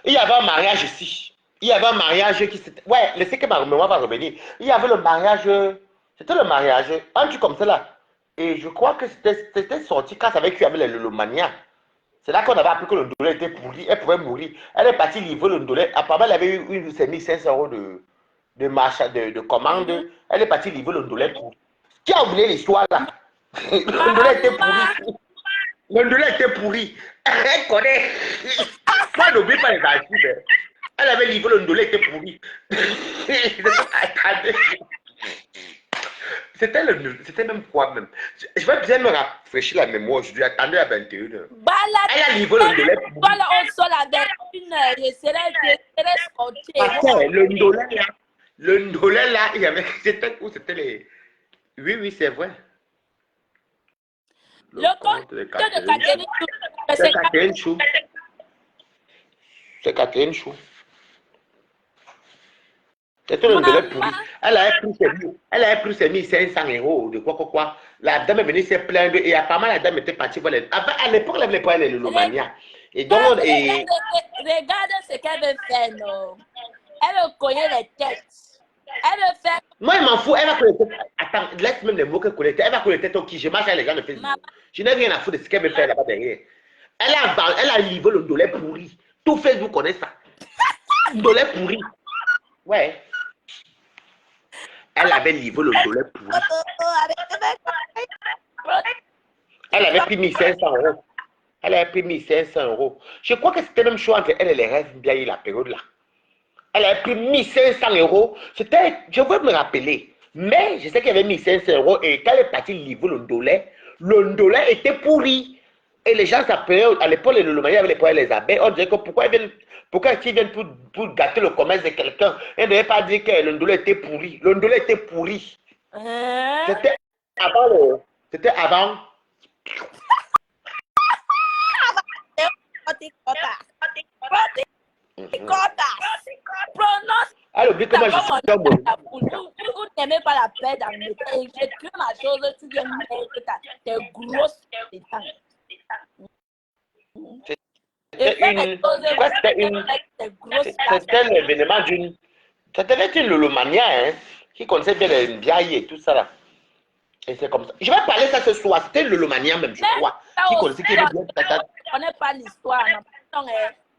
C: Il y avait un mariage ici. Il y avait un mariage qui s'était... Ouais, laissez que ma mémoire va revenir. Il y avait le mariage... C'était le mariage, un truc comme ça là. Et je crois que c'était sorti quand ça avait cuit avec le Lomania. C'est là qu'on avait appris que le ndolé était pourri, elle pouvait mourir. Elle est partie livrer le ndolé. Apparemment, elle avait eu 1500 € de commande. Elle est partie livrer le ndolé pourri. Qui a oublié l'histoire là? Le ndolé était pourri. Le ndolé était pourri. Elle connaît. Moi, n'oublie pas les archives. Elle avait livré le ndolé était pourri. Attendez. C'était même quoi même? Je vais bien me rafraîchir la mémoire aujourd'hui. Attendez à 21h. Elle a livré le ndolé. Le ndolé là, il y avait. C'était où? C'était les. Oui, c'est vrai. Le compte de Catherine. C'est Catherine Chou. C'est Catherine Chou. C'était le ndolé pourri. Elle avait pris ses 1500 € de quoi. La dame est venue se plaindre et apparemment la dame était partie voir les... À l'époque, elle ne voulait pas aller le Lomania. Et donc...
B: Regarde ce qu'elle veut faire, non. Elle connaît les textes. Elle veut faire...
C: Moi, je m'en fous. Elle va connaître... Attends, laisse même les mots qu'elle connaît. Elle va connaître qui. Je marche avec les gens de Facebook. Je n'ai rien à foutre de ce qu'elle veut faire là-bas derrière. Elle a livré le ndolé pourri. Tout Facebook connaît ça. Ndolé pourri. Ouais. Elle avait livré le ndolé pourri. Elle avait pris 1500 €. Elle avait pris 1500 €. Je crois que c'était même chose entre elle et les rêves bien la période là. Elle avait pris 1500 €. C'était, je veux me rappeler. Mais je sais qu'elle avait 1500 € et quand elle est partie livrer le ndolé était pourri. Et les gens s'appelaient, à l'époque, le Lomania avec les poils et les abeilles. On dirait que pourquoi ils viennent pour gâter le commerce de quelqu'un? Ils ne devaient pas dire que le ndolé était pourri. Le ndolé était pourri. C'était avant C'était avant. Alors, oublie comment je suis un bon.
B: Vous n'aimez pas la paix dans le temps. Et j'écris ma chose, tu viens me dire que t'es grosse.
C: C'était l'événement d'une. Ça devait être une Lolomania, hein, qui connaissait bien les Ndiaye et tout ça là. Et c'est comme ça. Je vais parler ça ce soir. C'était une Lolomania même, je crois. Qui connaissait bien.
B: Je ne connais pas l'histoire.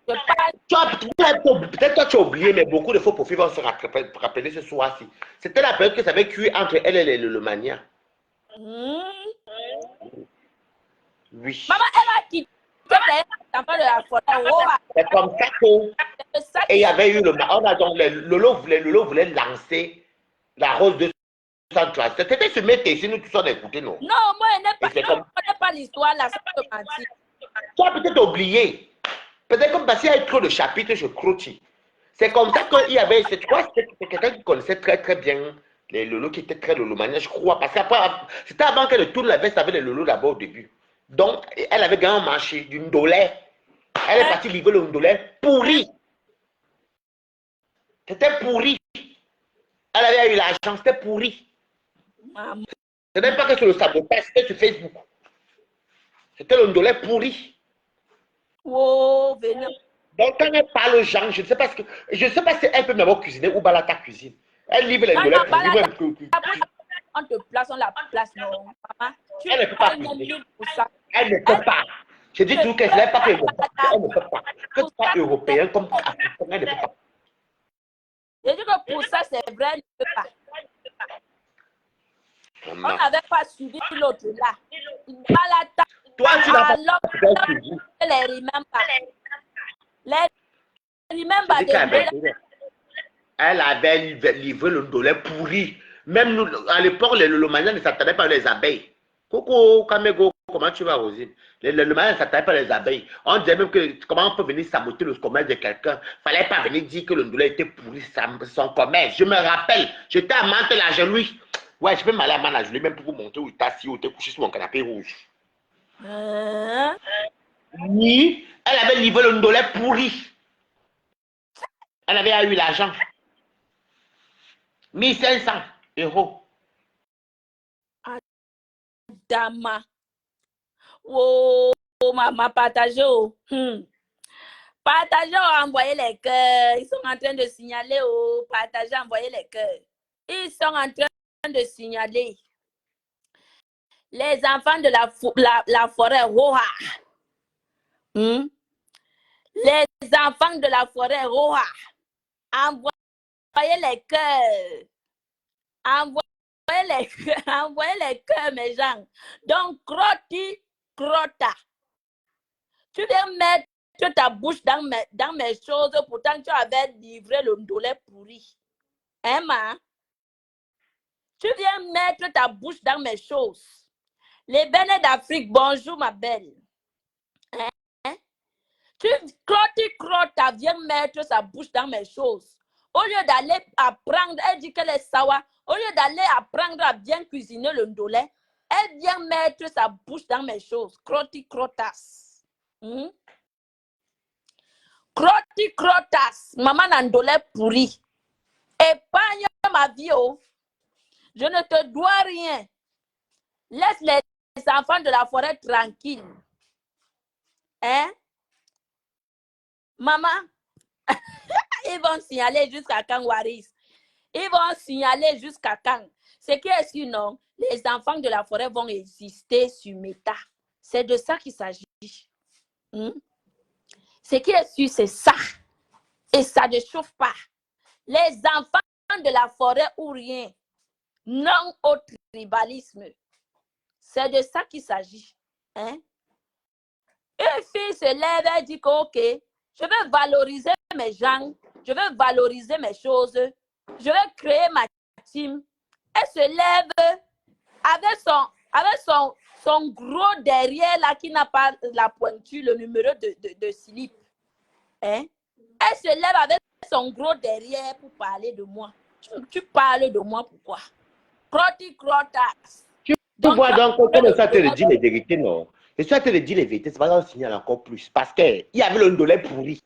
C: Peut-être toi tu as oublié, mais beaucoup de faux profils vont se rappeler ce soir-ci. C'était la période que ça avait cuit entre elle et les Lolomania. Oui.
B: Maman, elle a quitté l'enfant de la forêt.
C: C'est comme ça que. Et il y avait eu Lolo voulait lancer la rose de Central. C'était ce mec ici, nous tous on a écouté, non?
B: Non, moi, je ne connais pas l'histoire là, ça peut mentir.
C: Tu as peut-être oublié. Peut-être que parce qu'il y a eu trop de chapitres, je crotis. C'est comme ça qu'il y avait, tu vois, c'est quelqu'un qui connaissait très très bien les lolos, qui était très lolomania, je crois. Parce que c'était avant qu'elle tourne la veste avec les lolos d'abord au début. Donc, elle avait gagné un marché d'une dollar. Elle est partie livrer le dollar pourri. C'était pourri. Elle avait eu l'argent, c'était pourri. Ce n'est pas que sur le sabotage, c'était sur Facebook. C'était le dollar pourri.
B: Oh, venez.
C: Donc, quand elle parle aux gens, je ne sais pas si elle peut d'abord cuisiner ou Balata cuisine. Elle livre les dollars pourris.
B: On te place, on la place, non. Maman,
C: Elle ne peut pas cuisiner. Elle ne peut pas. Je dis tout qu'elle n'est pas que elle ne peut pas. Que tu sois européen comme africain, elle ne peut pas.
B: Je dis que pour ça, c'est vrai, elle ne peut pas. On
C: Non.
B: n'avait pas suivi l'autre là. Balata.
C: Toi, tu n'as pas suivi.
B: Les remember. Les remember
C: Je dis elle avait livré le dollar pourri. Même nous, à l'époque, les lolomaniens ne s'attendaient pas les abeilles. Coucou, Kamego, comment tu vas, Rosine? Les lolomaniens ne s'attendaient pas les abeilles. On disait même que comment on peut venir saboter le commerce de quelqu'un. Il ne fallait pas venir dire que le dollar était pourri, son commerce. Je me rappelle, j'étais à Mantes-la-Jolie. Ouais, je peux m'aller à Mantes-la-Jolie même pour vous montrer où tu es assis, où tu es couché sur mon canapé rouge. Oui, elle avait livré le dollar pourri. Elle avait eu l'argent. 1500 €.
B: Dama. Oh, maman, partagez. Partagez, envoyez les cœurs. Ils sont en train de signaler. Oh, partagez, envoyez les cœurs. Ils sont en train de signaler. Les enfants de la forêt Roha. Les enfants de la forêt Roha. Envoyez les cœurs. Envoyez les cœurs, mes gens. Donc, croti, crota. Tu viens mettre ta bouche dans mes choses, pourtant tu avais livré le dollar pourri. Hein, ma? Tu viens mettre ta bouche dans mes choses. Les bénins d'Afrique, bonjour ma belle. Hein? Tu crota, viens mettre sa bouche dans mes choses. Au lieu d'aller apprendre, elle dit qu'elle est sawa. Au lieu d'aller apprendre à bien cuisiner le ndolé, elle vient mettre sa bouche dans mes choses. Crotas. Crotas. Maman n'andolé pourri. Épargne ma vie. Oh. Je ne te dois rien. Laisse les enfants de la forêt tranquilles. Hein? Maman, ils vont signaler jusqu'à quand, Waris? Ils vont signaler jusqu'à quand? Ce qui est sûr, non, les enfants de la forêt vont exister sur Meta. C'est de ça qu'il s'agit. Ce qui est sûr, c'est ça. Et ça ne chauffe pas. Les enfants de la forêt ou rien. Non au tribalisme. C'est de ça qu'il s'agit. Hein? Une fille se lève et dit que, ok, je vais valoriser mes gens, je vais valoriser mes choses, je vais créer ma team. Elle se lève avec son gros derrière là qui n'a pas la pointure, le numéro de slip. Hein? Elle se lève avec son gros derrière pour parler de moi. Tu parles de moi pourquoi? Crotax.
C: Tu vois donc, comme ça te le dit les vérités, non? Et ça te le dit les vérités, c'est pas ça qu'on signale encore plus. Parce qu'il y avait le dollar pourri.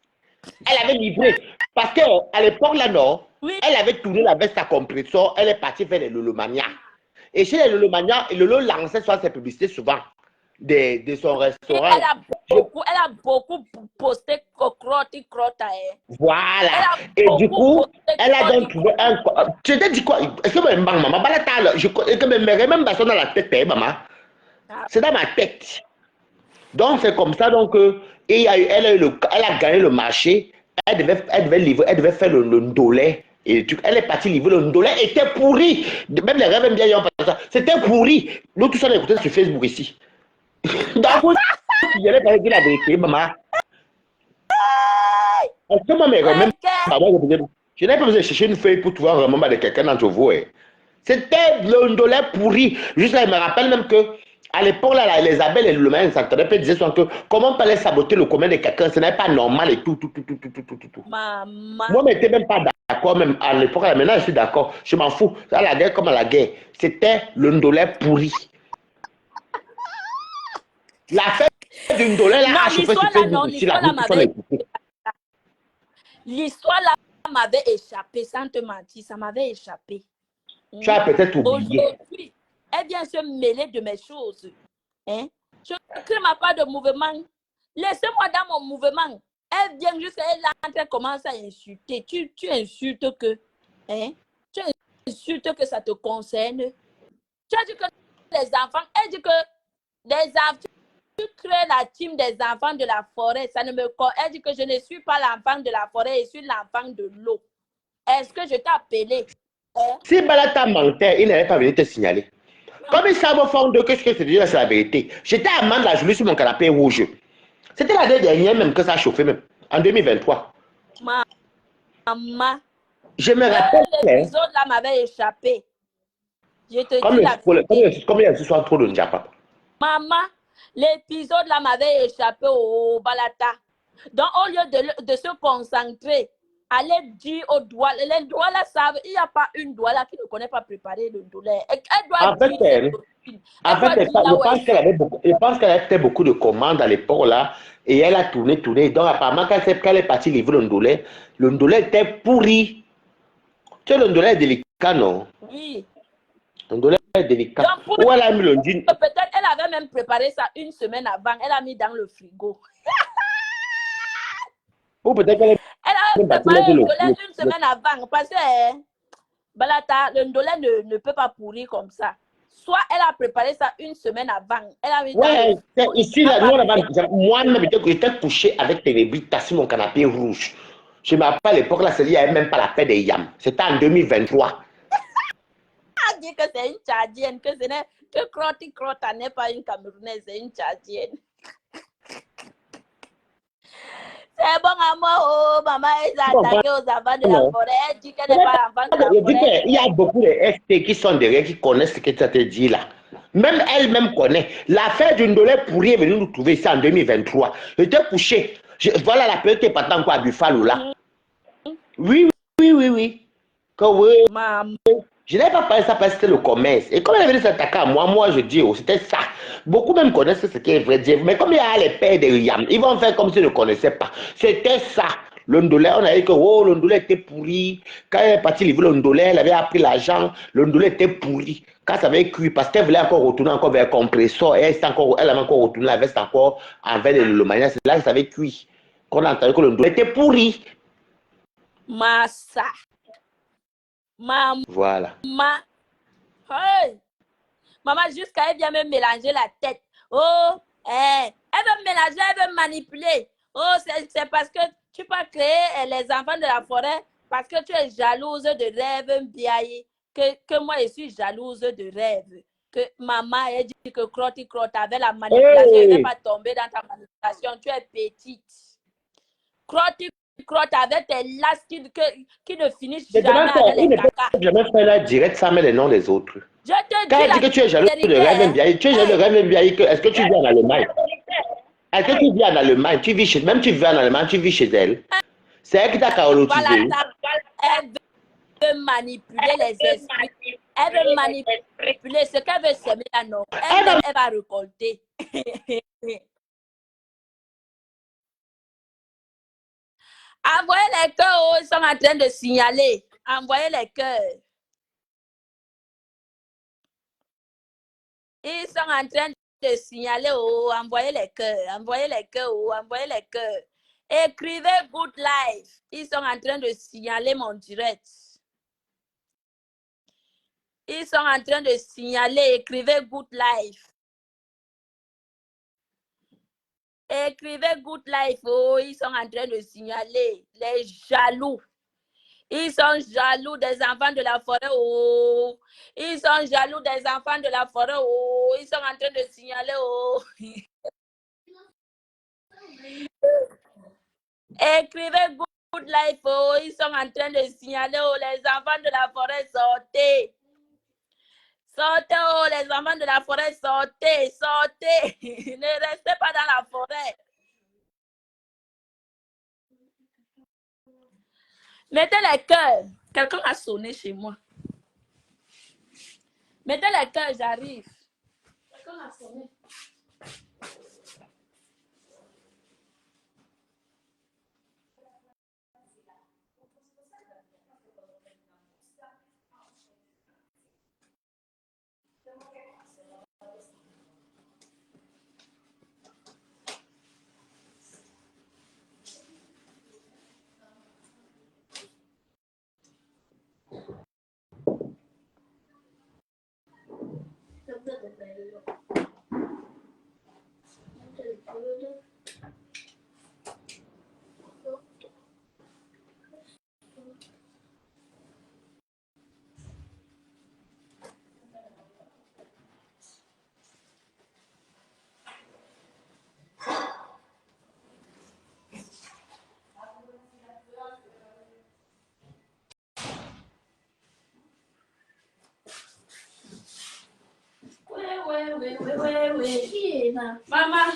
C: Elle avait livré. Parce qu'à l'époque, là, non, oui. Elle avait tourné la veste à compresseur, elle est partie vers les Lolomania. Et chez les Lolomania, Lolo lançait soit ses publicités souvent de son restaurant.
B: Elle a beaucoup posté crota.
C: Voilà. Et du coup, elle a donc trouvé un. Tu t'es dit quoi? Est-ce que maman, même pas ça dans la tête, maman. C'est dans ma tête. Donc, c'est comme ça, donc, elle a gagné le marché, elle devait livrer, elle devait faire le ndolé, et elle est partie livrer le ndolé, était pourri. Même les rêves, même bien, c'était pourri. Nous, tout ça, on a écouté sur Facebook ici. Donc, il y allait pas dire la vérité, maman. Est-ce que moi, même, je n'ai pas besoin de chercher une feuille pour trouver vraiment de quelqu'un d'entre vous. C'était le ndolé pourri. Juste là, il me rappelle même que À l'époque, là, les abeilles et le maïs ne s'entendaient pas, ils disaient souvent que comment on peut aller saboter le commun de quelqu'un, ce n'est pas normal et tout.
B: Maman.
C: Moi, je n'étais même pas d'accord, même à l'époque, maintenant je suis d'accord, je m'en fous. À la guerre comme à la guerre, c'était le ndolé pourri. L'affaire du ndolé là
B: Non,
C: a chauffé sur
B: l'histoire là,
C: Facebook
B: non,
C: aussi, la
B: l'histoire là
C: route, il faut
B: m'avait
C: l'écouter.
B: l'histoire là m'avait échappé, sans te mentir, ça m'avait échappé.
C: Tu as peut-être oublié.
B: Aujourd'hui, elle vient se mêler de mes choses. Hein? Je ne crée ma part de mouvement. Laissez-moi dans mon mouvement. Elle vient jusqu'à elle entre, elle commence à insulter. Tu insultes que. Hein? Tu insultes que ça te concerne. Tu as dit que les enfants, elle dit que des enfants, tu crées la team des enfants de la forêt. Ça ne me, elle dit que je ne suis pas l'enfant de la forêt, je suis l'enfant de l'eau. Est-ce que je t'ai appelé? Hein?
C: Si Balata mentait, il n'allait pas venir te signaler. Comme ils savent au fond de qu'est-ce que c'est déjà, c'est la vérité. J'étais à Mande la journée sur mon canapé rouge. C'était la dernière même que ça a chauffé même, en 2023.
B: Maman.
C: Je me rappelle.
B: L'épisode là m'avait échappé. Je te dis la vérité.
C: Comme il y a ce soir trop de Ndiapa.
B: Maman, l'épisode là m'avait échappé au Balata. Donc, au lieu de se concentrer, aller dire aux doigts, les doigts là savent, il n'y a pas une doigt là qui ne connaît pas préparer le douleur. Elle doit
C: En fait, je pense qu'elle avait fait beaucoup de commandes à l'époque là, et elle a tourné. Donc, apparemment, quand elle est partie livrer le ndolé était pourri. Tu sais, le ndolé est délicat, non?
B: Oui.
C: Le ndolé est délicat.
B: Donc,
C: Où elle a mis le jean?
B: Peut-être elle avait même préparé ça une semaine avant. Elle a mis dans le frigo.
C: Ou peut-être qu'elle
B: avait préparé le ndolé une semaine avant. Parce que Balata, le ndolé ne peut pas pourrir comme ça. Soit elle a préparé ça une semaine avant. Elle a mis
C: ici, là, moi-même, j'étais couché avec Télébrita sur mon canapé rouge. Je me rappelle à l'époque, là, il n'y avait même pas la paix des yams. C'était en 2023.
B: On dit que c'est une Tchadienne, que ce n'est que Croti Crota n'est pas une Camerounaise, c'est une Tchadienne. C'est bon à moi, oh, maman, elle s'est attaquée aux enfants de la forêt. Elle dit qu'elle n'est pas l'enfant de la forêt.
C: Il y a beaucoup de FT qui sont derrière, qui connaissent ce que tu te dis là. Même elle-même connaît. L'affaire du ndolé pourri est venue nous trouver ici en 2023. J'étais couché. Voilà la période qui est partie encore à Buffalo là. Oui. Que oui.
B: Maman.
C: Je n'avais pas parlé ça parce que c'était le commerce. Et comme elle est venue s'attaquer à moi, je dis, oh, c'était ça. Beaucoup même connaissent ce qui est vrai dire. Mais comme il y a les pères des yams, ils vont faire comme s'ils ne connaissaient pas. C'était ça. Le ndolé, on a dit que oh, le ndolé était pourri. Quand elle est partie livrer le ndolé, elle avait appris l'argent. Le ndolé était pourri. Quand ça avait cuit, parce qu'elle voulait encore retourner encore vers le compresseur. Et elle avait encore retourné la veste encore envers le manière. C'est là que ça avait cuit. Qu'on a entendu que le ndolé était pourri.
B: Massa. Maman.
C: Voilà.
B: Hey. Maman, jusqu'à elle vient me mélanger la tête. Oh, elle veut mélanger, elle veut manipuler. Oh, c'est parce que tu peux créer les enfants de la forêt parce que tu es jalouse de rêve, Mbiaye, que moi je suis jalouse de rêve. Que maman, elle dit que Croti avec la manipulation, elle ne va pas tomber dans ta manipulation. Tu es petite. Croti avec tes lasses qui ne finissent jamais avec les caca.
C: Je vais faire là direct sans mettre les noms des autres.
B: Je te
C: Quand elle dit que tu es jaloux de Rêve Mbiaye, tu es jaloux de Rêve Mbiaye, est-ce que tu vis en Allemagne? Est-ce que tu vis en Allemagne? Tu vis chez, même tu vis en Allemagne, tu vis chez elle. C'est elle qui t'a carolotisé.
B: Elle veut manipuler les esprits. Elle veut manipuler ce qu'elle veut semer là, non. Elle va récolter. Envoyez les cœurs, oh, ils sont en train de signaler. Envoyez les cœurs. Ils sont en train de signaler, oh, envoyez les cœurs, oh, envoyez les cœurs. Écrivez Good Life. Ils sont en train de signaler mon direct. Ils sont en train de signaler, écrivez Good Life. Écrivez Good Life, oh, ils sont en train de signaler les jaloux. Ils sont jaloux des enfants de la forêt, oh. Ils sont jaloux des enfants de la forêt, oh. Ils sont en train de signaler, oh. Écrivez Good Life, oh. Ils sont en train de signaler, oh. Les enfants de la forêt, sortez. Sortez, oh, les enfants de la forêt, sortez, sortez. Ne restez pas dans la forêt. Mettez les cœurs. Quelqu'un a sonné chez moi. Mettez les cœurs, j'arrive. Quelqu'un a sonné. Oui. Qui est là? Maman,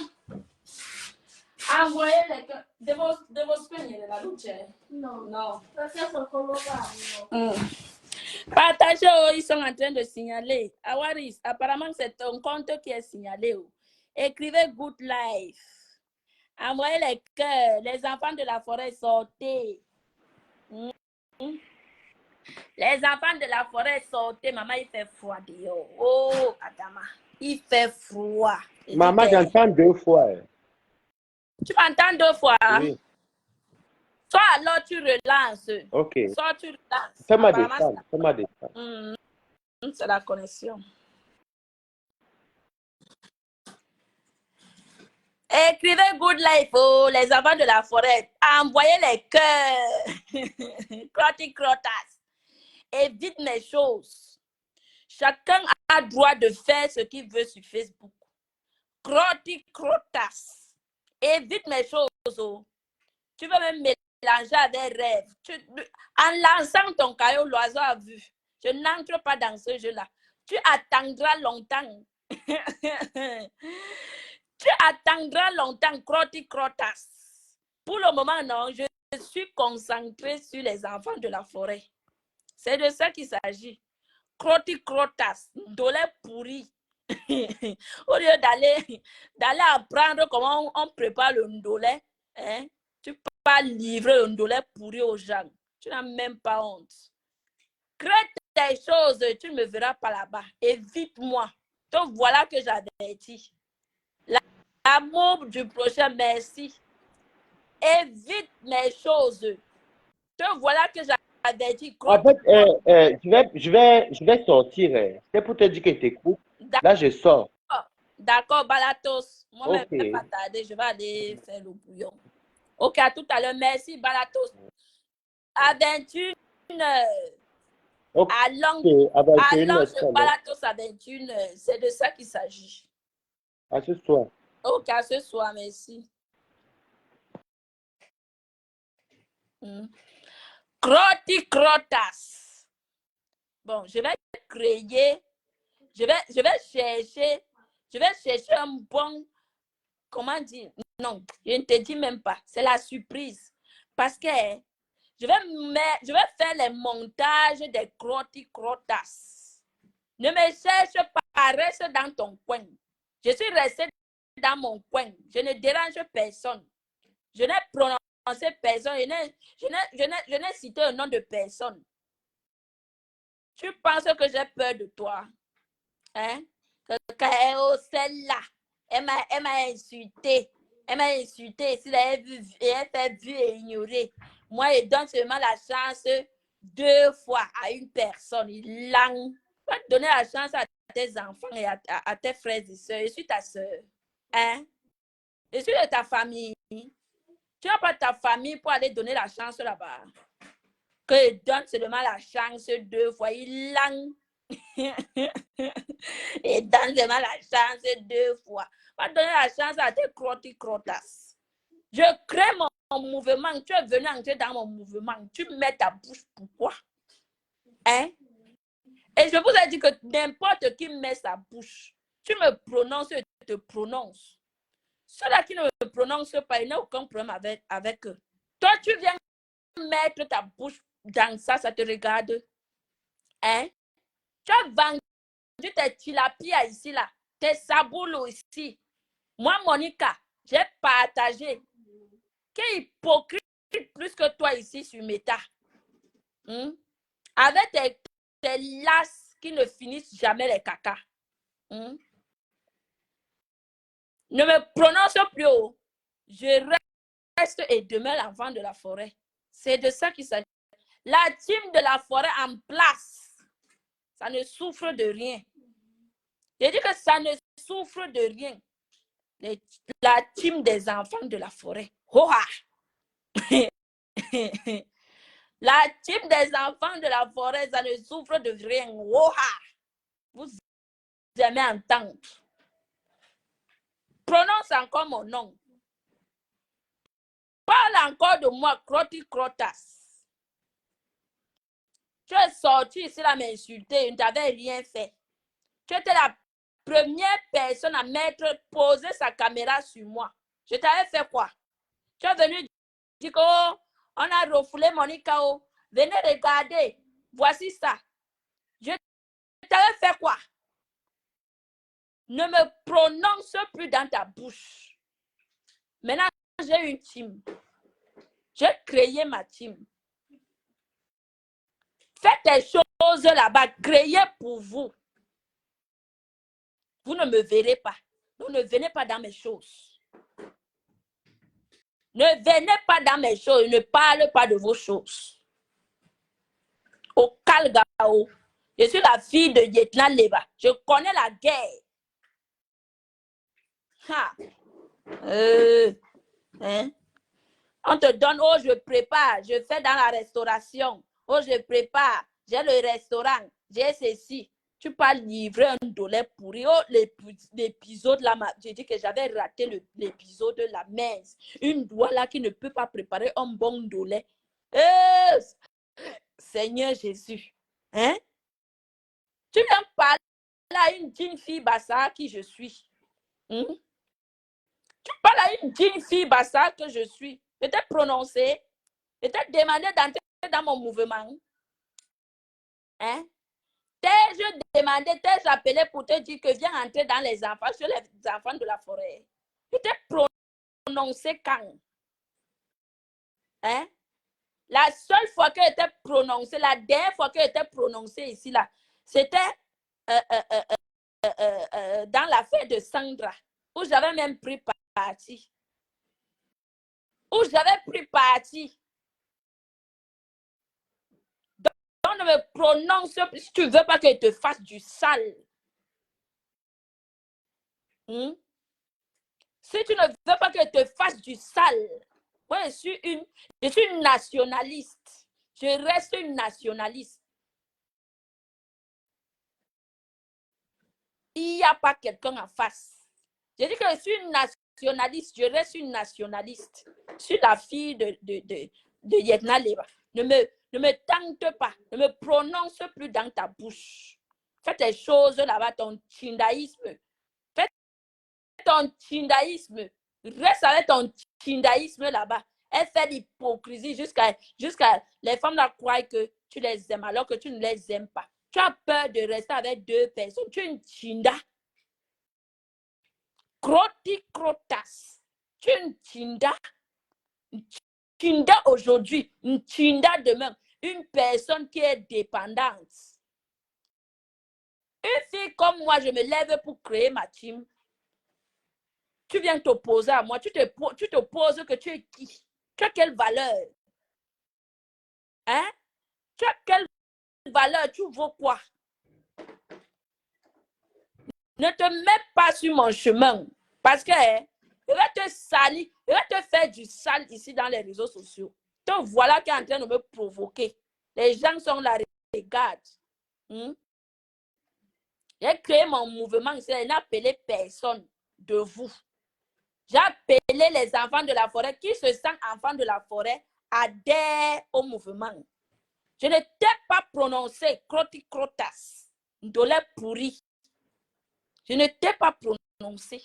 B: envoyez les cœurs. Devo spegnere la luce?
A: Non.
B: Non.
A: Perché sono collocato.
B: Partagez, oh, ils sont en train de signaler. Awaris, apparemment c'est ton compte qui est signalé. Oh. Écrivez Good Life. Envoyez les cœurs. Les enfants de la forêt, sortez. Les enfants de la forêt, sortez. Maman, il fait froid dehors. Oh, Adama, il fait froid.
C: Maman, j'entends 2 fois.
B: Tu m'entends 2 fois?
C: Oui.
B: Soit alors tu relances.
C: Ok.
B: Soit tu relances.
C: Fais-moi
B: Apparemment,
C: descendre.
B: c'est la connexion. Écrivez Good Life, oh, les enfants de la forêt. Envoyez les cœurs. Crotti-crottas. Évite mes choses. Chacun a droit de faire ce qu'il veut sur Facebook. Crotti-crottas. Évite mes choses. Oh. Tu veux même mélanger avec rêve. En lançant ton caillou, l'oiseau a vu. Je n'entre pas dans ce jeu-là. Tu attendras longtemps. Tu attendras longtemps, crotti-crottas. Pour le moment, non, je suis concentrée sur les enfants de la forêt. C'est de ça qu'il s'agit. Crotti-crottas, dolé pourri. Au lieu d'aller apprendre comment on prépare le ndolé, hein, tu peux pas livrer le ndolé pourri aux gens. Tu n'as même pas honte. Crée tes choses, tu ne me verras pas là-bas. Évite-moi. Donc voilà que j'avertis. L'amour du prochain, merci. Évite mes choses. Te voilà que j'avais dit.
C: En fait, je vais sortir. C'est pour te dire que tu écoutes. Là, je sors.
B: D'accord, Balatos. Moi-même,
C: Ok.
B: je ne vais pas tarder. Je vais aller faire le bouillon. Ok, à tout à l'heure. Merci, Balatos. À 21h.
C: Ok.
B: Allons chez Balatos à 21h. C'est de ça qu'il s'agit.
C: À ce soir.
B: Ok, à ce soir, merci. Crotti-crottas. Bon, je vais créer, je vais chercher un bon, comment dire, non, je ne te dis même pas, c'est la surprise. Parce que je vais faire les montages des crotti-crottas. Ne me cherche pas, reste dans ton coin. Je suis restée dans mon coin. Je ne dérange personne. Je n'ai prononcé personne. Je n'ai cité le nom de personne. Tu penses que j'ai peur de toi? Hein? Que celle-là, elle m'a insulté. Elle m'a insulté. Si elle fait vu et ignorer. Moi, je donne seulement la chance 2 fois à une personne. Il va te donner la chance à tes enfants et à tes frères et sœurs. Je suis ta sœur. Hein? Je suis de ta famille. Tu n'as pas ta famille pour aller donner la chance là-bas. Que je donne seulement la chance 2 fois. Il langue. Et donne seulement la chance 2 fois. Va donner la chance à tes crotti-crottas. Je crée mon mouvement. Tu es venu entrer dans mon mouvement. Tu mets ta bouche pourquoi? Hein? Et je vous ai dit que n'importe qui met sa bouche, tu me prononces, je te prononce. Ceux-là qui ne me prononcent pas, il n'y a aucun problème avec eux. Toi, tu viens mettre ta bouche dans ça, ça te regarde. Hein? Tu as vendu tes tilapias ici, là, tes saboules ici. Moi, Monica, j'ai partagé. Quel hypocrite plus que toi ici sur Meta. Avec tes lasses qui ne finissent jamais les caca. Ne me prononce plus haut. Je reste et demeure l'enfant de la forêt. C'est de ça qu'il s'agit. La team de la forêt en place, ça ne souffre de rien. J'ai dit que ça ne souffre de rien. La team des enfants de la forêt. Hoa! La team des enfants de la forêt, ça ne souffre de rien. Hoa! Vous aimez entendre. Prononce encore mon nom. Parle encore de moi, Croti Crotas. Tu es sorti ici là m'insulter, je ne t'avais rien fait. Tu étais la première personne à poser sa caméra sur moi. Je t'avais fait quoi? Tu es venu dire que oh, on a refoulé Monica. Oh. Venez regarder. Voici ça. Je t'avais fait quoi? Ne me prononce plus dans ta bouche. Maintenant, j'ai une team. J'ai créé ma team. Faites des choses là-bas. Créez pour vous. Vous ne me verrez pas. Vous ne venez pas dans mes choses. Ne venez pas dans mes choses. Ne parle pas de vos choses. Au Calgao, je suis la fille de Lieutenant Leva. Je connais la guerre. Hein? On te donne, oh, je prépare, je fais dans la restauration. Oh, je prépare, j'ai le restaurant, j'ai ceci. Tu parles livrer un dollar pourri. Oh, l'épisode là, j'ai dit que j'avais raté l'épisode de la mince. Une doigt là qui ne peut pas préparer un bon dollar. Seigneur Jésus. Hein? Tu viens parler à une jeune fille bassa qui je suis. Tu parles à une jeune fille bassa que je suis. Je t'ai prononcé. Je t'ai demandé d'entrer dans mon mouvement. Hein? T'ai-je demandé, t'ai-je appelé pour te dire que viens entrer dans les enfants, sur les enfants de la forêt. Je t'ai prononcé quand? Hein? La seule fois que j'étais prononcé, la dernière fois que j'étais prononcé ici, là, c'était dans l'affaire de Sandra, où j'avais même pris parti. Donc, ne me prononce plus si tu ne veux pas que je te fasse du sale. Si tu ne veux pas que je te fasse du sale, moi, je suis une nationaliste. Je reste une nationaliste. Il n'y a pas quelqu'un en face. Je dis que je suis une nationaliste. Je reste une nationaliste. Je suis la fille de Yetna Leba. Ne me tente pas. Ne me prononce plus dans ta bouche. Fais tes choses là-bas, ton chindaïsme. Fais ton chindaïsme. Reste avec ton chindaïsme là-bas. Elle fait l'hypocrisie jusqu'à les femmes là croient que tu les aimes alors que tu ne les aimes pas. Tu as peur de rester avec deux personnes. Tu es une chinda. Croti crotas. Tu es une chinda. Une chinda aujourd'hui. Une chinda demain. Une personne qui est dépendante. Une fille comme moi, je me lève pour créer ma team. Tu viens t'opposer à moi. Tu t'opposes que tu es qui? Tu as quelle valeur? Hein? Tu as quelle valeur? Tu vaux quoi? Ne te mets pas sur mon chemin. Parce que je vais te salir. Je vais te faire du sale ici dans les réseaux sociaux. Te voilà qui est en train de me provoquer. Les gens sont là, regarde. J'ai créé mon mouvement. Je n'ai appelé personne de vous. J'ai appelé les enfants de la forêt qui se sentent enfants de la forêt adhèrent au mouvement. Je ne t'ai pas prononcé Croti Crotas. Ndolé pourri. Je ne t'ai pas prononcé.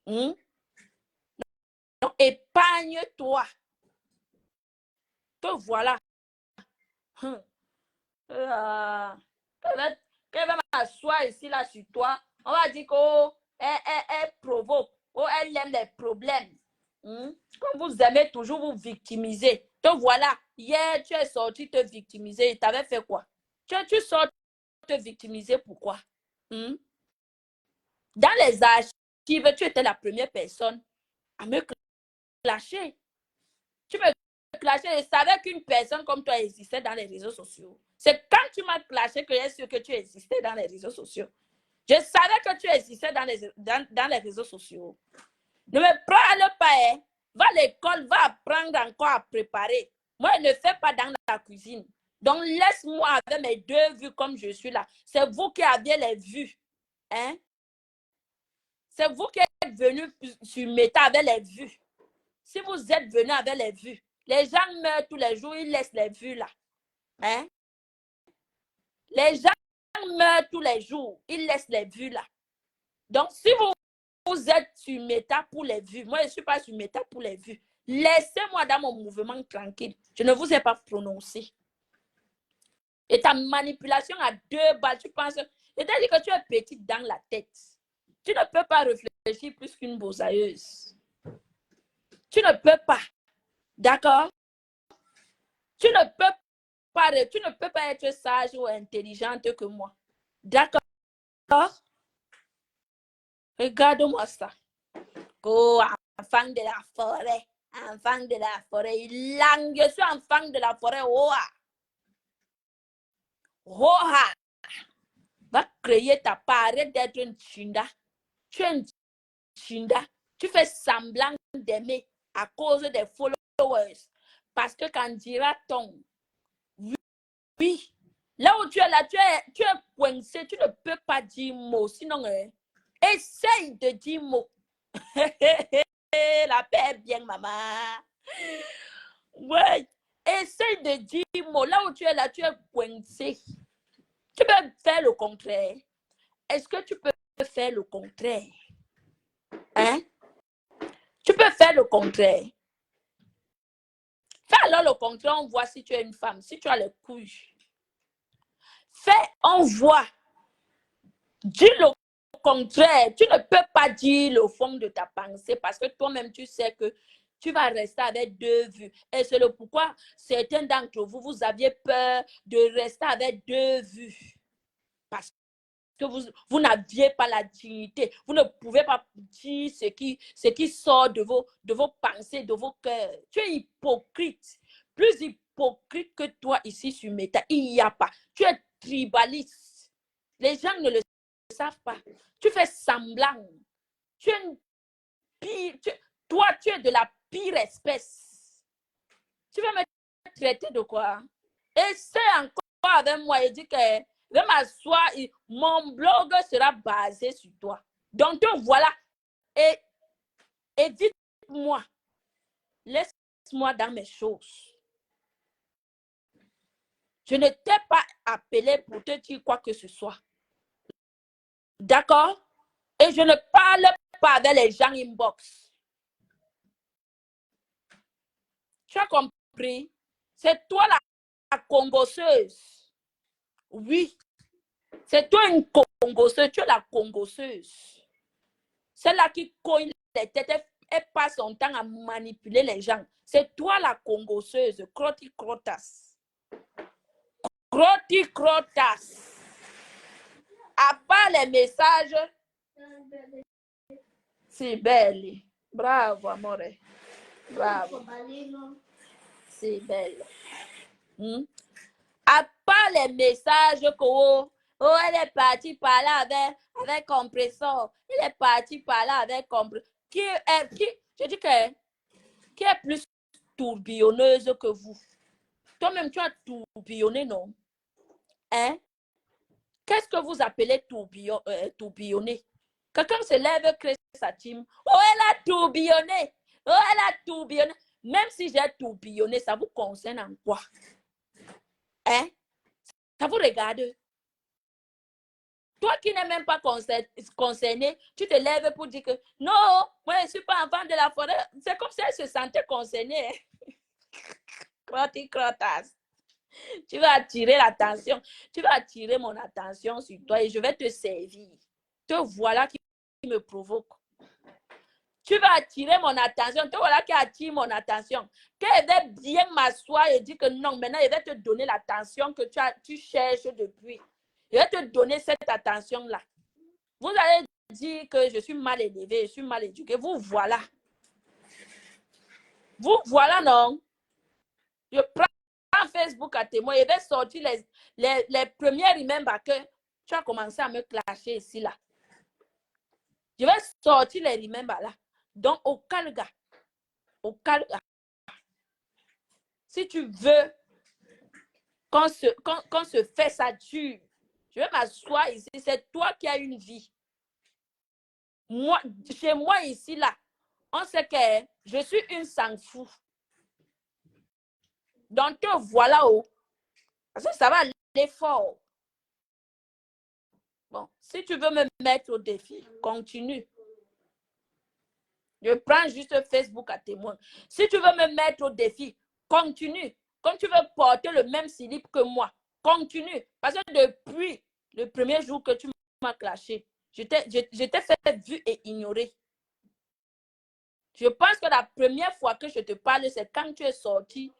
B: Donc, épargne-toi. Que voilà. Qu'elle va m'asseoir ici, là, sur toi. On va dire qu'elle provoque. Oh, elle aime les problèmes. Comme vous aimez toujours vous victimiser. Donc voilà, hier, tu es sorti te victimiser. Tu avais fait quoi? Tu sors te victimiser, pourquoi? Dans les archives, tu étais la première personne à me clasher. Tu me clashais. Je savais qu'une personne comme toi existait dans les réseaux sociaux. C'est quand tu m'as clashé que j'ai su que tu existais dans les réseaux sociaux. Je savais que tu existais dans les réseaux sociaux. Ne me parle pas, hein. Va à l'école, va apprendre encore à préparer. Moi, je ne fais pas dans la cuisine. Donc, laisse-moi avec mes 2 vues comme je suis là. C'est vous qui aviez les vues. Hein? C'est vous qui êtes venus sur Meta avec les vues. Si vous êtes venus avec les vues, les gens meurent tous les jours, ils laissent les vues là. Hein? Les gens meurent tous les jours, ils laissent les vues là. Donc, si vous êtes sur Meta pour les vues, moi, je ne suis pas sur Meta pour les vues. Laissez-moi dans mon mouvement tranquille. Je ne vous ai pas prononcé. Et ta manipulation à 2 balles, tu penses... C'est-à-dire que tu es petite dans la tête. Tu ne peux pas réfléchir plus qu'une bosailleuse. Tu ne peux pas. D'accord? Tu ne peux pas être sage ou intelligente que moi. D'accord? Regarde-moi ça. Oh, enfant de la forêt. Enfant de la forêt. Il langue. Je suis enfant de la forêt. Oha. Va créer ta part. Arrête d'être une chinda. Tu es une chinda. Tu fais semblant d'aimer à cause des followers. Parce que quand dira-t-on, oui, là où tu es là, tu es coincé, tu ne peux pas dire mot. Sinon, essaye de dire mot. La paix est bien, maman. Ouais, essaye de dire mot. Là où tu es là, tu es coincé. Tu peux faire le contraire. Est-ce que tu peux faire le contraire? Hein? Tu peux faire le contraire. Fais alors le contraire, on voit si tu es une femme, si tu as les couilles. Fais, on voit. Dis le contraire. Tu ne peux pas dire le fond de ta pensée parce que toi-même, tu sais que tu vas rester avec 2 vues. Et c'est le pourquoi certains d'entre vous, vous aviez peur de rester avec 2 vues. Parce que vous n'aviez pas la dignité. Vous ne pouvez pas dire ce qui sort de vos pensées, de vos cœurs. Tu es hypocrite. Plus hypocrite que toi ici sur Meta, il n'y a pas. Tu es tribaliste. Les gens ne le savent pas. Tu fais semblant. Tu es une pire. Toi, tu es de la pire espèce. Tu vas me traiter de quoi? Essaie encore avec moi et dis que je vais m'asseoir, mon blog sera basé sur toi. Donc, te voilà. Et évite-moi. Laisse-moi dans mes choses. Je ne t'ai pas appelé pour te dire quoi que ce soit. D'accord? Et je ne parle pas avec les gens inbox. Tu as compris? C'est toi la congosseuse. Oui. C'est toi une congosseuse. Tu es la congosseuse. Celle-là qui cogne les têtes. Elle passe son temps à manipuler les gens. C'est toi la congosseuse. Croti crotas. Croti crotas. À part les messages. C'est belle. Bravo, amore. Bravo. C'est belle. À part les messages que elle est partie parler avec compresseur. Elle est partie parler avec compresseur. Je dis que qui est plus tourbillonneuse que vous? Toi-même, tu as tourbillonné, non? Hein? Qu'est-ce que vous appelez tourbillonner? Quelqu'un se lève, crée sa team. Oh, elle a tourbillonné. Oh, elle a tourbillonné. Même si j'ai tourbillonné, ça vous concerne en quoi? Hein? Ça vous regarde? Toi qui n'es même pas concerné, tu te lèves pour dire que non, moi je ne suis pas enfant de la forêt. C'est comme si elle se sentait concernée. Tu vas attirer l'attention. Tu vas attirer mon attention sur toi et je vais te servir. Te voilà qui me provoque. Tu vas attirer mon attention. Te voilà qui attire mon attention. Qu'elle va bien m'asseoir et dire que non, maintenant, je vais te donner l'attention que tu cherches depuis. Je vais te donner cette attention-là. Vous allez dire que je suis mal élevé, je suis mal éduqué. Vous voilà. Vous voilà, non? Je prends Facebook à témoin. Je vais sortir les premiers remember que tu as commencé à me clasher ici, là. Je vais sortir les remember là. Donc, au calga. Au calga. Si tu veux qu'on se fait ça dur, je vais m'asseoir ici. C'est toi qui as une vie. Moi, chez moi ici, là, on sait que je suis une sang-fou. Donc, te voilà où. Parce que ça va aller fort. Bon, si tu veux me mettre au défi, continue. Je prends juste Facebook à témoin. Si tu veux me mettre au défi, continue. Comme tu veux porter le même slip que moi, continue. Parce que depuis le premier jour que tu m'as clashé, je t'ai fait vu et ignoré. Je pense que la première fois que je te parle, c'est quand tu es sorti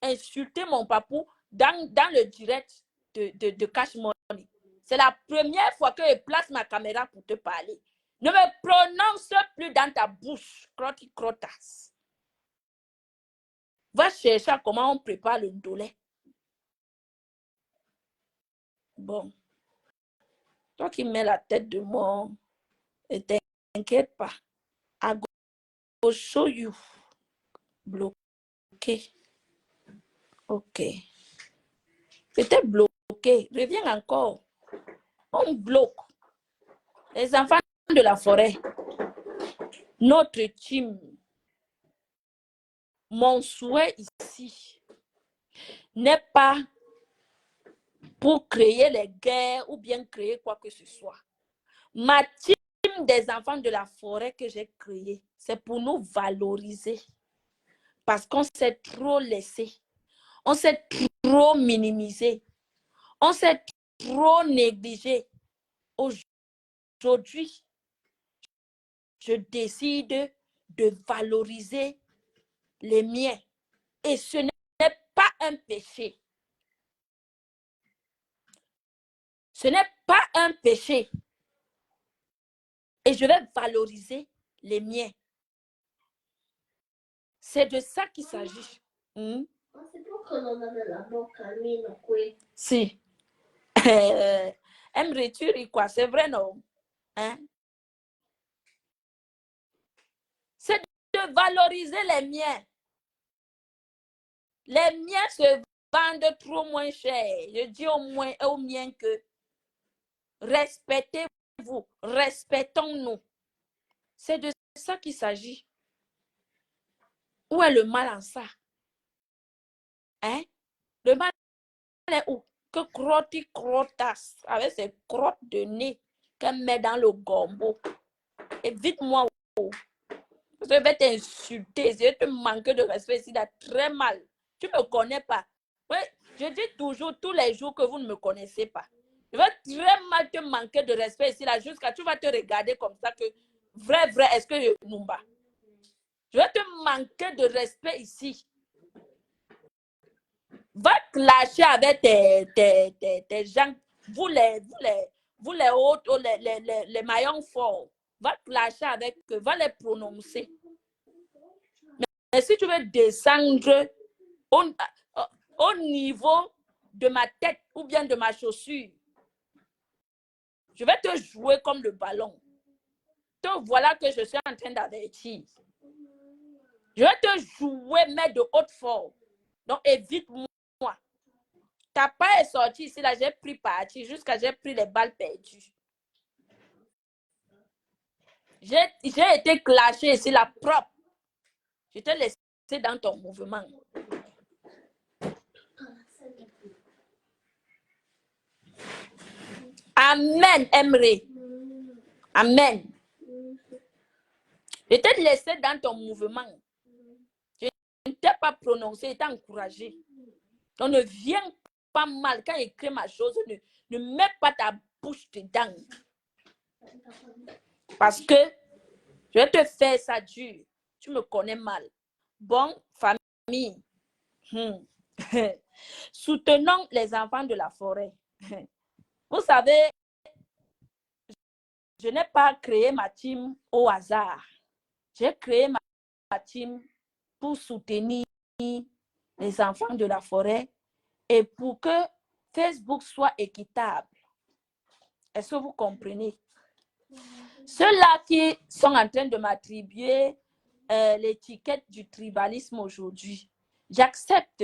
B: insulter mon papou dans le direct de Cash Money. C'est la première fois que je place ma caméra pour te parler. Ne me prononce plus dans ta bouche, crotti-crottas. Va chercher comment on prépare le ndolé. Bon. Toi qui mets la tête de moi, ne t'inquiète pas. I go show you. Bloqué. Ok. C'était bloqué. Reviens encore. On bloque. Les enfants de la forêt. Notre team. Mon souhait ici n'est pas pour créer les guerres ou bien créer quoi que ce soit. Ma team des enfants de la forêt que j'ai créée, c'est pour nous valoriser. Parce qu'on s'est trop laissé. On s'est trop minimisé. On s'est trop négligé. Aujourd'hui, je décide de valoriser les miens. Et ce n'est pas un péché. Ce n'est pas un péché. Et je vais valoriser les miens. C'est de ça qu'il s'agit. Si. Aimerais-tu quoi? C'est vrai, non? Hein? C'est de valoriser les miens. Les miens se vendent trop moins cher. Je dis aux miens que respectez-vous, respectons-nous. C'est de ça qu'il s'agit. Où est le mal en ça? Hein? Le mal est où? Que crotti-crottas, avec ses crottes de nez qu'elle met dans le gombo. Évite-moi. Parce que je vais t'insulter, je vais te manquer de respect ici, là, très mal. Tu ne me connais pas. Oui, je dis toujours, tous les jours que vous ne me connaissez pas. Je vais très mal te manquer de respect ici, là, jusqu'à tu vas te regarder comme ça que, vrai, est-ce que je Numba? Je vais te manquer de respect ici. Va clasher avec tes gens, vous les autres, les maillons forts. Va clasher avec eux, va les prononcer. Mais si tu veux descendre au niveau de ma tête ou bien de ma chaussure, je vais te jouer comme le ballon. Te voilà que je suis en train d'avertir. Je vais te jouer, mais de haute forme. Donc, évite-moi. Ta part est sortie ici, là, j'ai pris parti jusqu'à j'ai pris les balles perdues. J'ai été clashé ici, la propre. Je t'ai laissé dans ton mouvement. I Amen, Emre. Amen. Je t'ai laissé dans ton mouvement. Je ne t'ai pas prononcé, je t'ai encouragé. Donc ne viens pas mal quand j'écris ma chose, ne mets pas ta bouche dedans. Parce que je vais te faire ça dur. Tu me connais mal. Bon, famille. Soutenons les enfants de la forêt. Vous savez, je n'ai pas créé ma team au hasard. J'ai créé ma team pour soutenir les enfants de la forêt et pour que Facebook soit équitable. Est-ce que vous comprenez? Ceux-là qui sont en train de m'attribuer l'étiquette du tribalisme aujourd'hui, j'accepte.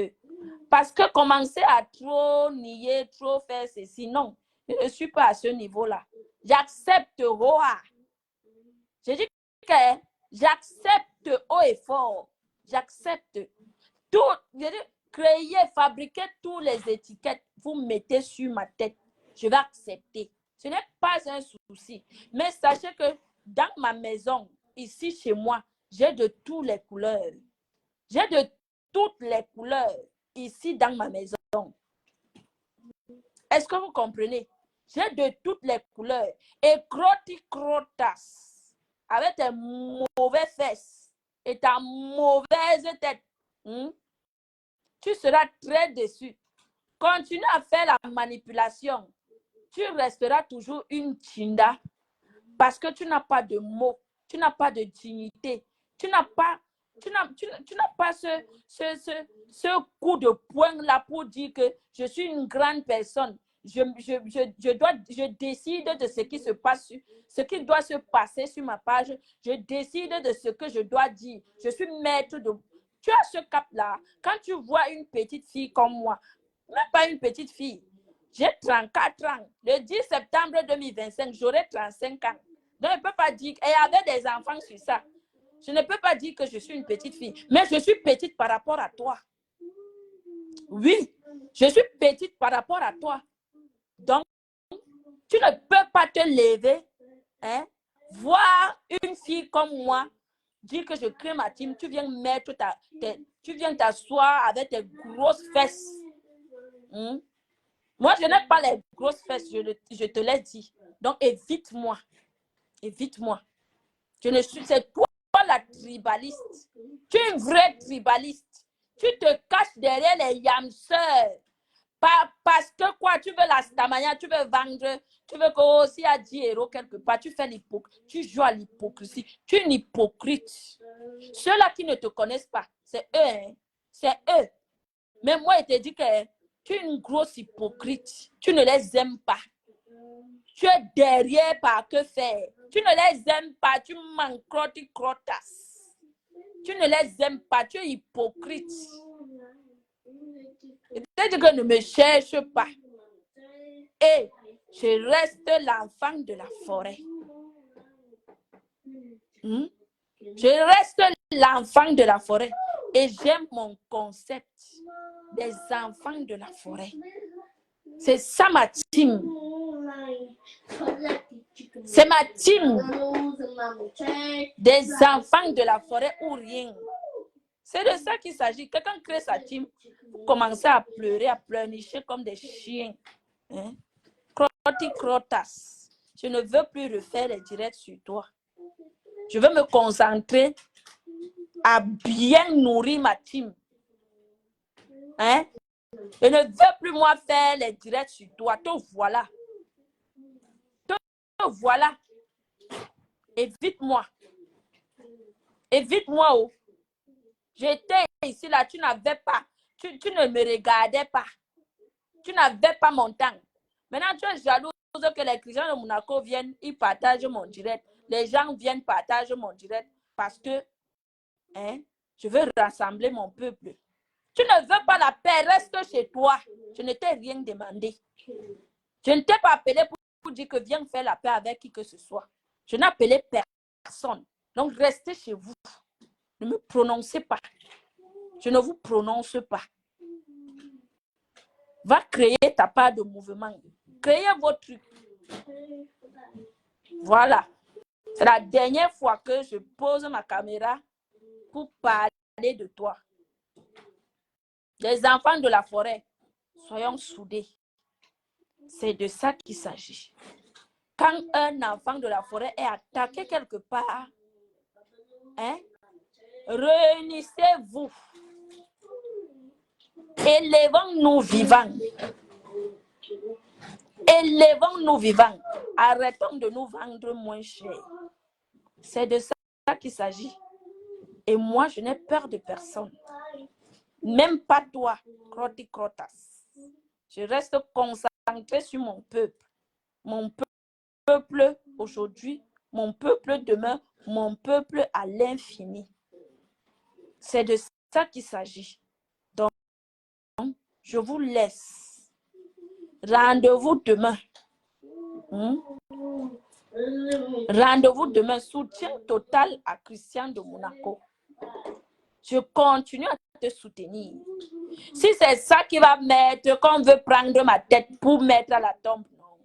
B: Parce que commencer à trop nier, trop faire ceci, non, je ne suis pas à ce niveau-là. J'accepte Roa. J'ai dit que j'accepte haut et fort. J'accepte tout. Créer, fabriquer toutes les étiquettes, vous mettez sur ma tête. Je vais accepter. Ce n'est pas un souci. Mais sachez que dans ma maison, ici chez moi, j'ai de toutes les couleurs. J'ai de toutes les couleurs ici dans ma maison. Est-ce que vous comprenez? J'ai de toutes les couleurs. Et crotti-crotas, avec tes mauvaises fesses et ta mauvaise tête, tu seras très déçu. Continue à faire la manipulation. Tu resteras toujours une chinda parce que tu n'as pas de mots, tu n'as pas de dignité, tu n'as pas ce coup de poing là pour dire que je suis une grande personne. Je décide de ce qui se passe, ce qui doit se passer sur ma page. Je décide de ce que je dois dire. Je suis maître de... Tu as ce cap-là. Quand tu vois une petite fille comme moi, même pas une petite fille, j'ai 34 ans. Le 10 septembre 2025, j'aurai 35 ans. Donc, je ne peux pas dire... Et avec des enfants sur ça, je ne peux pas dire que je suis une petite fille. Mais je suis petite par rapport à toi. Oui, je suis petite par rapport à toi. Donc, tu ne peux pas te lever, voir une fille comme moi, dire que je crée ma team, tu viens mettre tu viens t'asseoir avec tes grosses fesses. Moi, je n'ai pas les grosses fesses, je te l'ai dit. Donc, évite-moi. Évite-moi. C'est toi la tribaliste. Tu es une vraie tribaliste. Tu te caches derrière les yamseurs. Parce que quoi, tu veux la stamania, tu veux vendre, tu veux aussi à 10 € quelque part, tu fais l'hypocrisie, tu joues à l'hypocrisie, tu es une hypocrite. Ceux-là qui ne te connaissent pas, c'est eux, hein? C'est eux. Mais moi, je te dis que tu es une grosse hypocrite, tu ne les aimes pas. Tu es derrière par que faire. Tu ne les aimes pas, tu manques crotas. Tu ne les aimes pas, tu es hypocrite. Peut-être que ne me cherche pas. Et je reste l'enfant de la forêt. Je reste l'enfant de la forêt. Et j'aime mon concept des enfants de la forêt. C'est ça ma team. C'est ma team. Des enfants de la forêt ou rien. C'est de ça qu'il s'agit. Quelqu'un crée sa team, vous commencez à pleurer, à pleurnicher comme des chiens. Crotas. Je ne veux plus refaire les directs sur toi. Je veux me concentrer à bien nourrir ma team. Je ne veux plus moi faire les directs sur toi. Te voilà. Te voilà. Évite-moi. Évite-moi. Oh. J'étais ici, là, tu n'avais pas, tu ne me regardais pas. Tu n'avais pas mon temps. Maintenant, tu es jalouse que les Christians de Monaco viennent, ils partagent mon direct. Les gens viennent partager mon direct parce que je veux rassembler mon peuple. Tu ne veux pas la paix, reste chez toi. Je ne t'ai rien demandé. Je ne t'ai pas appelé pour dire que viens faire la paix avec qui que ce soit. Je n'ai appelé personne. Donc, restez chez vous. Ne me prononcez pas. Je ne vous prononce pas. Va créer ta part de mouvement. Créez vos trucs. Voilà. C'est la dernière fois que je pose ma caméra pour parler de toi. Les enfants de la forêt, soyons soudés. C'est de ça qu'il s'agit. Quand un enfant de la forêt est attaqué quelque part, hein, réunissez-vous. Élevons-nous vivants. Élevons-nous vivants. Arrêtons de nous vendre moins cher. C'est de ça qu'il s'agit. Et moi, je n'ai peur de personne. Même pas toi, Croti Crotas. Je reste concentré sur mon peuple. Mon peuple aujourd'hui, mon peuple demain, mon peuple à l'infini. C'est de ça qu'il s'agit. Donc, je vous laisse. Rendez-vous demain. Rendez-vous demain. Soutien total à Christian de Monaco. Je continue à te soutenir. Si c'est ça qui va mettre, qu'on veut prendre ma tête pour mettre à la tombe, non.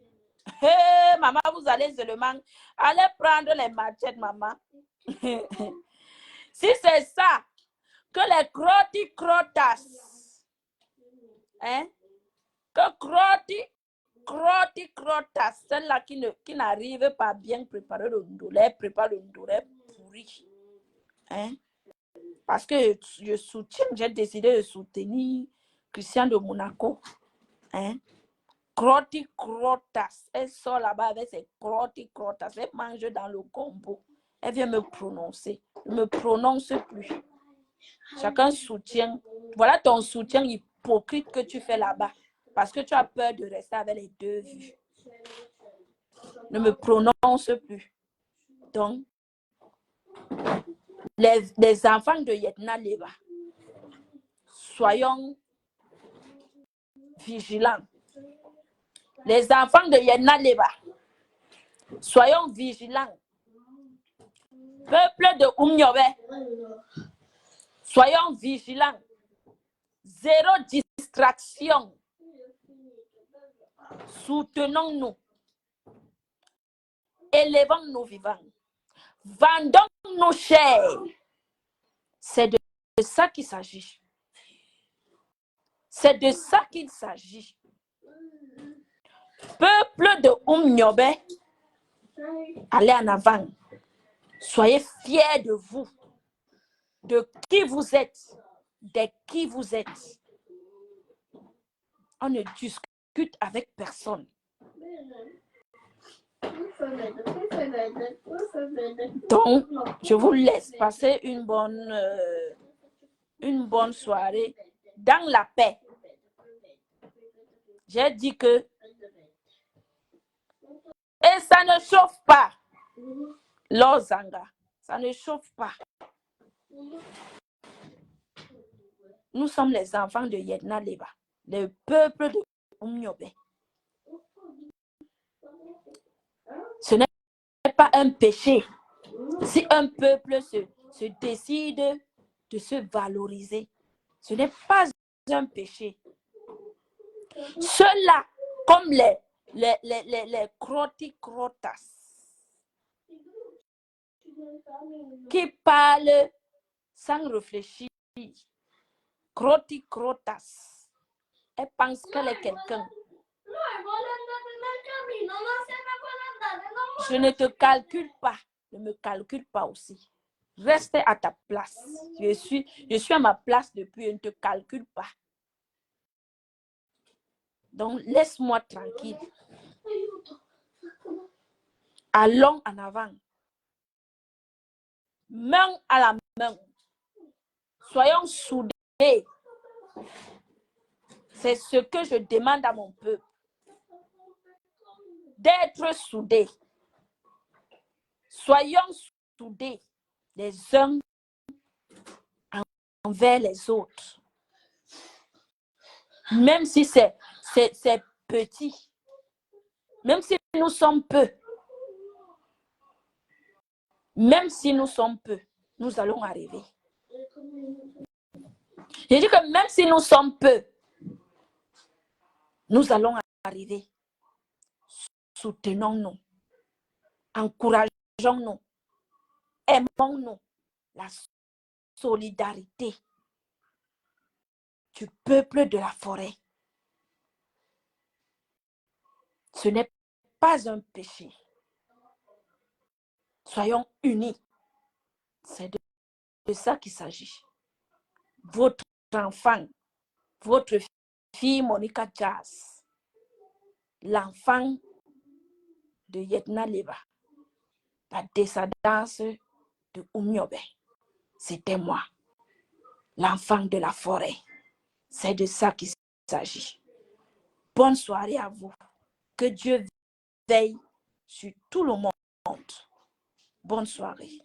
B: Hey, maman, vous allez seulement aller prendre les machettes, maman. Si c'est ça, que les crotas, hein, que crotas, celles-là qui n'arrivent pas à bien préparer le ndolé, prépare le ndolé pourri. Hein? Parce que je soutiens, j'ai décidé de soutenir Christian de Monaco. Hein? Crotas, elle sort là-bas avec ses crotas, elle mange dans le combo. Elle vient me prononcer. Je ne me prononce plus. Chacun soutient. Voilà ton soutien hypocrite que tu fais là-bas. Parce que tu as peur de rester avec les deux vues. Ne me prononce plus. Donc, les enfants de Yetna Leba, soyons vigilants. Les enfants de Yetna Leba, soyons vigilants. Peuple de Oumniobe, soyons vigilants. Zéro distraction. Soutenons-nous. Élevons-nous vivants. Vendons nos chairs. C'est de ça qu'il s'agit. C'est de ça qu'il s'agit. Peuple de Oumniobe, allez en avant. Soyez fiers de vous, de qui vous êtes, de qui vous êtes. On ne discute avec personne. Donc, je vous laisse passer une bonne soirée dans la paix. J'ai dit que et ça ne chauffe pas. Lozanga, ça ne chauffe pas. Nous sommes les enfants de Yetna Leba, le peuple de Oumniobe. Ce n'est pas un péché si un peuple se décide de se valoriser. Ce n'est pas un péché. Ceux-là, comme les crotas, qui parlent sans réfléchir, crotas, elles pensent qu'elle est quelqu'un. Je ne te calcule pas, ne me calcule pas aussi. Reste à ta place. Je suis à ma place depuis, je ne te calcule pas. Donc, laisse-moi tranquille. Allons en avant. Main à la main. Soyons soudés. C'est ce que je demande à mon peuple. D'être soudés. Soyons soudés les uns envers les autres. Même si c'est petit. Même si nous sommes peu. Même si nous sommes peu, nous allons arriver. J'ai dit que même si nous sommes peu, nous allons arriver. soutenons-nous, encourageons-nous, aimons-nous. La solidarité du peuple de la forêt. Ce n'est pas un péché. Soyons unis. C'est de ça qu'il s'agit. Votre enfant, votre fille Monica Jazz, l'enfant de Yetna Leba, la descendance de Oumiobe, c'était moi, l'enfant de la forêt. C'est de ça qu'il s'agit. Bonne soirée à vous. Que Dieu veille sur tout le monde. Bonne soirée.